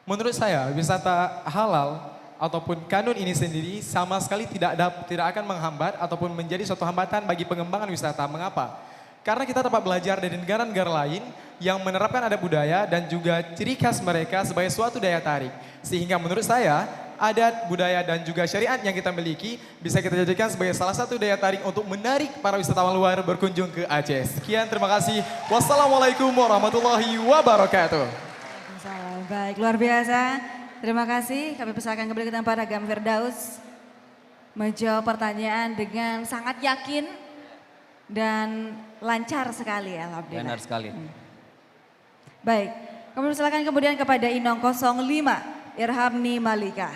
Menurut saya wisata halal ataupun kanun ini sendiri sama sekali tidak akan menghambat ataupun menjadi suatu hambatan bagi pengembangan wisata. Mengapa? Karena kita dapat belajar dari negara-negara lain yang menerapkan adat budaya dan juga ciri khas mereka sebagai suatu daya tarik. Sehingga menurut saya, adat, budaya dan juga syariat yang kita miliki bisa kita jadikan sebagai salah satu daya tarik untuk menarik para wisatawan luar berkunjung ke Aceh. Sekian, terima kasih. Wassalamualaikum warahmatullahi wabarakatuh. Baik, luar biasa. Terima kasih. Kami persilakan kembali ke tempat Agam Firdaus menjawab pertanyaan dengan sangat yakin dan lancar sekali, alhamdulillah. Benar sekali. Baik, kami persilakan kemudian kepada Inong 05, Irhamni Malika.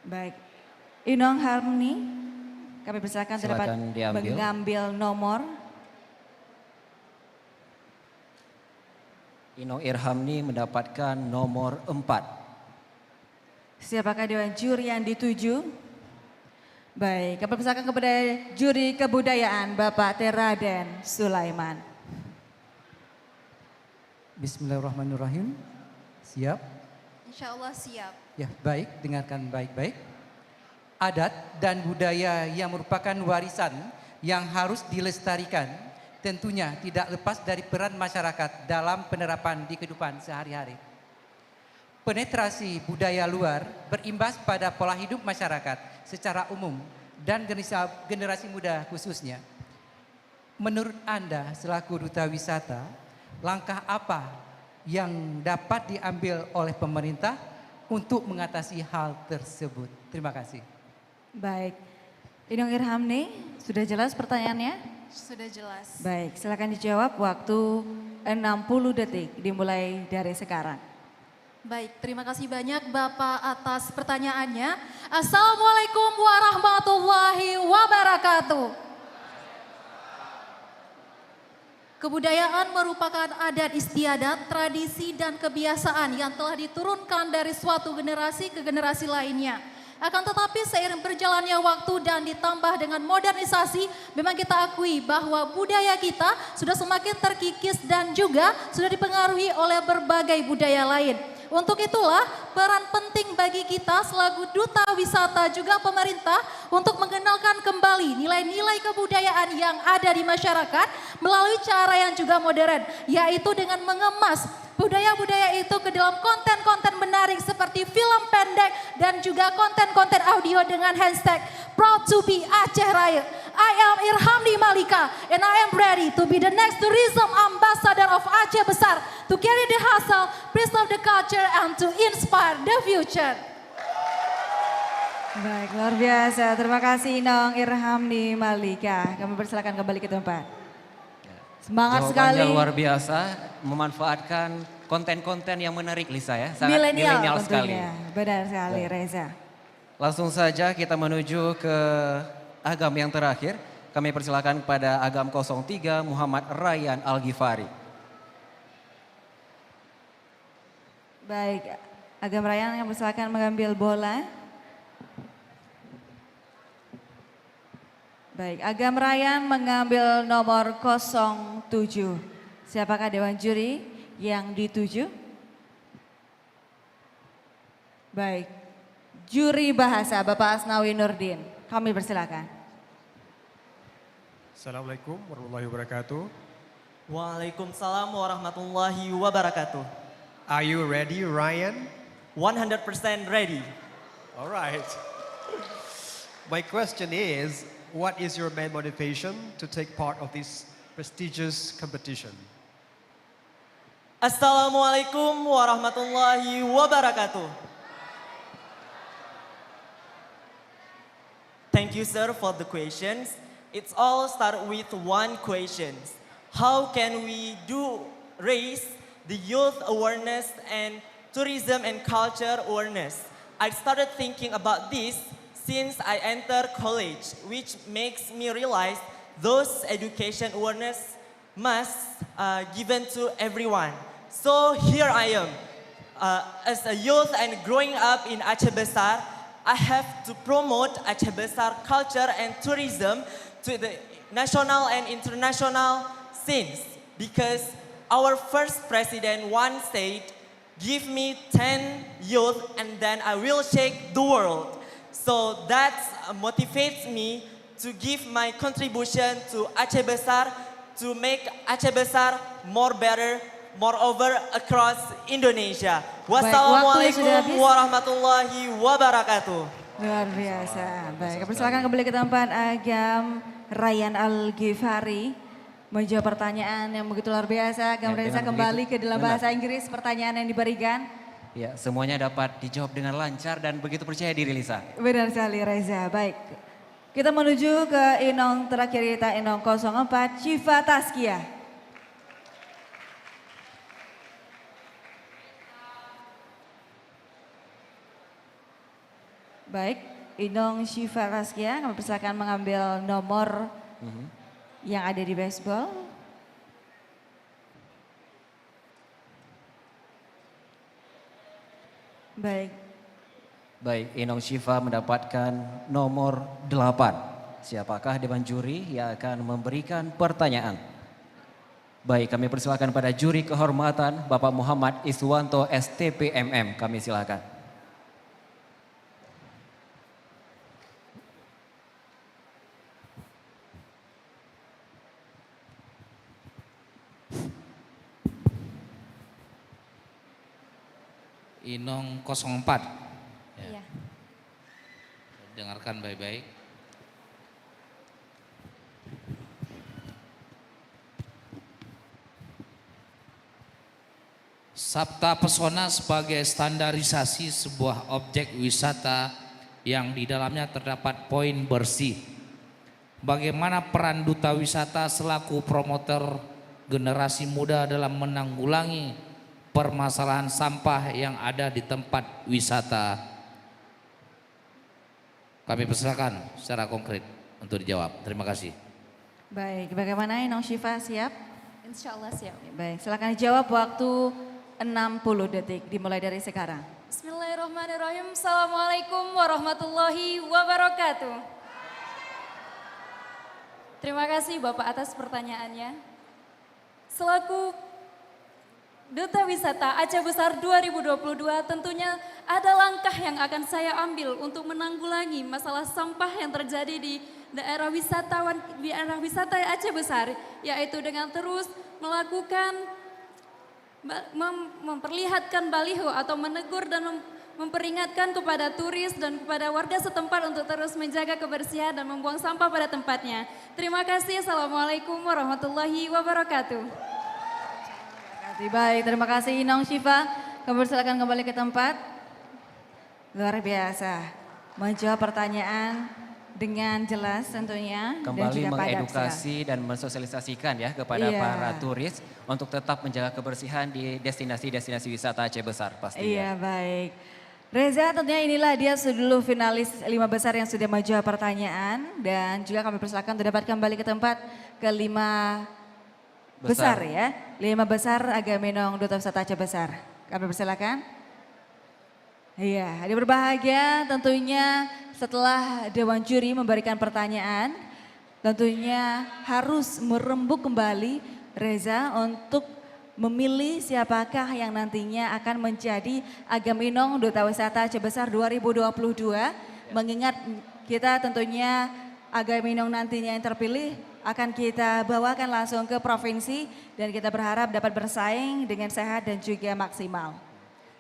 Baik, Inong Harmni, Kami persilakan Silakan dapat diambil. mengambil nomor. Inong Irhamni mendapatkan nomor 4. Siapakah dewan juri yang dituju? Baik, kami persilakan kepada juri kebudayaan Bapak Teraden Sulaiman. Bismillahirrahmanirrahim. Siap? Insya Allah siap. Ya, baik, dengarkan baik-baik. Adat dan budaya yang merupakan warisan yang harus dilestarikan tentunya tidak lepas dari peran masyarakat dalam penerapan di kehidupan sehari-hari. Penetrasi budaya luar berimbas pada pola hidup masyarakat secara umum dan generasi muda khususnya. Menurut Anda selaku Duta Wisata, langkah apa yang dapat diambil oleh pemerintah untuk mengatasi hal tersebut? Terima kasih. Baik, Inong Irhamni, sudah jelas pertanyaannya? Sudah jelas. Baik, silakan dijawab, waktu 60 detik dimulai dari sekarang. Baik, terima kasih banyak Bapak atas pertanyaannya. Assalamualaikum warahmatullahi wabarakatuh. Kebudayaan merupakan adat istiadat, tradisi dan kebiasaan yang telah diturunkan dari suatu generasi ke generasi lainnya. Akan tetapi seiring berjalannya waktu dan ditambah dengan modernisasi, memang kita akui bahwa budaya kita sudah semakin terkikis dan juga sudah dipengaruhi oleh berbagai budaya lain. Untuk itulah peran penting bagi kita selaku duta wisata juga pemerintah untuk mengenalkan kembali nilai-nilai kebudayaan yang ada di masyarakat melalui cara yang juga modern, yaitu dengan mengemas budaya-budaya itu ke dalam konten-konten menarik seperti film pendek dan juga konten-konten audio dengan hashtag Proud to be Aceh Raya. I am Irhamni Malika and I am ready to be the next tourism ambassador of Aceh Besar to carry the hustle, preserve the culture and to inspire the future. Baik, luar biasa. Terima kasih Inong Irhamni Malika. Kami persilakan kembali ke tempat. Semangat sekali. Jawabannya luar biasa, memanfaatkan konten-konten yang menarik Lisa ya. Sangat Milenial milenial sekali. tentunya. Benar sekali Reza. Langsung saja kita menuju ke agam yang terakhir. Kami persilakan kepada agam 03 Muhammad Rayyan Al-Ghifari. Baik, Agam Rayyan yang persilakan mengambil bola. Baik, Agam Rayyan mengambil nomor 07. Siapakah dewan juri yang dituju? Baik, juri bahasa Bapak Asnawi Nurdin. Kami persilakan. Assalamualaikum warahmatullahi wabarakatuh. Waalaikumsalam warahmatullahi wabarakatuh. Are you ready, Ryan? 100% ready. All right. My question is, what is your main motivation to take part of this prestigious competition? Assalamualaikum warahmatullahi wabarakatuh. Thank you, sir, for the questions. It's all start with one question. How can we raise the youth awareness and tourism and culture awareness? I started thinking about this since I entered college, which makes me realize those education awareness must given to everyone. So here I am, as a youth and growing up in Aceh Besar, I have to promote Aceh Besar culture and tourism to the national and international scenes, because our first president once said, give me 10 youth and then I will shake the world. So that motivates me to give my contribution to Aceh Besar to make Aceh Besar more better, moreover across Indonesia. Wassalamualaikum warahmatullahi wabarakatuh. Luar biasa. Baik, persilakan kembali ke tempat Agam Rayyan Al-Ghifari menjawab pertanyaan yang begitu luar biasa. Agam Reza kembali ke dalam bahasa Inggris pertanyaan yang diberikan. Ya, semuanya dapat dijawab dengan lancar dan begitu percaya diri Lisa. Benar sekali Reza. Baik, kita menuju ke Inong terakhir kita, Inong 04, Syifa Taskia. Baik, Inong Syifa Raskia, kami persilakan mengambil nomor yang ada di baseball. Baik. Baik, Inong Syifa mendapatkan nomor 8. Siapakah dewan juri yang akan memberikan pertanyaan? Baik, kami persilakan pada juri kehormatan Bapak Muhammad Iswanto STPMM. Kami silakan. Inong 04. Iya. Dengarkan baik-baik. Sabta Pesona sebagai standarisasi sebuah objek wisata yang di dalamnya terdapat poin bersih. Bagaimana peran duta wisata selaku promotor generasi muda dalam menanggulangi permasalahan sampah yang ada di tempat wisata? Kami persilakan secara konkret untuk dijawab. Terima kasih. Baik, bagaimana Inong Syifa, siap? Insya Allah siap. Baik, silakan dijawab, waktu 60 detik dimulai dari sekarang. Bismillahirrahmanirrahim. Assalamualaikum warahmatullahi wabarakatuh. Terima kasih Bapak atas pertanyaannya. Selaku Duta Wisata Aceh Besar 2022, tentunya ada langkah yang akan saya ambil untuk menanggulangi masalah sampah yang terjadi di daerah wisata Aceh Besar, yaitu dengan terus melakukan memperlihatkan baliho atau menegur dan memperingatkan kepada turis dan kepada warga setempat untuk terus menjaga kebersihan dan membuang sampah pada tempatnya. Terima kasih. Assalamualaikum warahmatullahi wabarakatuh. Baik, terima kasih Inong Syifa. Kami silakan kembali ke tempat. Luar biasa, menjawab pertanyaan dengan jelas tentunya. Kembali dan juga mengedukasi dan mensosialisasikan ya kepada para turis untuk tetap menjaga kebersihan di destinasi-destinasi wisata Aceh Besar pastinya. Iya, baik. Reza, tentunya inilah dia seluruh finalis 5 besar yang sudah menjawab pertanyaan, dan juga kami persilakan untuk dapat kembali ke tempat ke 5 besar ya. 5 besar Agamenong Duta Wisata Aceh Besar. Kami persilakan. Iya, hadir berbahagia, tentunya setelah Dewan Juri memberikan pertanyaan, tentunya harus merembuk kembali Reza untuk memilih siapakah yang nantinya akan menjadi Agamenong Duta Wisata Aceh Besar 2022. Mengingat kita tentunya Agamenong nantinya yang terpilih akan kita bawakan langsung ke provinsi, dan kita berharap dapat bersaing dengan sehat dan juga maksimal.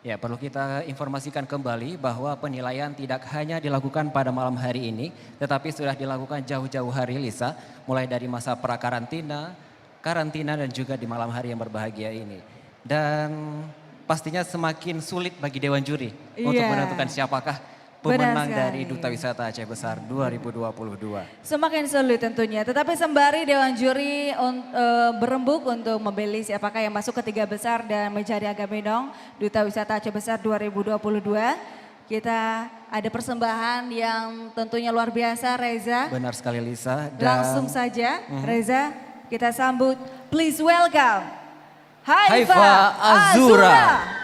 Ya, perlu kita informasikan kembali bahwa penilaian tidak hanya dilakukan pada malam hari ini, tetapi sudah dilakukan jauh-jauh hari, Lisa, mulai dari masa pra-karantina, karantina, dan juga di malam hari yang berbahagia ini. Dan pastinya semakin sulit bagi Dewan Juri untuk menentukan siapakah pemenang dari Duta Wisata Aceh Besar 2022. Semakin sulit tentunya, tetapi sembari Dewan Juri berembuk untuk memilih siapakah yang masuk ke 3 besar dan menjadi Agamenong Duta Wisata Aceh Besar 2022. Kita ada persembahan yang tentunya luar biasa, Reza. Benar sekali, Lisa. Dan langsung saja Reza, kita sambut, please welcome Haifa Azura.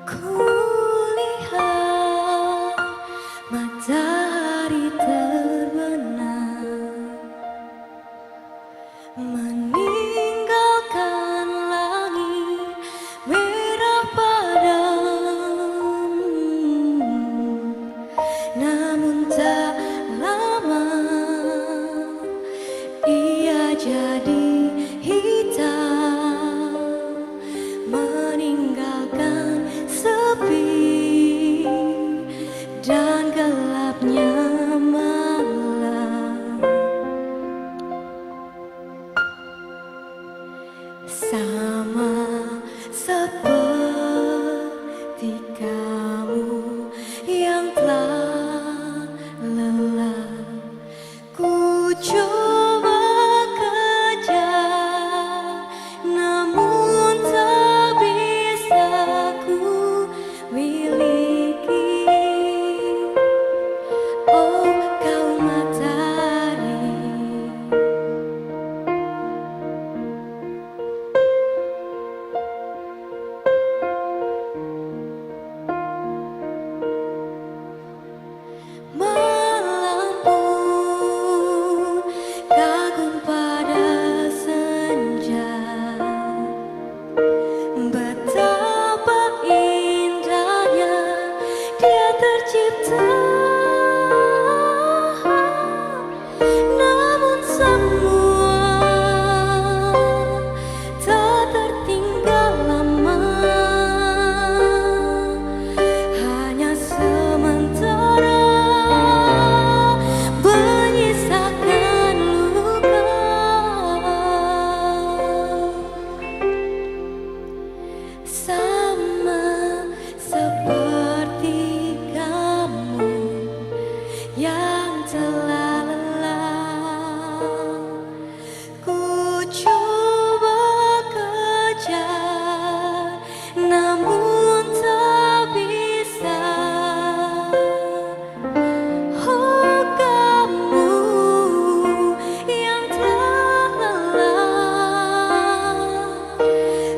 Kulihat matahari terbenam meninggalkan langit merah padam, namun tak lama ia jadi hitam, meninggalkan sepi dan gelapnya malam. Sama seperti kamu yang telah lelah, ku coba kejar, namun tak bisa ku miliki. Oh kau matahari, malam pun kagum pada senja, betapa indahnya dia tercipta. Namun semua tak tertinggal lama, hanya sementara menyisakan luka. Sama seperti kamu yang telah lelah, ku coba kejar, namun tak bisa. Oh kamu yang telah lelah,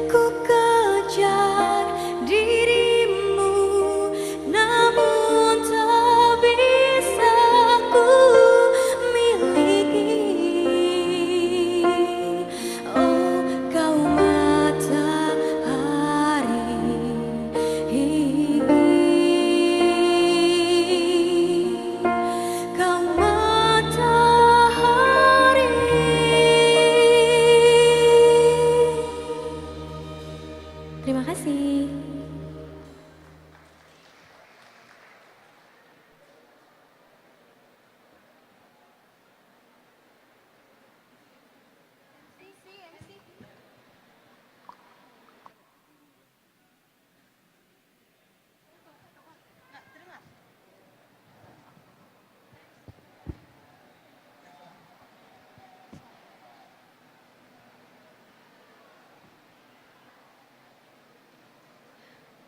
ku kejar dirimu, namun tak bisa ku miliki. Oh kau matahari, kau matahari. Terima kasih.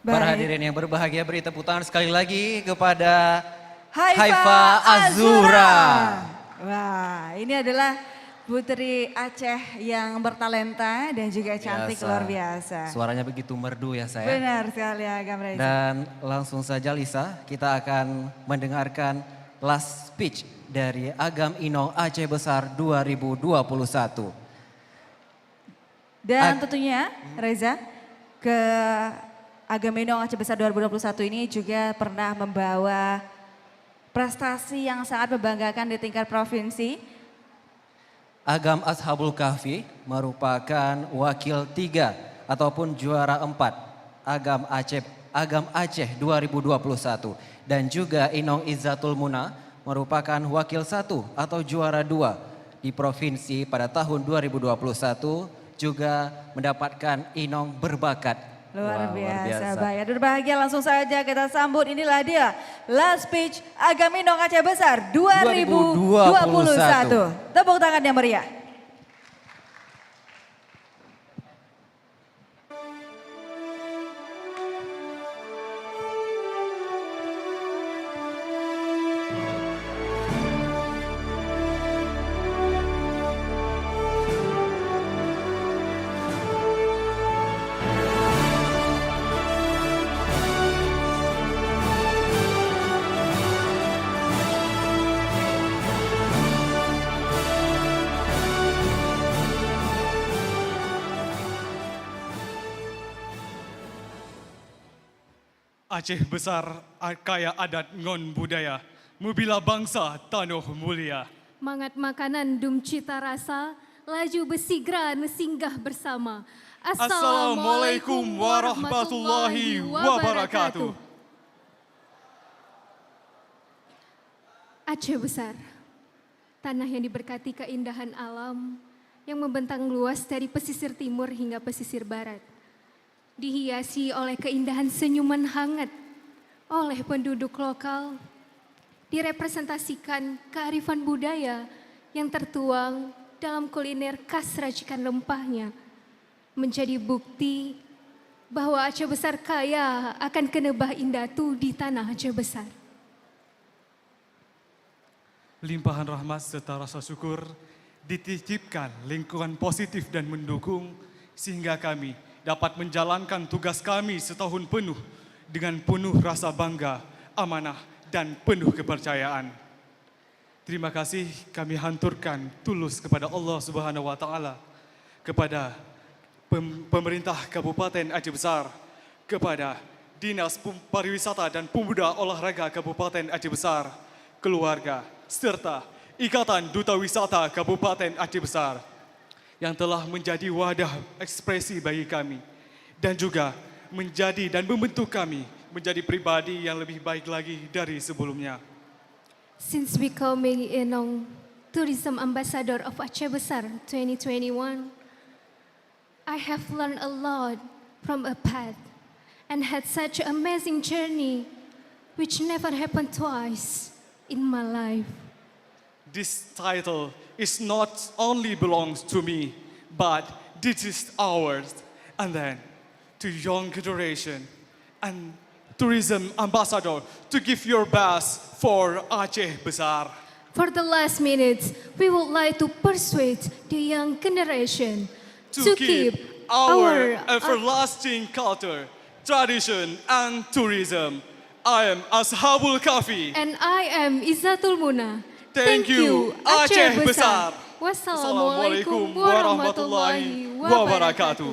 Para hadirin yang berbahagia, beri tepuk tangan sekali lagi kepada Haifa Azura. Wah, ini adalah putri Aceh yang bertalenta dan juga cantik Biasa. luar biasa. Suaranya begitu merdu ya saya. Benar sekali Agam Reza. Dan langsung saja Lisa, kita akan mendengarkan last speech dari Agam Inong Aceh Besar 2021. Dan tentunya Reza, ke Agam Inong Aceh Besar 2021 ini juga pernah membawa prestasi yang sangat membanggakan di tingkat provinsi. Agam Ashabul Kahfi merupakan wakil 3 ataupun juara 4 Agam Aceh 2021. Dan juga Inong Izzatul Muna merupakan wakil 1 atau juara 2 di provinsi pada tahun 2021, juga mendapatkan Inong berbakat. Luar Wah, biasa. Baik, berbahagia langsung saja kita sambut. Inilah dia last speech Agam Inong Aceh Besar 2021. Tepuk tangan yang meriah. Aceh besar kaya adat ngon budaya, membela bangsa tanah mulia. Mangat makanan dum cita rasa, laju besigran singgah bersama. Assalamualaikum warahmatullahi wabarakatuh. Aceh besar, tanah yang diberkati keindahan alam yang membentang luas dari pesisir timur hingga pesisir barat. Dihiasi oleh keindahan senyuman hangat oleh penduduk lokal, direpresentasikan kearifan budaya yang tertuang dalam kuliner khas racikan rempahnya, menjadi bukti bahwa Aceh besar kaya akan kenebah indatu di tanah Aceh besar. Limpahan rahmat serta rasa syukur dititipkan lingkungan positif dan mendukung sehingga kami dapat menjalankan tugas kami setahun penuh dengan penuh rasa bangga, amanah, dan penuh kepercayaan. Terima kasih kami hanturkan tulus kepada Allah Subhanahu wa Ta'ala, kepada pemerintah Kabupaten Aceh Besar, kepada Dinas Pariwisata dan Pemuda Olahraga Kabupaten Aceh Besar, keluarga, serta Ikatan Duta Wisata Kabupaten Aceh Besar yang telah menjadi wadah ekspresi bagi kami dan juga menjadi dan membentuk kami menjadi pribadi yang lebih baik lagi dari sebelumnya. Since becoming Tourism Ambassador of Aceh Besar 2021, I have learned a lot from a path and had such an amazing journey which never happened twice in my life. This title is not only belongs to me, but this is ours. And then to young generation and tourism ambassador to give your best for Aceh Besar. For the last minutes, we would like to persuade the young generation to keep our everlasting culture, tradition, and tourism. I am Ashabul Kafi. And I am Izzatul Muna. Thank you, Aceh Besar. Wassalamualaikum warahmatullahi wabarakatuh.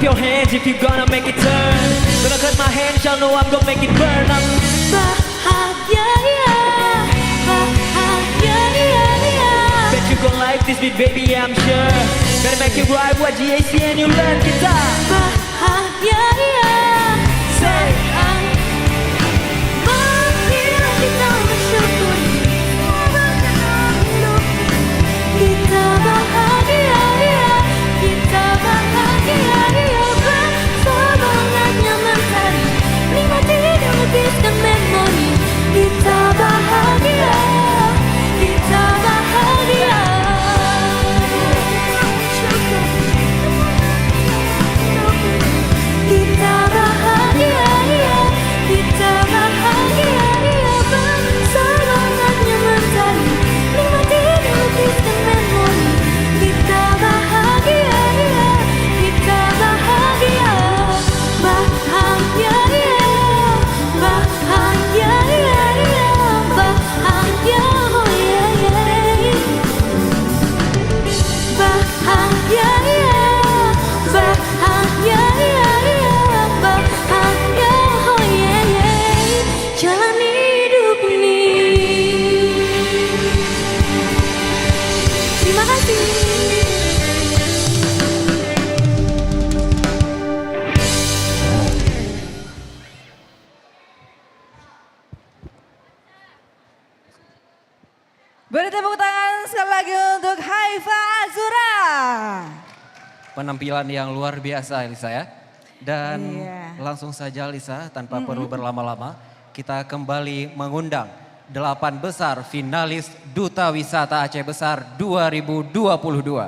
your hands if you gonna make it turn. Gonna cut my hand, y'all know I'm gonna make it burn. I'm bahagia, ya, bahagia, ya, ya. Bet you gon' like this beat, baby, I'm sure. Better make it right, what GAC and you learn kita. Bahagia, ya, say marilah kita bersyukuri kita bahagia, ya, kita bahagia, ya, bersemangatnya mencari nikmati dan lebihkan memori. Kita bahagia, kita bahagia. Kita bahagia, ya, kita bahagia, ya, bersemangatnya mencari nikmati dan lebihkan memori. Kita bahagia, ya, kita bahagia, bahagia, ya, bahagia, ya, ya, bahagia, oh yeah, yeah. Bahagia, ya, bahagia, ya, ya, bahagia, oh yeah, yeah. Jalani hidup ini. Terima kasih. Beri tepuk tangan sekali lagi untuk Haifa Azura. Penampilan yang luar biasa Lisa ya. Dan Iya. langsung saja Lisa tanpa perlu berlama-lama. Kita kembali mengundang 8 besar finalis Duta Wisata Aceh Besar 2022.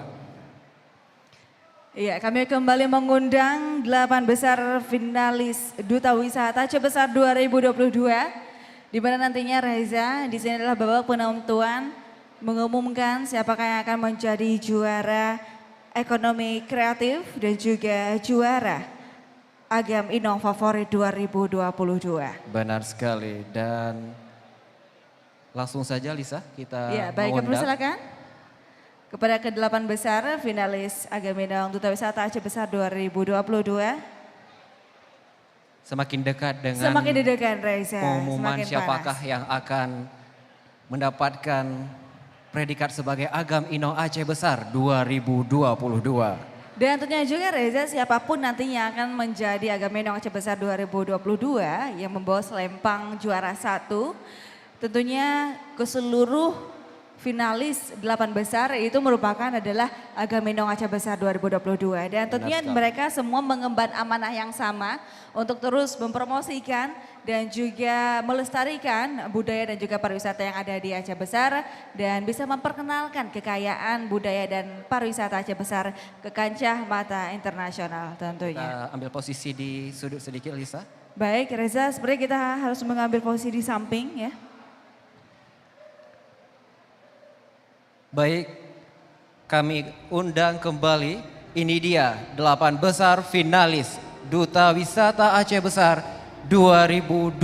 Iya, kami kembali mengundang 8 besar finalis Duta Wisata Aceh Besar 2022. Di mana nantinya Reza, di sini adalah babak penentuan mengumumkan siapakah yang akan menjadi juara ekonomi kreatif dan juga juara Agam Inong Favorit 2022. Benar sekali dan langsung saja Lisa kita Ya, baik, kami mengundang. silakan kepada ke-8 besar finalis Agam Inong Duta Wisata Aceh Besar 2022. Semakin dekat dengan Semakin didekat Reza, pengumuman semakin siapakah panas. yang akan mendapatkan predikat sebagai Agam Inong Aceh Besar 2022. Dan tentunya juga Reza, siapapun nantinya akan menjadi Agam Inong Aceh Besar 2022 yang membawa selempang juara 1. Tentunya ke seluruh finalis 8 besar itu merupakan adalah Agam Inong Aceh Besar 2022. Dan tentunya sekali. mereka semua mengemban amanah yang sama untuk terus mempromosikan dan juga melestarikan budaya dan juga pariwisata yang ada di Aceh Besar dan bisa memperkenalkan kekayaan budaya dan pariwisata Aceh Besar ke kancah mata internasional tentunya. Kita ambil posisi di sudut sedikit Lisa. Baik Reza, sebenarnya kita harus mengambil posisi di samping ya. Baik, kami undang kembali, ini dia 8 besar finalis Duta Wisata Aceh Besar 2022.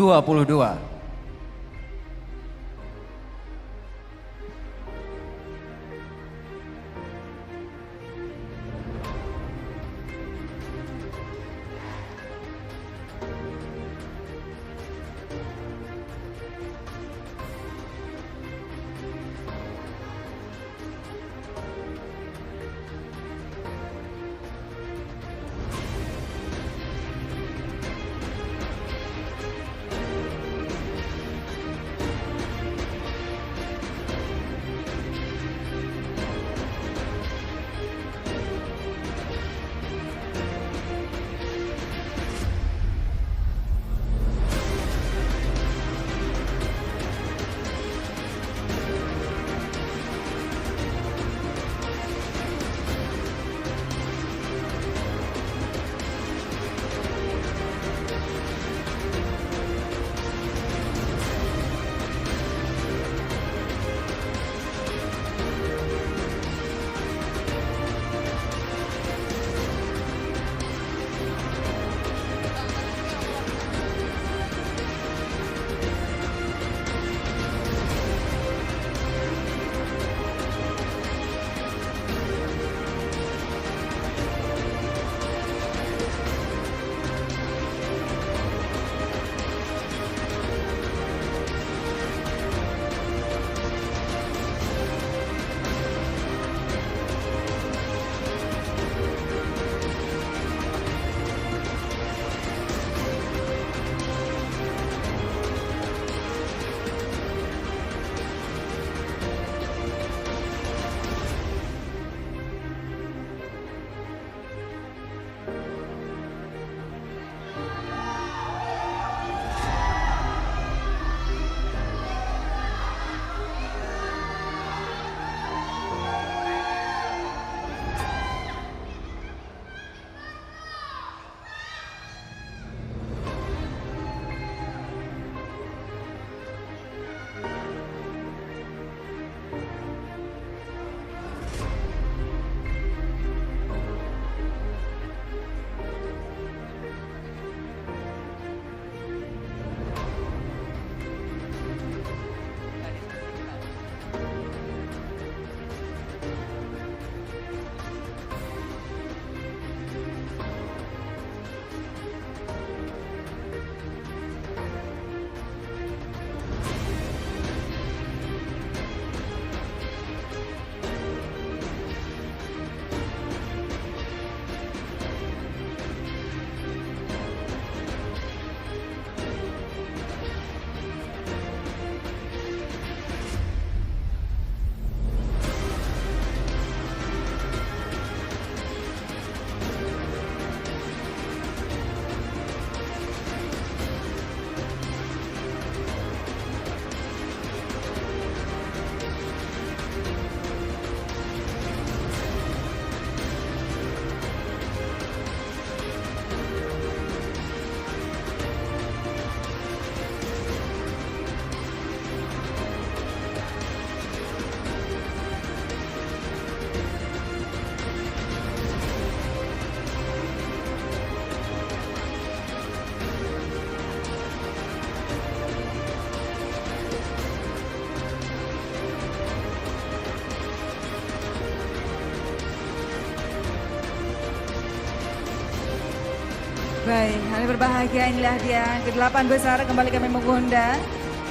Baik, hari berbahagia inilah dia ke-8 besar kembali kami mengundang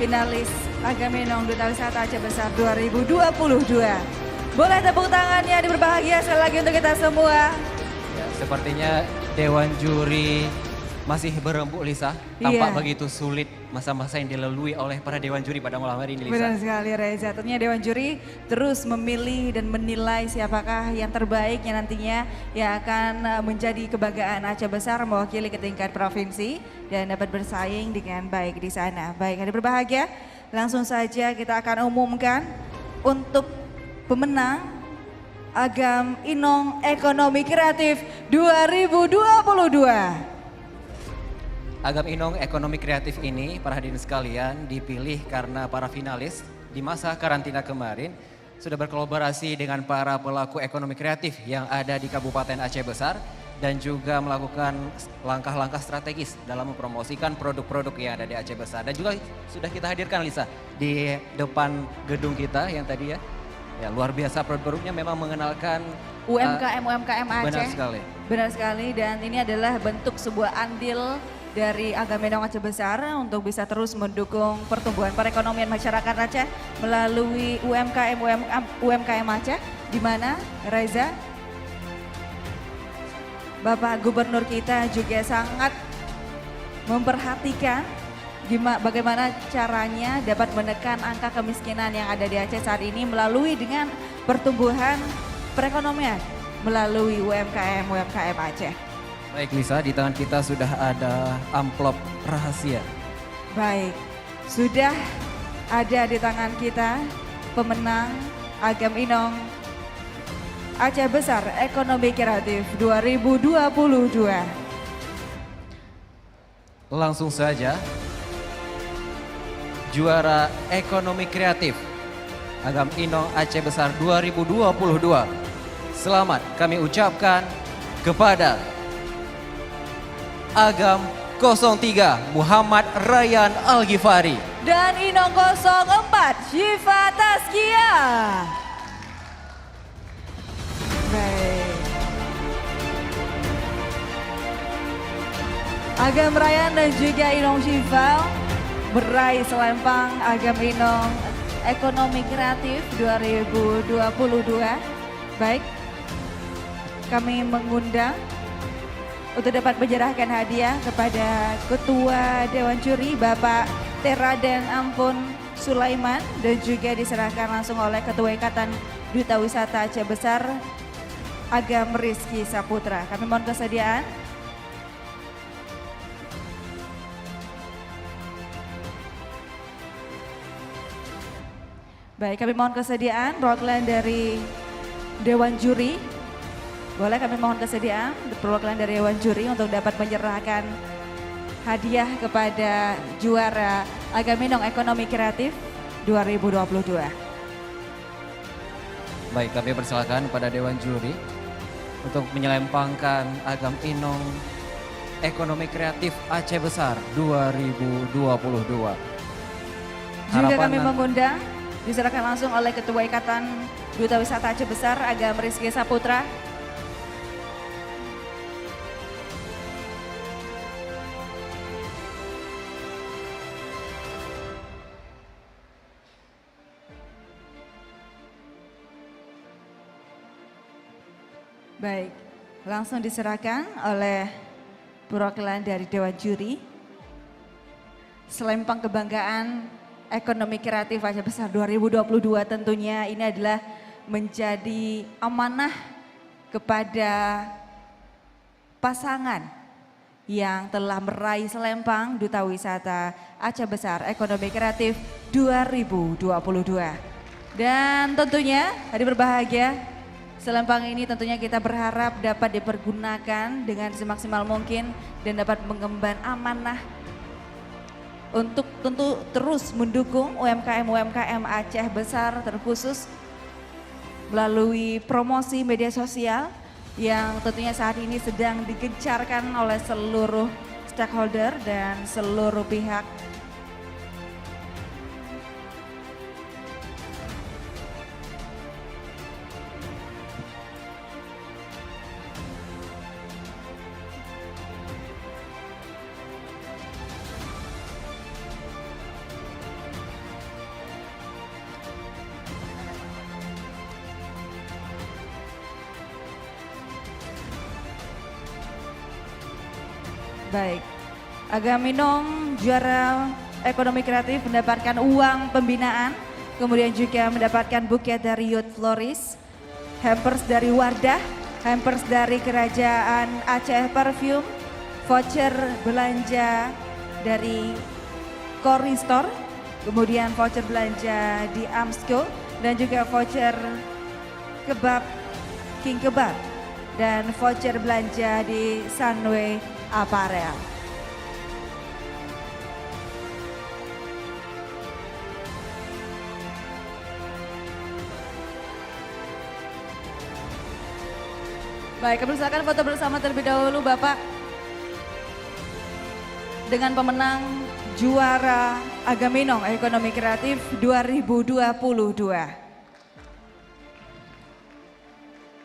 finalis Agamenong Duta Wisata Aceh Besar 2022. Boleh tepuk tangannya di berbahagia sekali lagi untuk kita semua. Ya, sepertinya Dewan Juri masih berembuk, Lisa. Tampak Iya. begitu sulit masa-masa yang dilalui oleh para Dewan Juri pada malam hari ini, Lisa. Benar sekali Reza, tentunya Dewan Juri terus memilih dan menilai siapakah yang terbaik yang nantinya yang akan menjadi kebanggaan Aceh Besar mewakili ke tingkat provinsi dan dapat bersaing dengan baik di sana. Baik, hari berbahagia, langsung saja kita akan umumkan untuk pemenang Agam Inong Ekonomi Kreatif 2022. Agam Inong Ekonomi Kreatif ini, para hadirin sekalian, dipilih karena para finalis di masa karantina kemarin sudah berkolaborasi dengan para pelaku ekonomi kreatif yang ada di Kabupaten Aceh Besar dan juga melakukan langkah-langkah strategis dalam mempromosikan produk-produk yang ada di Aceh Besar. Dan juga sudah kita hadirkan, Lisa, di depan gedung kita yang tadi ya. Ya, luar biasa produk-produknya, memang mengenalkan UMKM Aceh. benar sekali. Benar sekali, dan ini adalah bentuk sebuah andil dari Agamenong Aceh Besar untuk bisa terus mendukung pertumbuhan perekonomian masyarakat Aceh melalui UMKM Aceh, di mana Reza, Bapak Gubernur kita juga sangat memperhatikan bagaimana caranya dapat menekan angka kemiskinan yang ada di Aceh saat ini melalui dengan pertumbuhan perekonomian melalui UMKM Aceh. Baik, Lisa, di tangan kita sudah ada amplop rahasia. Baik, sudah ada di tangan kita pemenang Agam Inong Aceh Besar Ekonomi Kreatif 2022. Langsung saja, juara Ekonomi Kreatif Agam Inong Aceh Besar 2022. Selamat kami ucapkan kepada Agam 03 Muhammad Rayyan Al-Ghifari Dan Inong 04 Syifa Taskia. Baik. Agam Rayyan dan juga Inong Syifa meraih selempang Agam Inong Ekonomi Kreatif 2022. Baik, kami mengundang untuk dapat menyerahkan hadiah kepada Ketua Dewan Juri Bapak Teraden Ampun Sulaiman dan juga diserahkan langsung oleh Ketua Ikatan Duta Wisata Aceh Besar Agam Rizky Saputra. Kami mohon kesediaan. Baik, kami mohon kesediaan perwakilan dari Dewan Juri. Boleh kami mohon kesediaan perwakilan dari Dewan Juri untuk dapat menyerahkan hadiah kepada juara Agamenong Ekonomi Kreatif 2022. Baik, kami persilakan pada Dewan Juri untuk menyelempangkan Agam Inong Ekonomi Kreatif Aceh Besar 2022. Juga kami mengundang diserahkan langsung oleh Ketua Ikatan Duta Wisata Aceh Besar Agam Rizky Saputra. Baik, langsung diserahkan oleh perwakilan dari Dewan Juri. Selempang kebanggaan Ekonomi Kreatif Aceh Besar 2022 tentunya ini adalah menjadi amanah kepada pasangan yang telah meraih selempang Duta Wisata Aceh Besar Ekonomi Kreatif 2022. Dan tentunya hari berbahagia, selempang ini tentunya kita berharap dapat dipergunakan dengan semaksimal mungkin dan dapat mengemban amanah untuk tentu terus mendukung UMKM Aceh Besar terkhusus melalui promosi media sosial yang tentunya saat ini sedang digencarkan oleh seluruh stakeholder dan seluruh pihak. Baik, Agaminong juara ekonomi kreatif mendapatkan uang pembinaan, kemudian juga mendapatkan buket dari Youth Floris, hampers dari Wardah, hampers dari Kerajaan Aceh Perfume, voucher belanja dari Kori Store, kemudian voucher belanja di Amsko, dan juga voucher kebab King Kebab, dan voucher belanja di Sunway Apparel. Baik, kami silakan foto bersama terlebih dahulu Bapak dengan pemenang juara Agaminong Ekonomi Kreatif 2022.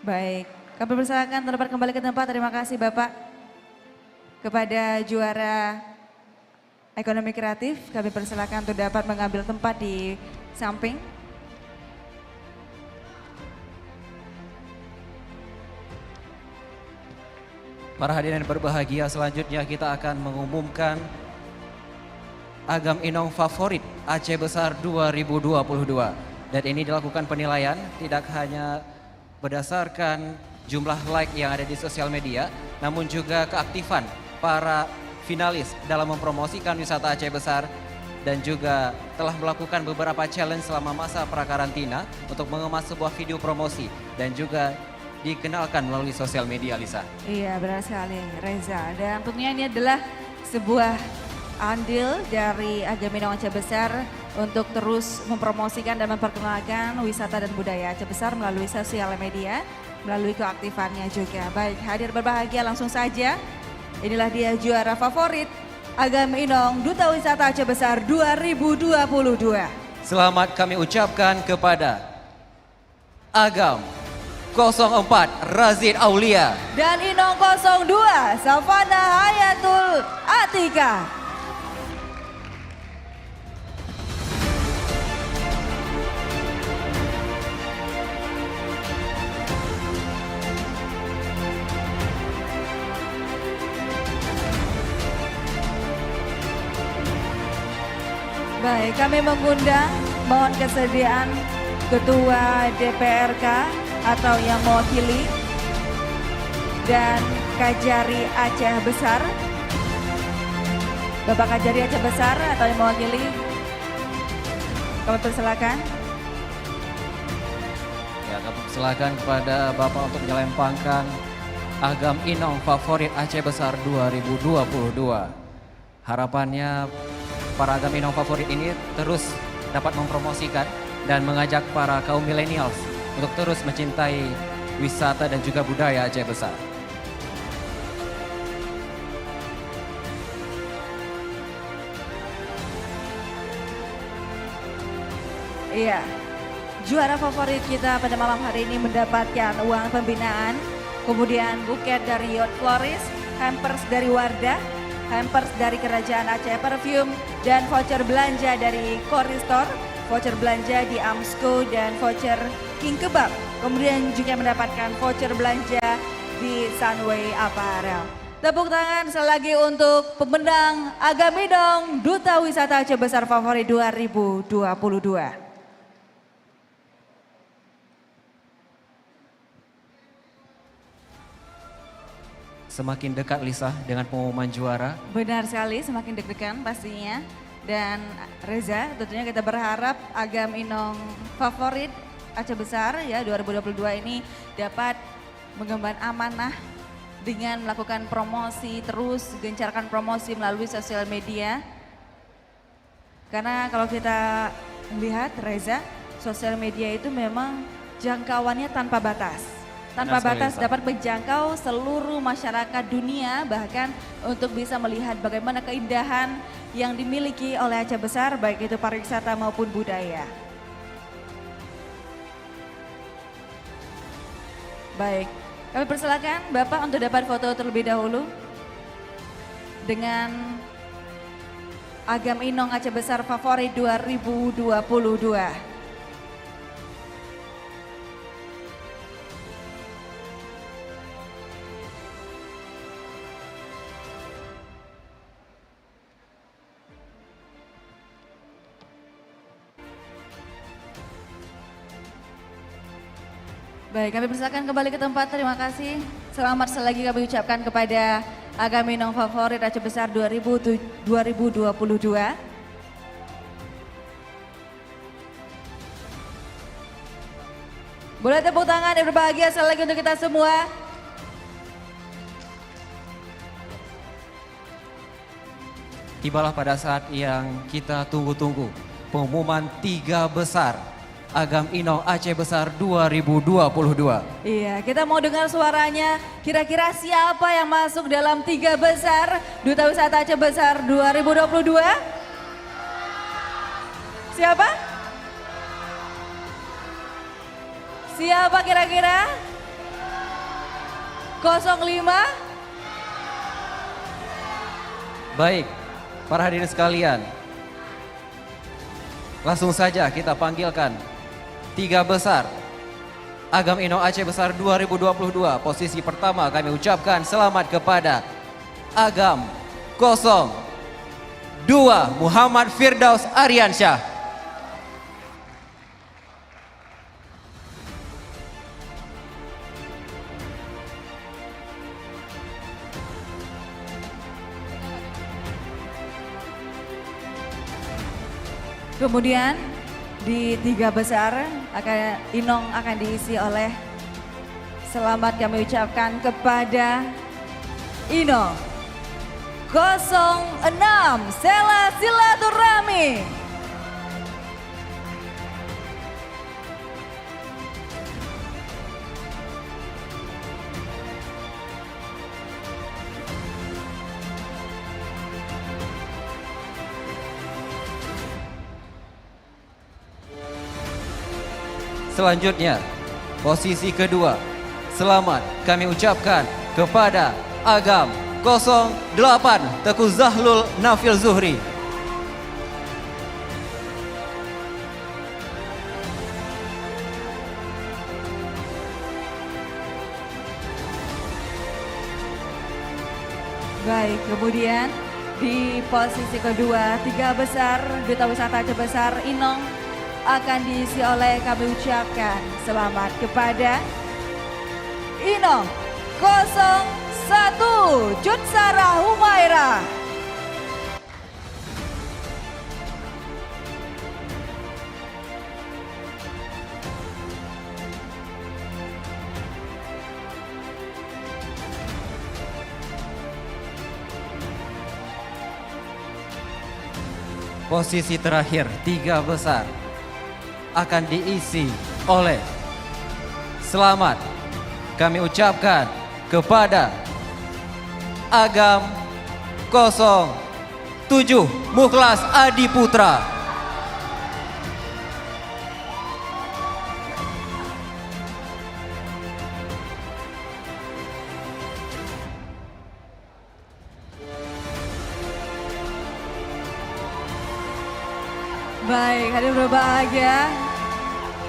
Baik, kami persilakan dapat kembali ke tempat. Terima kasih Bapak. Kepada juara Ekonomi Kreatif, kami persilakan untuk dapat mengambil tempat di samping. Para hadirin yang berbahagia, selanjutnya kita akan mengumumkan Agaminong Favorit Aceh Besar 2022. Dan ini dilakukan penilaian tidak hanya berdasarkan jumlah like yang ada di sosial media, namun juga keaktifan para finalis dalam mempromosikan wisata Aceh Besar dan juga telah melakukan beberapa challenge selama masa prakarantina untuk mengemas sebuah video promosi dan juga dikenalkan melalui sosial media, Lisa. Iya, benar sekali Reza. Dan tentunya ini adalah sebuah andil dari Agaminong Aceh Besar untuk terus mempromosikan dan memperkenalkan wisata dan budaya Aceh Besar melalui sosial media, melalui keaktifannya juga. Baik, hadir berbahagia langsung saja. Inilah dia juara favorit Agaminong Duta Wisata Aceh Besar 2022. Selamat kami ucapkan kepada Agam 04 Razid Aulia dan Inong 02 Safana Hayatul Atika. Baik, kami mengundang, mohon kesediaan Ketua DPRK atau yang mewakili dan Kajari Aceh Besar. Bapak Kajari Aceh Besar atau yang mewakili, kami persilakan. Ya, kami persilakan kepada Bapak untuk menyelempangkan Agaminong Favorit Aceh Besar 2022. Harapannya para Agaminong Favorit ini terus dapat mempromosikan dan mengajak para kaum millennials untuk terus mencintai wisata dan juga budaya Aceh Besar. Iya, juara favorit kita pada malam hari ini mendapatkan uang pembinaan, kemudian buket dari Youth Floris, hampers dari Wardah, hampers dari Kerajaan Aceh Perfume, dan voucher belanja dari Kori Store, voucher belanja di Amsko, dan voucher King Kebab. Kemudian juga mendapatkan voucher belanja di Sunway Apparel. Tepuk tangan sekali lagi untuk pemenang Agaminong Duta Wisata Aceh Besar Favorit 2022. Semakin dekat Lisa dengan pengumuman juara. Benar sekali, semakin deg-degan pastinya. Dan Reza, tentunya kita berharap Agaminong Favorit Aceh Besar ya 2022 ini dapat mengemban amanah dengan melakukan promosi, terus gencarkan promosi melalui sosial media. Karena kalau kita lihat Reza, sosial media itu memang jangkauannya tanpa batas. Tanpa batas dapat menjangkau seluruh masyarakat dunia, bahkan untuk bisa melihat bagaimana keindahan yang dimiliki oleh Aceh Besar, baik itu pariwisata maupun budaya. Baik, kami persilakan Bapak untuk dapat foto terlebih dahulu dengan Agaminong Aceh Besar Favorit 2022. Baik, kami persilakan kembali ke tempat. Terima kasih. Selamat sekali lagi kami ucapkan kepada Agam Inong Favorit Aceh Besar 2022. Boleh tepuk tangan yang berbahagia sekali lagi untuk kita semua. Tibalah pada saat yang kita tunggu-tunggu. Pengumuman 3 besar Agam Inong Aceh Besar 2022. Iya, kita mau dengar suaranya. Kira-kira siapa yang masuk dalam 3 besar Duta Wisata Aceh Besar 2022? Siapa? Siapa kira-kira? 05? Baik, para hadirin sekalian. Langsung saja kita panggilkan 3 besar Agam Inong Aceh Besar 2022. Posisi pertama kami ucapkan selamat kepada Agam 02 Muhammad Firdaus Aryansyah. Kemudian di 3 besar Inong akan diisi oleh selamat kami ucapkan kepada Inong 06 Sela Silaturahmi. Selanjutnya, posisi kedua, selamat kami ucapkan kepada Agam 08 Teguh Zahlul Nafil Zuhri. Baik, kemudian di posisi kedua 3 besar Duta Wisata Aceh Besar Inong akan diisi oleh kami ucapkan selamat kepada Inong 01 Jutsara Humaira. Posisi terakhir 3 besar akan diisi oleh selamat kami ucapkan kepada Agam 07 Mukhlas Adi Putra. Baik, hadirin berbahagia.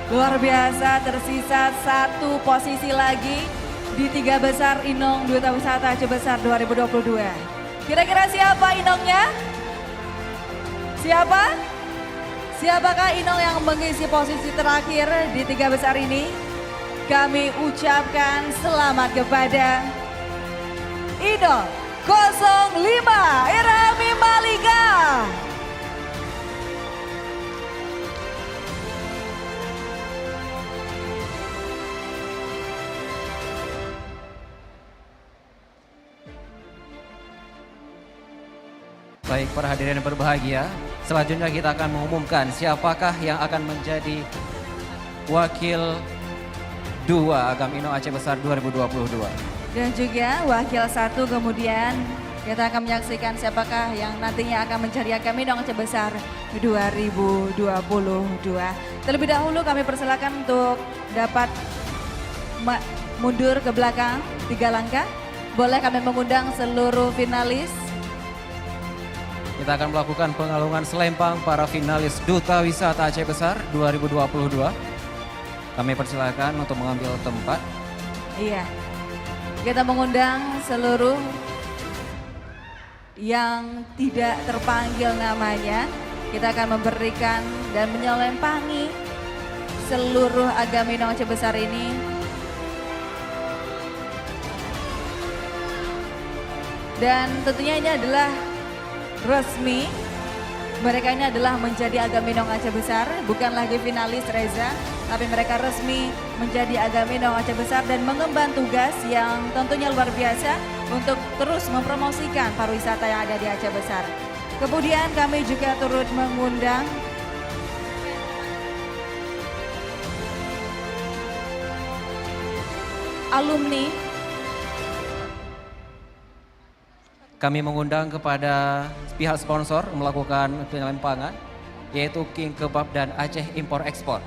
Luar biasa, tersisa 1 posisi lagi di 3 besar Inong Duta Wisata Aceh Besar 2022. Kira-kira siapa Inongnya? Siapa? Siapakah Inong yang mengisi posisi terakhir di 3 besar ini? Kami ucapkan selamat kepada Inong 05 Irami Malika. Baik, para hadirin yang berbahagia, selanjutnya kita akan mengumumkan siapakah yang akan menjadi wakil 2 Agam Inong Aceh Besar 2022. Dan juga wakil 1, kemudian kita akan menyaksikan siapakah yang nantinya akan menjadi Agam Inong Aceh Besar 2022. Terlebih dahulu kami persilakan untuk dapat mundur ke belakang 3 langkah. Boleh kami mengundang seluruh finalis. Kita akan melakukan pengalungan selempang para finalis Duta Wisata Aceh Besar 2022. Kami persilakan untuk mengambil tempat. Iya, kita mengundang seluruh yang tidak terpanggil namanya. Kita akan memberikan dan menyelempangi seluruh Agam Inong Aceh Besar ini Dan tentunya ini adalah resmi. Mereka ini adalah menjadi Agaminong Aceh Besar, bukan lagi finalis Reza, tapi mereka resmi menjadi Agaminong Aceh Besar dan mengemban tugas yang tentunya luar biasa untuk terus mempromosikan pariwisata yang ada di Aceh Besar. Kemudian kami juga turut mengundang alumni. Kami mengundang kepada pihak sponsor melakukan penyempangan, yaitu King Kebab dan Aceh Impor Ekspor.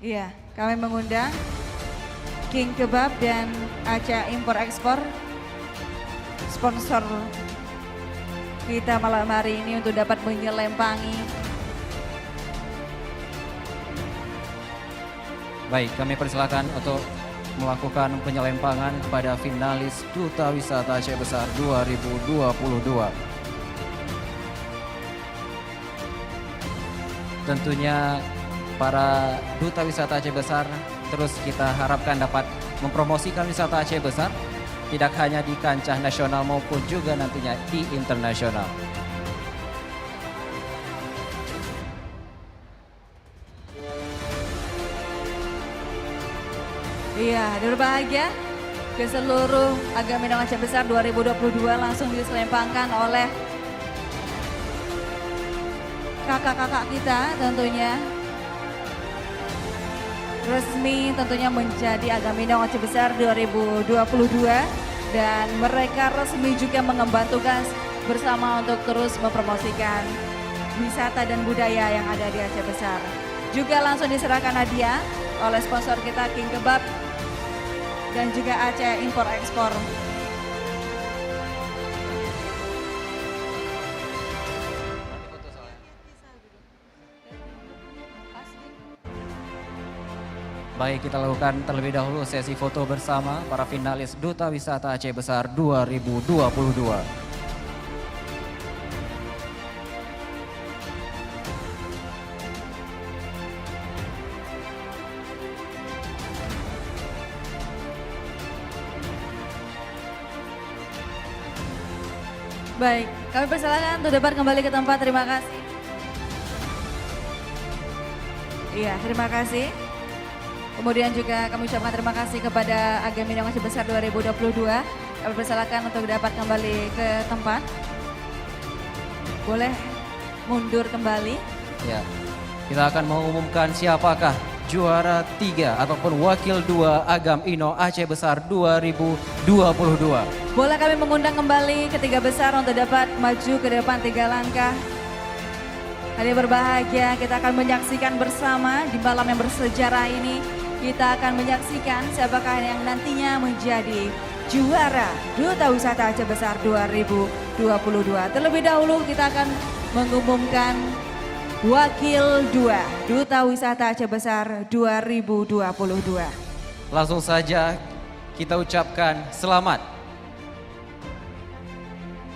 Iya, kami mengundang King Kebab dan Aceh Impor Ekspor, sponsor kita malam hari ini untuk dapat menyelempangi. Baik, kami persilakan untuk melakukan penyelempangan kepada finalis Duta Wisata Aceh Besar 2022. Tentunya para Duta Wisata Aceh Besar terus kita harapkan dapat mempromosikan wisata Aceh Besar, tidak hanya di kancah nasional maupun juga nantinya di internasional. Iya, berbahagia ke seluruh Agaminong Aceh Besar 2022 langsung diselempangkan oleh kakak-kakak kita tentunya. Resmi tentunya menjadi Agaminong Aceh Besar 2022 dan mereka resmi juga mengemban tugas bersama untuk terus mempromosikan wisata dan budaya yang ada di Aceh Besar. Juga langsung diserahkan hadiah oleh sponsor kita King Kebab dan juga Aceh Impor Ekspor. Baik, kita lakukan terlebih dahulu sesi foto bersama para finalis Duta Wisata Aceh Besar 2022. Baik, kami persilakan untuk dapat kembali ke tempat. Terima kasih. Iya, terima kasih. Kemudian juga kami ucapkan terima kasih kepada Agaminong Aceh Besar 2022. Kami persilakan untuk dapat kembali ke tempat. Boleh mundur kembali. Ya, kita akan mengumumkan siapakah juara 3 ataupun wakil 2 Agaminong Aceh Besar 2022. Boleh kami mengundang kembali ketiga besar untuk dapat maju ke depan 3 langkah. Hari berbahagia, kita akan menyaksikan bersama di malam yang bersejarah ini. Kita akan menyaksikan siapakah yang nantinya menjadi juara Duta Wisata Aceh Besar 2022. Terlebih dahulu kita akan mengumumkan wakil 2 Duta Wisata Aceh Besar 2022. Langsung saja kita ucapkan selamat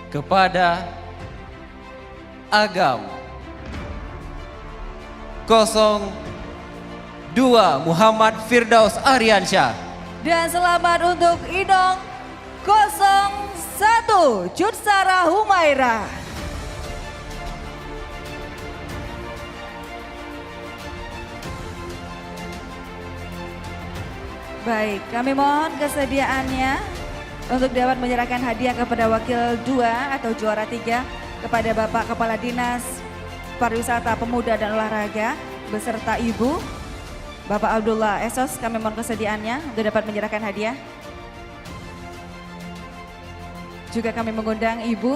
kepada Agam 02 Muhammad Firdaus Aryansyah. Dan selamat untuk Idong 01 Jutsara Humaira. Baik, kami mohon kesediaannya untuk dapat menyerahkan hadiah kepada wakil 2 atau juara 3 kepada Bapak Kepala Dinas Pariwisata Pemuda dan Olahraga beserta Ibu Bapak Abdullah Esos. Kami mohon kesediaannya untuk dapat menyerahkan hadiah. Juga kami mengundang Ibu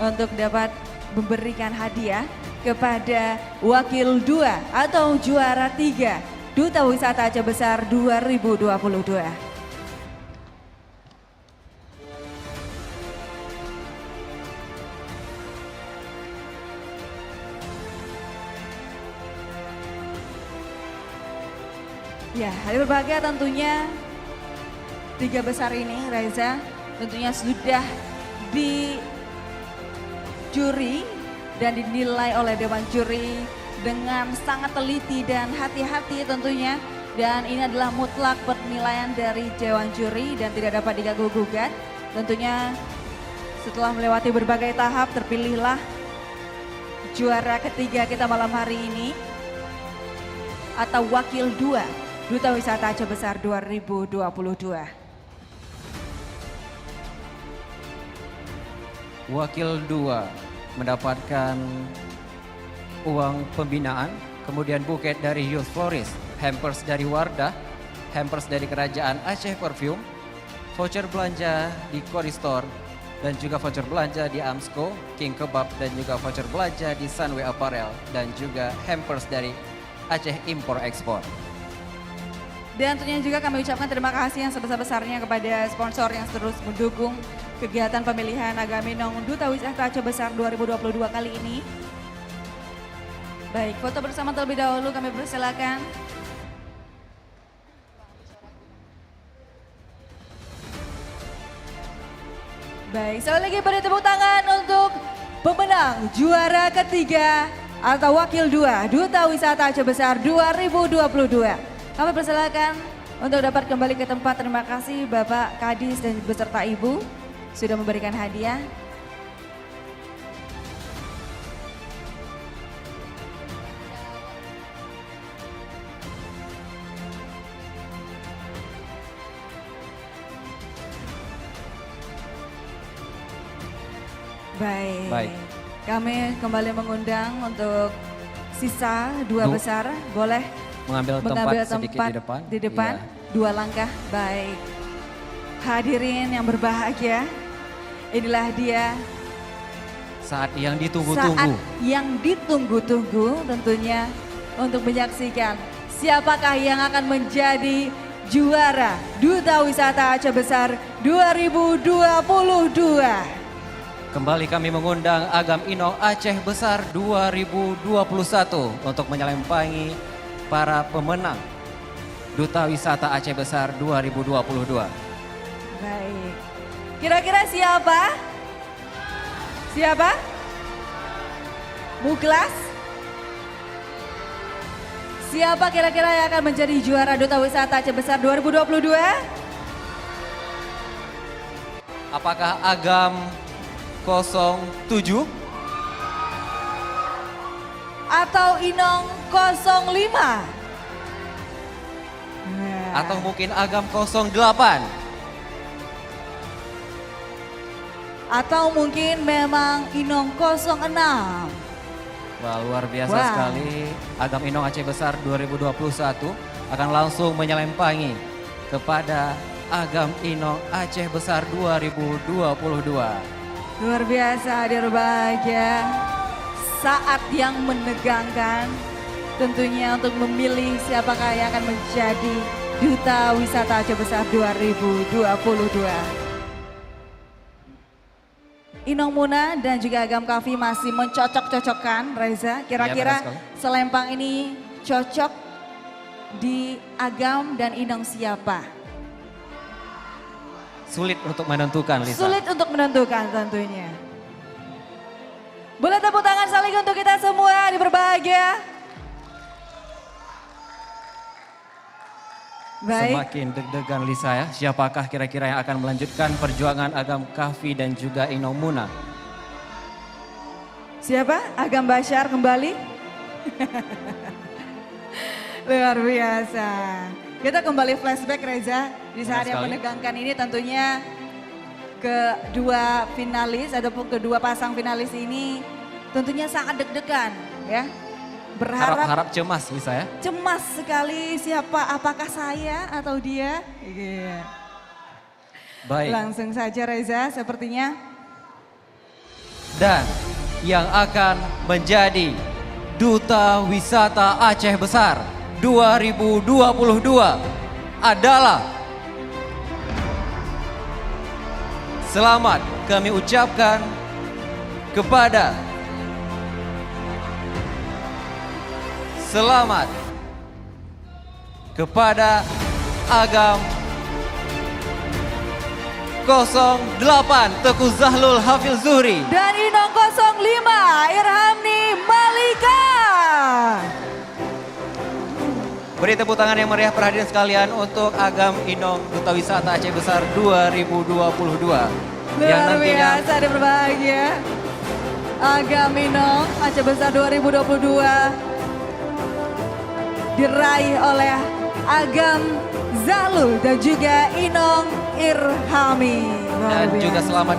untuk dapat memberikan hadiah kepada wakil 2 atau juara 3 Duta Wisata Aceh Besar 2022. Ya, hari berbahagia tentunya 3 besar ini Reza tentunya sudah juri dan dinilai oleh Dewan Juri dengan sangat teliti dan hati-hati tentunya. Dan ini adalah mutlak penilaian dari Dewan Juri dan tidak dapat diganggu-gugat. Tentunya setelah melewati berbagai tahap terpilihlah juara ketiga kita malam hari ini atau Wakil 2 Duta Wisata Aceh Besar 2022. Wakil 2 mendapatkan uang pembinaan, kemudian buket dari Youth Florist, hampers dari Wardah, hampers dari Kerajaan Aceh Perfume, voucher belanja di Kori Store, dan juga voucher belanja di Amsco, King Kebab, dan juga voucher belanja di Sunway Apparel, dan juga hampers dari Aceh Impor Ekspor. Dan tentunya juga kami ucapkan terima kasih yang sebesar-besarnya kepada sponsor yang terus mendukung kegiatan pemilihan Agaminong Duta Wisata Aceh Besar 2022 kali ini. Baik, foto bersama terlebih dahulu kami persilakan. Baik, sekali lagi beri tepuk tangan untuk pemenang juara ketiga atau Wakil 2 Duta Wisata Aceh Besar 2022. Kami persilakan untuk dapat kembali ke tempat. Terima kasih Bapak Kadis dan beserta Ibu sudah memberikan hadiah. Baik. Kami kembali mengundang untuk sisa dua besar, boleh mengambil tempat sedikit di depan. Iya. 2 langkah. Baik. Hadirin yang berbahagia, inilah dia saat yang ditunggu-tunggu. Saat yang ditunggu-tunggu tentunya untuk menyaksikan siapakah yang akan menjadi juara Duta Wisata Aceh Besar 2022. Kembali kami mengundang Agam Inong Aceh Besar 2021 untuk menyelempangi para pemenang Duta Wisata Aceh Besar 2022. Baik. Kira-kira siapa? Siapa? Muklas? Siapa kira-kira yang akan menjadi juara Duta Wisata Aceh Besar 2022? Apakah Agam 07 atau Inong 05? Atau mungkin Agam 08? Atau mungkin memang Inong 06? Wah, luar biasa sekali. Agam Inong Aceh Besar 2021 akan langsung menyelempangi kepada Agam Inong Aceh Besar 2022. Luar biasa, hadir bahagia. Saat yang menegangkan tentunya untuk memilih siapakah yang akan menjadi Duta Wisata Aceh Besar 2022. Inong Muna dan juga Agam Kafi masih mencocok-cocokkan, Reza. Kira-kira selempang ini cocok di Agam dan Inong siapa? Sulit untuk menentukan, Lisa. Sulit untuk menentukan tentunya. Boleh tepuk tangan saling untuk kita semua di berbahagia. Baik. Semakin deg-degan Lisa ya. Siapakah kira-kira yang akan melanjutkan perjuangan Agam Kahfi dan juga Inong Muna? Siapa? Agam Bashar kembali. Luar biasa. Kita kembali flashback Reza, di saat yang menegangkan ini tentunya kedua finalis ataupun kedua pasang finalis ini tentunya sangat deg-degan ya. Harap cemas Lisa ya. Cemas sekali apakah saya atau dia. Yeah. Baik. Langsung saja Reza sepertinya. Dan yang akan menjadi Duta Wisata Aceh Besar 2022 adalah, selamat kami ucapkan kepada Agam 08 Teguh Zahlul Hafil Zuhri. Dan Inong 05 Irhamni Malika. Beri tepuk tangan yang meriah perhatian sekalian untuk Agam Inong Duta Wisata Aceh Besar 2022. Luar biasa dan berbahagia. Agam Inong Aceh Besar 2022 diraih oleh Agam Zahlul dan juga Inong Irhami. Dan juga selamat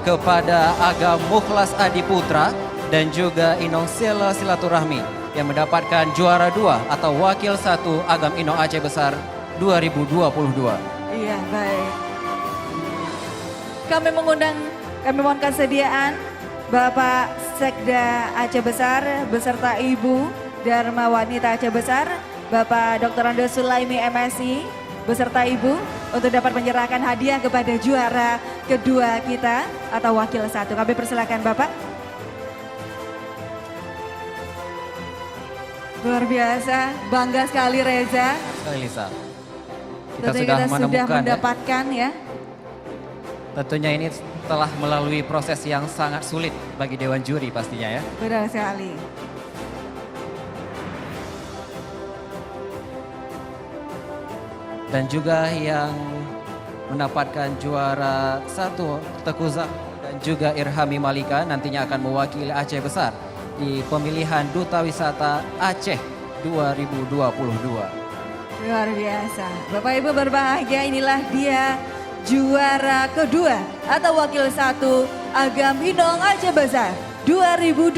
kepada Agam Mukhlas Adi Putra dan juga Inong Sela Silaturahmi yang mendapatkan juara 2 atau wakil 1 Agam Inong Aceh Besar 2022. Iya, baik. Kami mohon kesediaan Bapak Sekda Aceh Besar beserta Ibu Dharma Wanita Aceh Besar, Bapak Dr. Ando Sulaimi MSI beserta Ibu untuk dapat menyerahkan hadiah kepada juara kedua kita atau wakil 1. Kami persilakan Bapak. Luar biasa, bangga sekali Reza. Sekali Lisa. Tentunya kita sudah mendapatkan ya. Tentunya ini telah melalui proses yang sangat sulit bagi Dewan Juri pastinya ya. Benar sekali. Dan juga yang mendapatkan juara 1 Teguh Zahlul dan juga Irhami Malika nantinya akan mewakili Aceh Besar di pemilihan Duta Wisata Aceh 2022. Luar biasa. Bapak Ibu berbahagia, inilah dia juara kedua atau wakil 1 Agam Inong Aceh Besar 2022.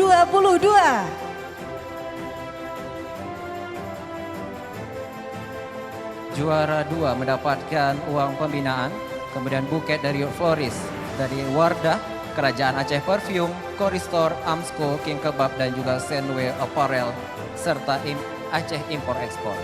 Juara 2 mendapatkan uang pembinaan, kemudian buket dari Floris, dari Wardah, Kerajaan Aceh Perfume, Koristor, Amsko, King Kebab, dan juga Senwe Apparel, serta Aceh Impor Ekspor.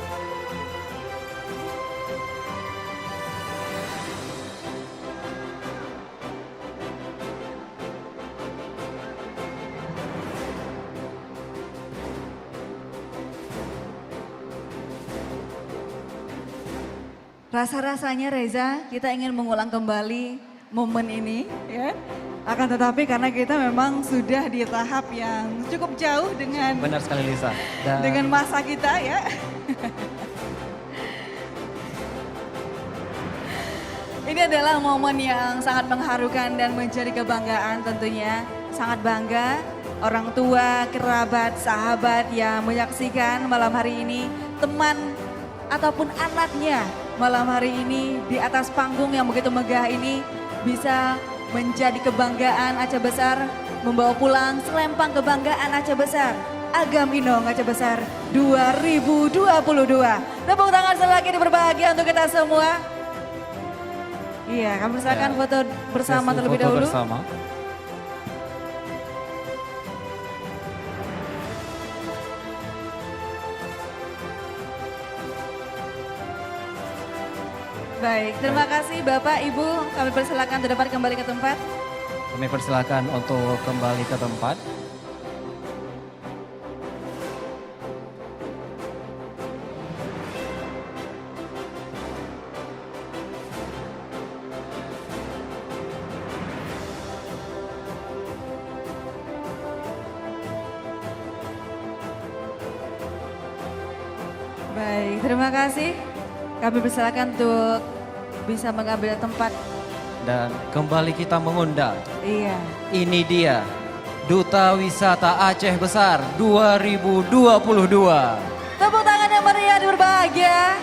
Rasa-rasanya Reza, kita ingin mengulang kembali momen ini ya. Akan tetapi karena kita memang sudah di tahap yang cukup jauh dengan Benar sekali Lisa. dengan masa kita ya. Ini adalah momen yang sangat mengharukan dan menjadi kebanggaan tentunya. Sangat bangga orang tua, kerabat, sahabat yang menyaksikan malam hari ini, teman ataupun anaknya malam hari ini di atas panggung yang begitu megah ini bisa menjadi kebanggaan Aceh Besar, membawa pulang selempang kebanggaan Aceh Besar, Agam Inong Aceh Besar 2022. Tepuk tangan sekali lagi berbahagia untuk kita semua. Iya, kami persilakan foto bersama terlebih dahulu. Bersama. Baik, terima kasih Bapak, Ibu. Kami persilakan untuk dapat kembali ke tempat. Kami persilakan untuk kembali ke tempat. Baik, terima kasih. Kami persilakan untuk bisa mengambil tempat. Dan kembali kita mengundang. Iya. Ini dia Duta Wisata Aceh Besar 2022. Tepuk tangan yang meriah dan berbahagia.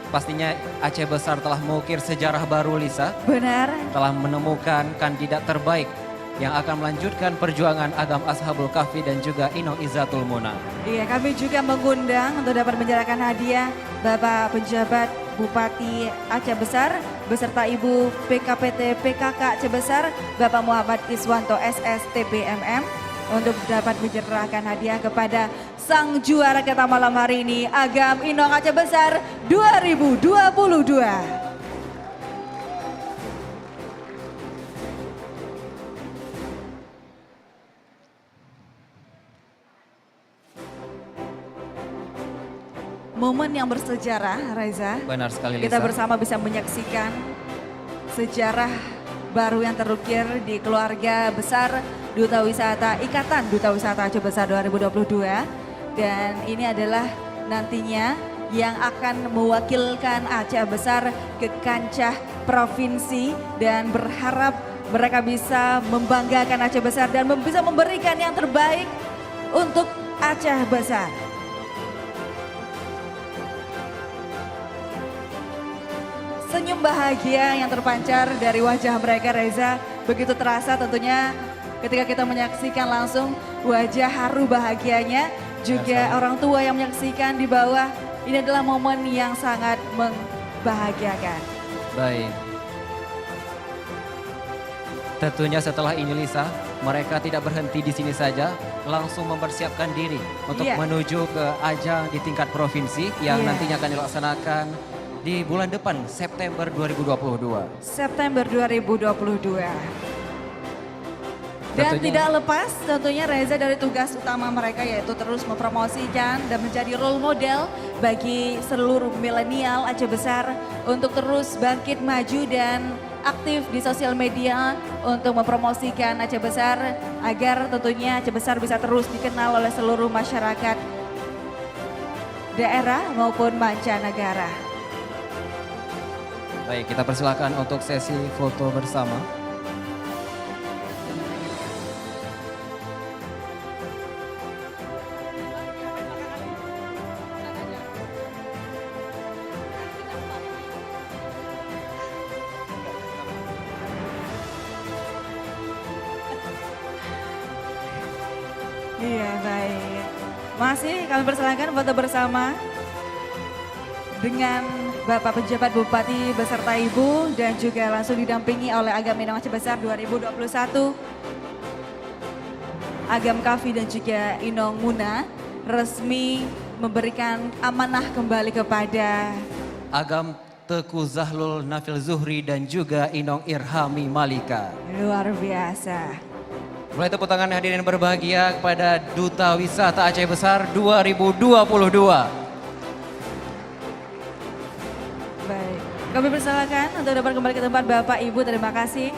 Pastinya Aceh Besar telah mengukir sejarah baru Lisa. Benar. Telah menemukan kandidat terbaik yang akan melanjutkan perjuangan Agam Ashabul Kahfi dan juga Inong Izzatul Muna. Iya, kami juga mengundang untuk dapat menyerahkan hadiah Bapak Penjabat Bupati Aceh Besar beserta Ibu PKPT PKK Aceh Besar Bapak Muhammad Iswanto SS TPMM untuk dapat menyerahkan hadiah kepada sang juara kita malam hari ini Agam Inong Aceh Besar 2022. momen yang bersejarah, Reza. Benar sekali, Lisa. Kita bersama bisa menyaksikan sejarah baru yang terukir di keluarga besar Duta Wisata, Ikatan Duta Wisata Aceh Besar 2022. Dan ini adalah nantinya yang akan mewakilkan Aceh Besar ke kancah provinsi dan berharap mereka bisa membanggakan Aceh Besar dan bisa memberikan yang terbaik untuk Aceh Besar. Senyum bahagia yang terpancar dari wajah mereka, Reza, begitu terasa tentunya ketika kita menyaksikan langsung wajah haru bahagianya, juga orang tua yang menyaksikan di bawah. Ini adalah momen yang sangat membahagiakan. Baik. Tentunya setelah ini, Lisa, mereka tidak berhenti di sini saja, langsung mempersiapkan diri untuk menuju ke ajang di tingkat provinsi yang nantinya akan dilaksanakan di bulan depan, September 2022. September 2022. Dan tidak lepas tentunya, Reza, dari tugas utama mereka, yaitu terus mempromosikan dan menjadi role model bagi seluruh milenial Aceh Besar untuk terus bangkit maju dan aktif di sosial media untuk mempromosikan Aceh Besar agar tentunya Aceh Besar bisa terus dikenal oleh seluruh masyarakat daerah maupun mancanegara. Baik, kita persilakan untuk sesi foto bersama. Iya, baik. Masih kami persilakan foto bersama dengan Bapak Penjabat Bupati beserta Ibu dan juga langsung didampingi oleh Agam Inong Aceh Besar 2021. Agam Kafi dan juga Inong Muna resmi memberikan amanah kembali kepada Agam Teku Zahlul Nafil Zuhri dan juga Inong Irhami Malika. Luar biasa. Mulai tepuk tangan hadirin berbahagia kepada Duta Wisata Aceh Besar 2022. Baik, kami persilakan untuk dapat kembali ke tempat Bapak Ibu, terima kasih.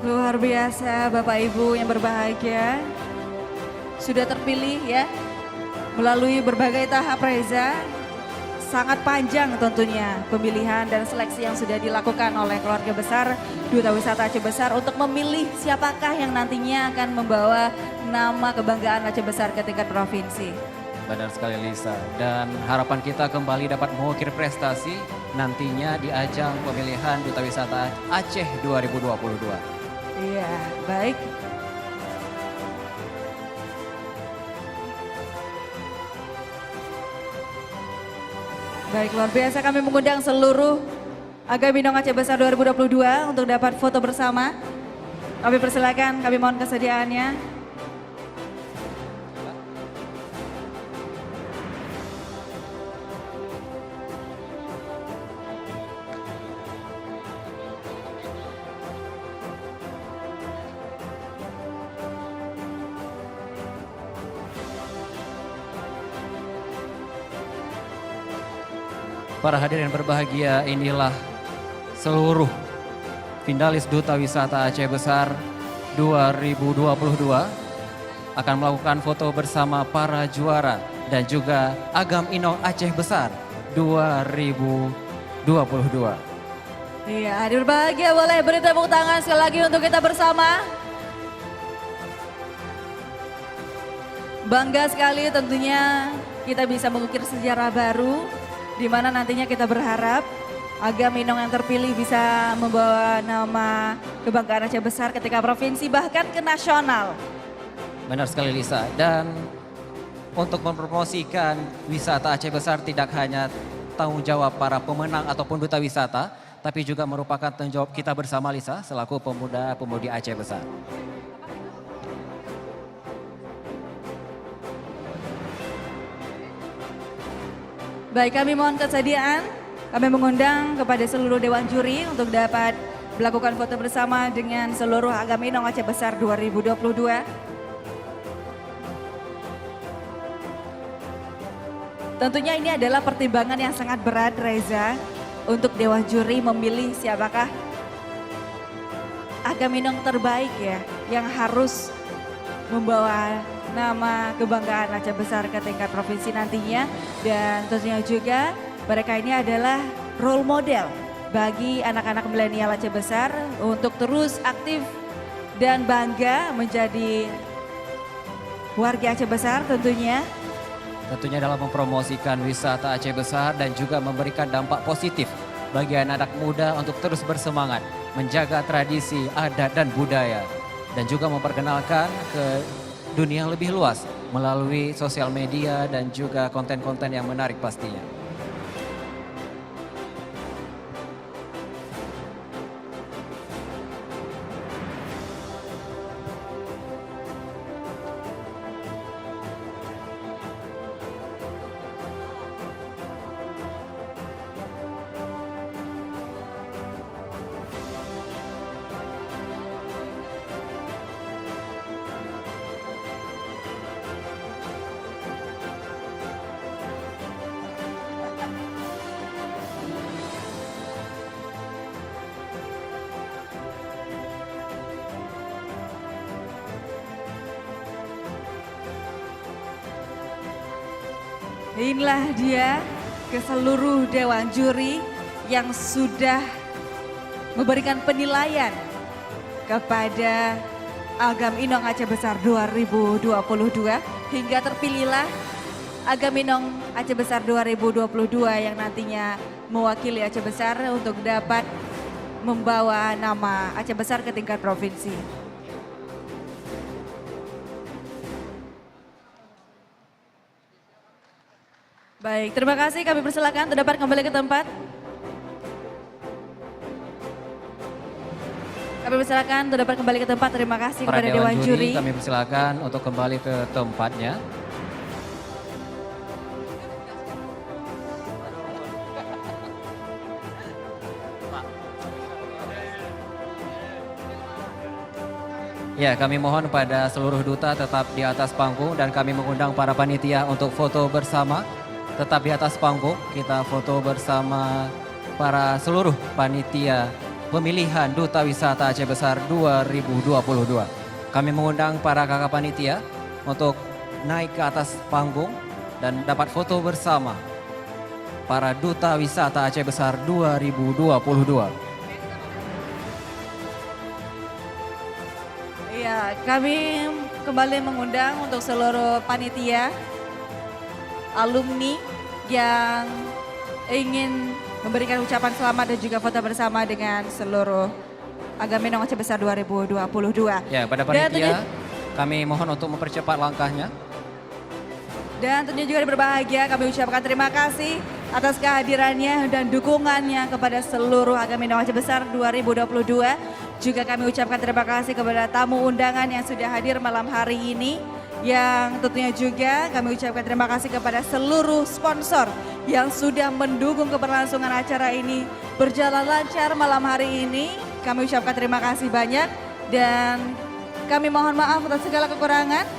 Luar biasa Bapak Ibu yang berbahagia, sudah terpilih ya melalui berbagai tahap, Reza. Sangat panjang tentunya pemilihan dan seleksi yang sudah dilakukan oleh keluarga besar Duta Wisata Aceh Besar untuk memilih siapakah yang nantinya akan membawa nama kebanggaan Aceh Besar ke tingkat provinsi. Benar sekali, Lisa. Dan harapan kita kembali dapat mengukir prestasi nantinya di ajang pemilihan Duta Wisata Aceh 2022. Iya, baik. Baik, luar biasa, kami mengundang seluruh Agam Inong Aceh Besar 2022 untuk dapat foto bersama. Kami persilakan, kami mohon kesediaannya. Para hadirin berbahagia, inilah seluruh finalis Duta Wisata Aceh Besar 2022 akan melakukan foto bersama para juara dan juga Agam Inong Aceh Besar 2022. Iya, hadir berbahagia, boleh beri tepuk tangan sekali lagi untuk kita bersama. Bangga sekali tentunya kita bisa mengukir sejarah baru, di mana nantinya kita berharap Agam Inong yang terpilih bisa membawa nama kebanggaan Aceh Besar ketika provinsi bahkan ke nasional. Benar sekali, Lisa. Dan untuk mempromosikan wisata Aceh Besar tidak hanya tanggung jawab para pemenang ataupun duta wisata, tapi juga merupakan tanggung jawab kita bersama, Lisa, selaku pemuda-pemudi Aceh Besar. Baik, kami mohon kesediaan, kami mengundang kepada seluruh dewan juri untuk dapat melakukan foto bersama dengan seluruh Agaminong Aceh Besar 2022. Tentunya ini adalah pertimbangan yang sangat berat, Reza, untuk Dewan Juri memilih siapakah Agaminong terbaik ya, yang harus membawa nama kebanggaan Aceh Besar ke tingkat provinsi nantinya. Dan tentunya juga mereka ini adalah role model bagi anak-anak milenial Aceh Besar untuk terus aktif dan bangga menjadi warga Aceh Besar tentunya. Tentunya dalam mempromosikan wisata Aceh Besar dan juga memberikan dampak positif bagi anak-anak muda untuk terus bersemangat menjaga tradisi, adat dan budaya. Dan juga memperkenalkan ke dunia yang lebih luas melalui sosial media dan juga konten-konten yang menarik pastinya. Inilah dia ke seluruh Dewan Juri yang sudah memberikan penilaian kepada Agaminong Aceh Besar 2022 hingga terpilihlah Agaminong Aceh Besar 2022 yang nantinya mewakili Aceh Besar untuk dapat membawa nama Aceh Besar ke tingkat provinsi. Baik, terima kasih. Kami persilakan untuk dapat kembali ke tempat. Kami persilakan untuk dapat kembali ke tempat. Terima kasih Para kepada Dewan Juri. Kami persilakan untuk kembali ke tempatnya. Ya, kami mohon pada seluruh duta tetap di atas panggung dan kami mengundang para panitia untuk foto bersama. Tetap di atas panggung, kita foto bersama para seluruh panitia pemilihan Duta Wisata Aceh Besar 2022. Kami mengundang para kakak panitia untuk naik ke atas panggung dan dapat foto bersama para Duta Wisata Aceh Besar 2022. Iya, kami kembali mengundang untuk seluruh panitia, alumni yang ingin memberikan ucapan selamat dan juga foto bersama dengan seluruh Agaminong Aceh Besar 2022. Ya, pada panitia kami mohon untuk mempercepat langkahnya. Dan tentunya juga berbahagia kami ucapkan terima kasih atas kehadirannya dan dukungannya kepada seluruh Agaminong Aceh Besar 2022. Juga kami ucapkan terima kasih kepada tamu undangan yang sudah hadir malam hari ini. Yang tentunya juga kami ucapkan terima kasih kepada seluruh sponsor yang sudah mendukung keberlangsungan acara ini berjalan lancar malam hari ini. Kami ucapkan terima kasih banyak dan kami mohon maaf atas segala kekurangan.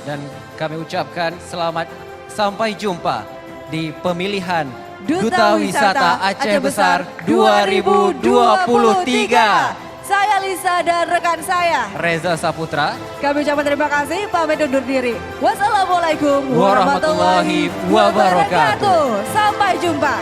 Dan kami ucapkan selamat sampai jumpa di pemilihan Duta Wisata Aceh Besar 2023. Saya Lisa dan rekan saya Reza Saputra. Kami ucapkan terima kasih, pamit undur diri. Wassalamualaikum warahmatullahi wabarakatuh. Sampai jumpa.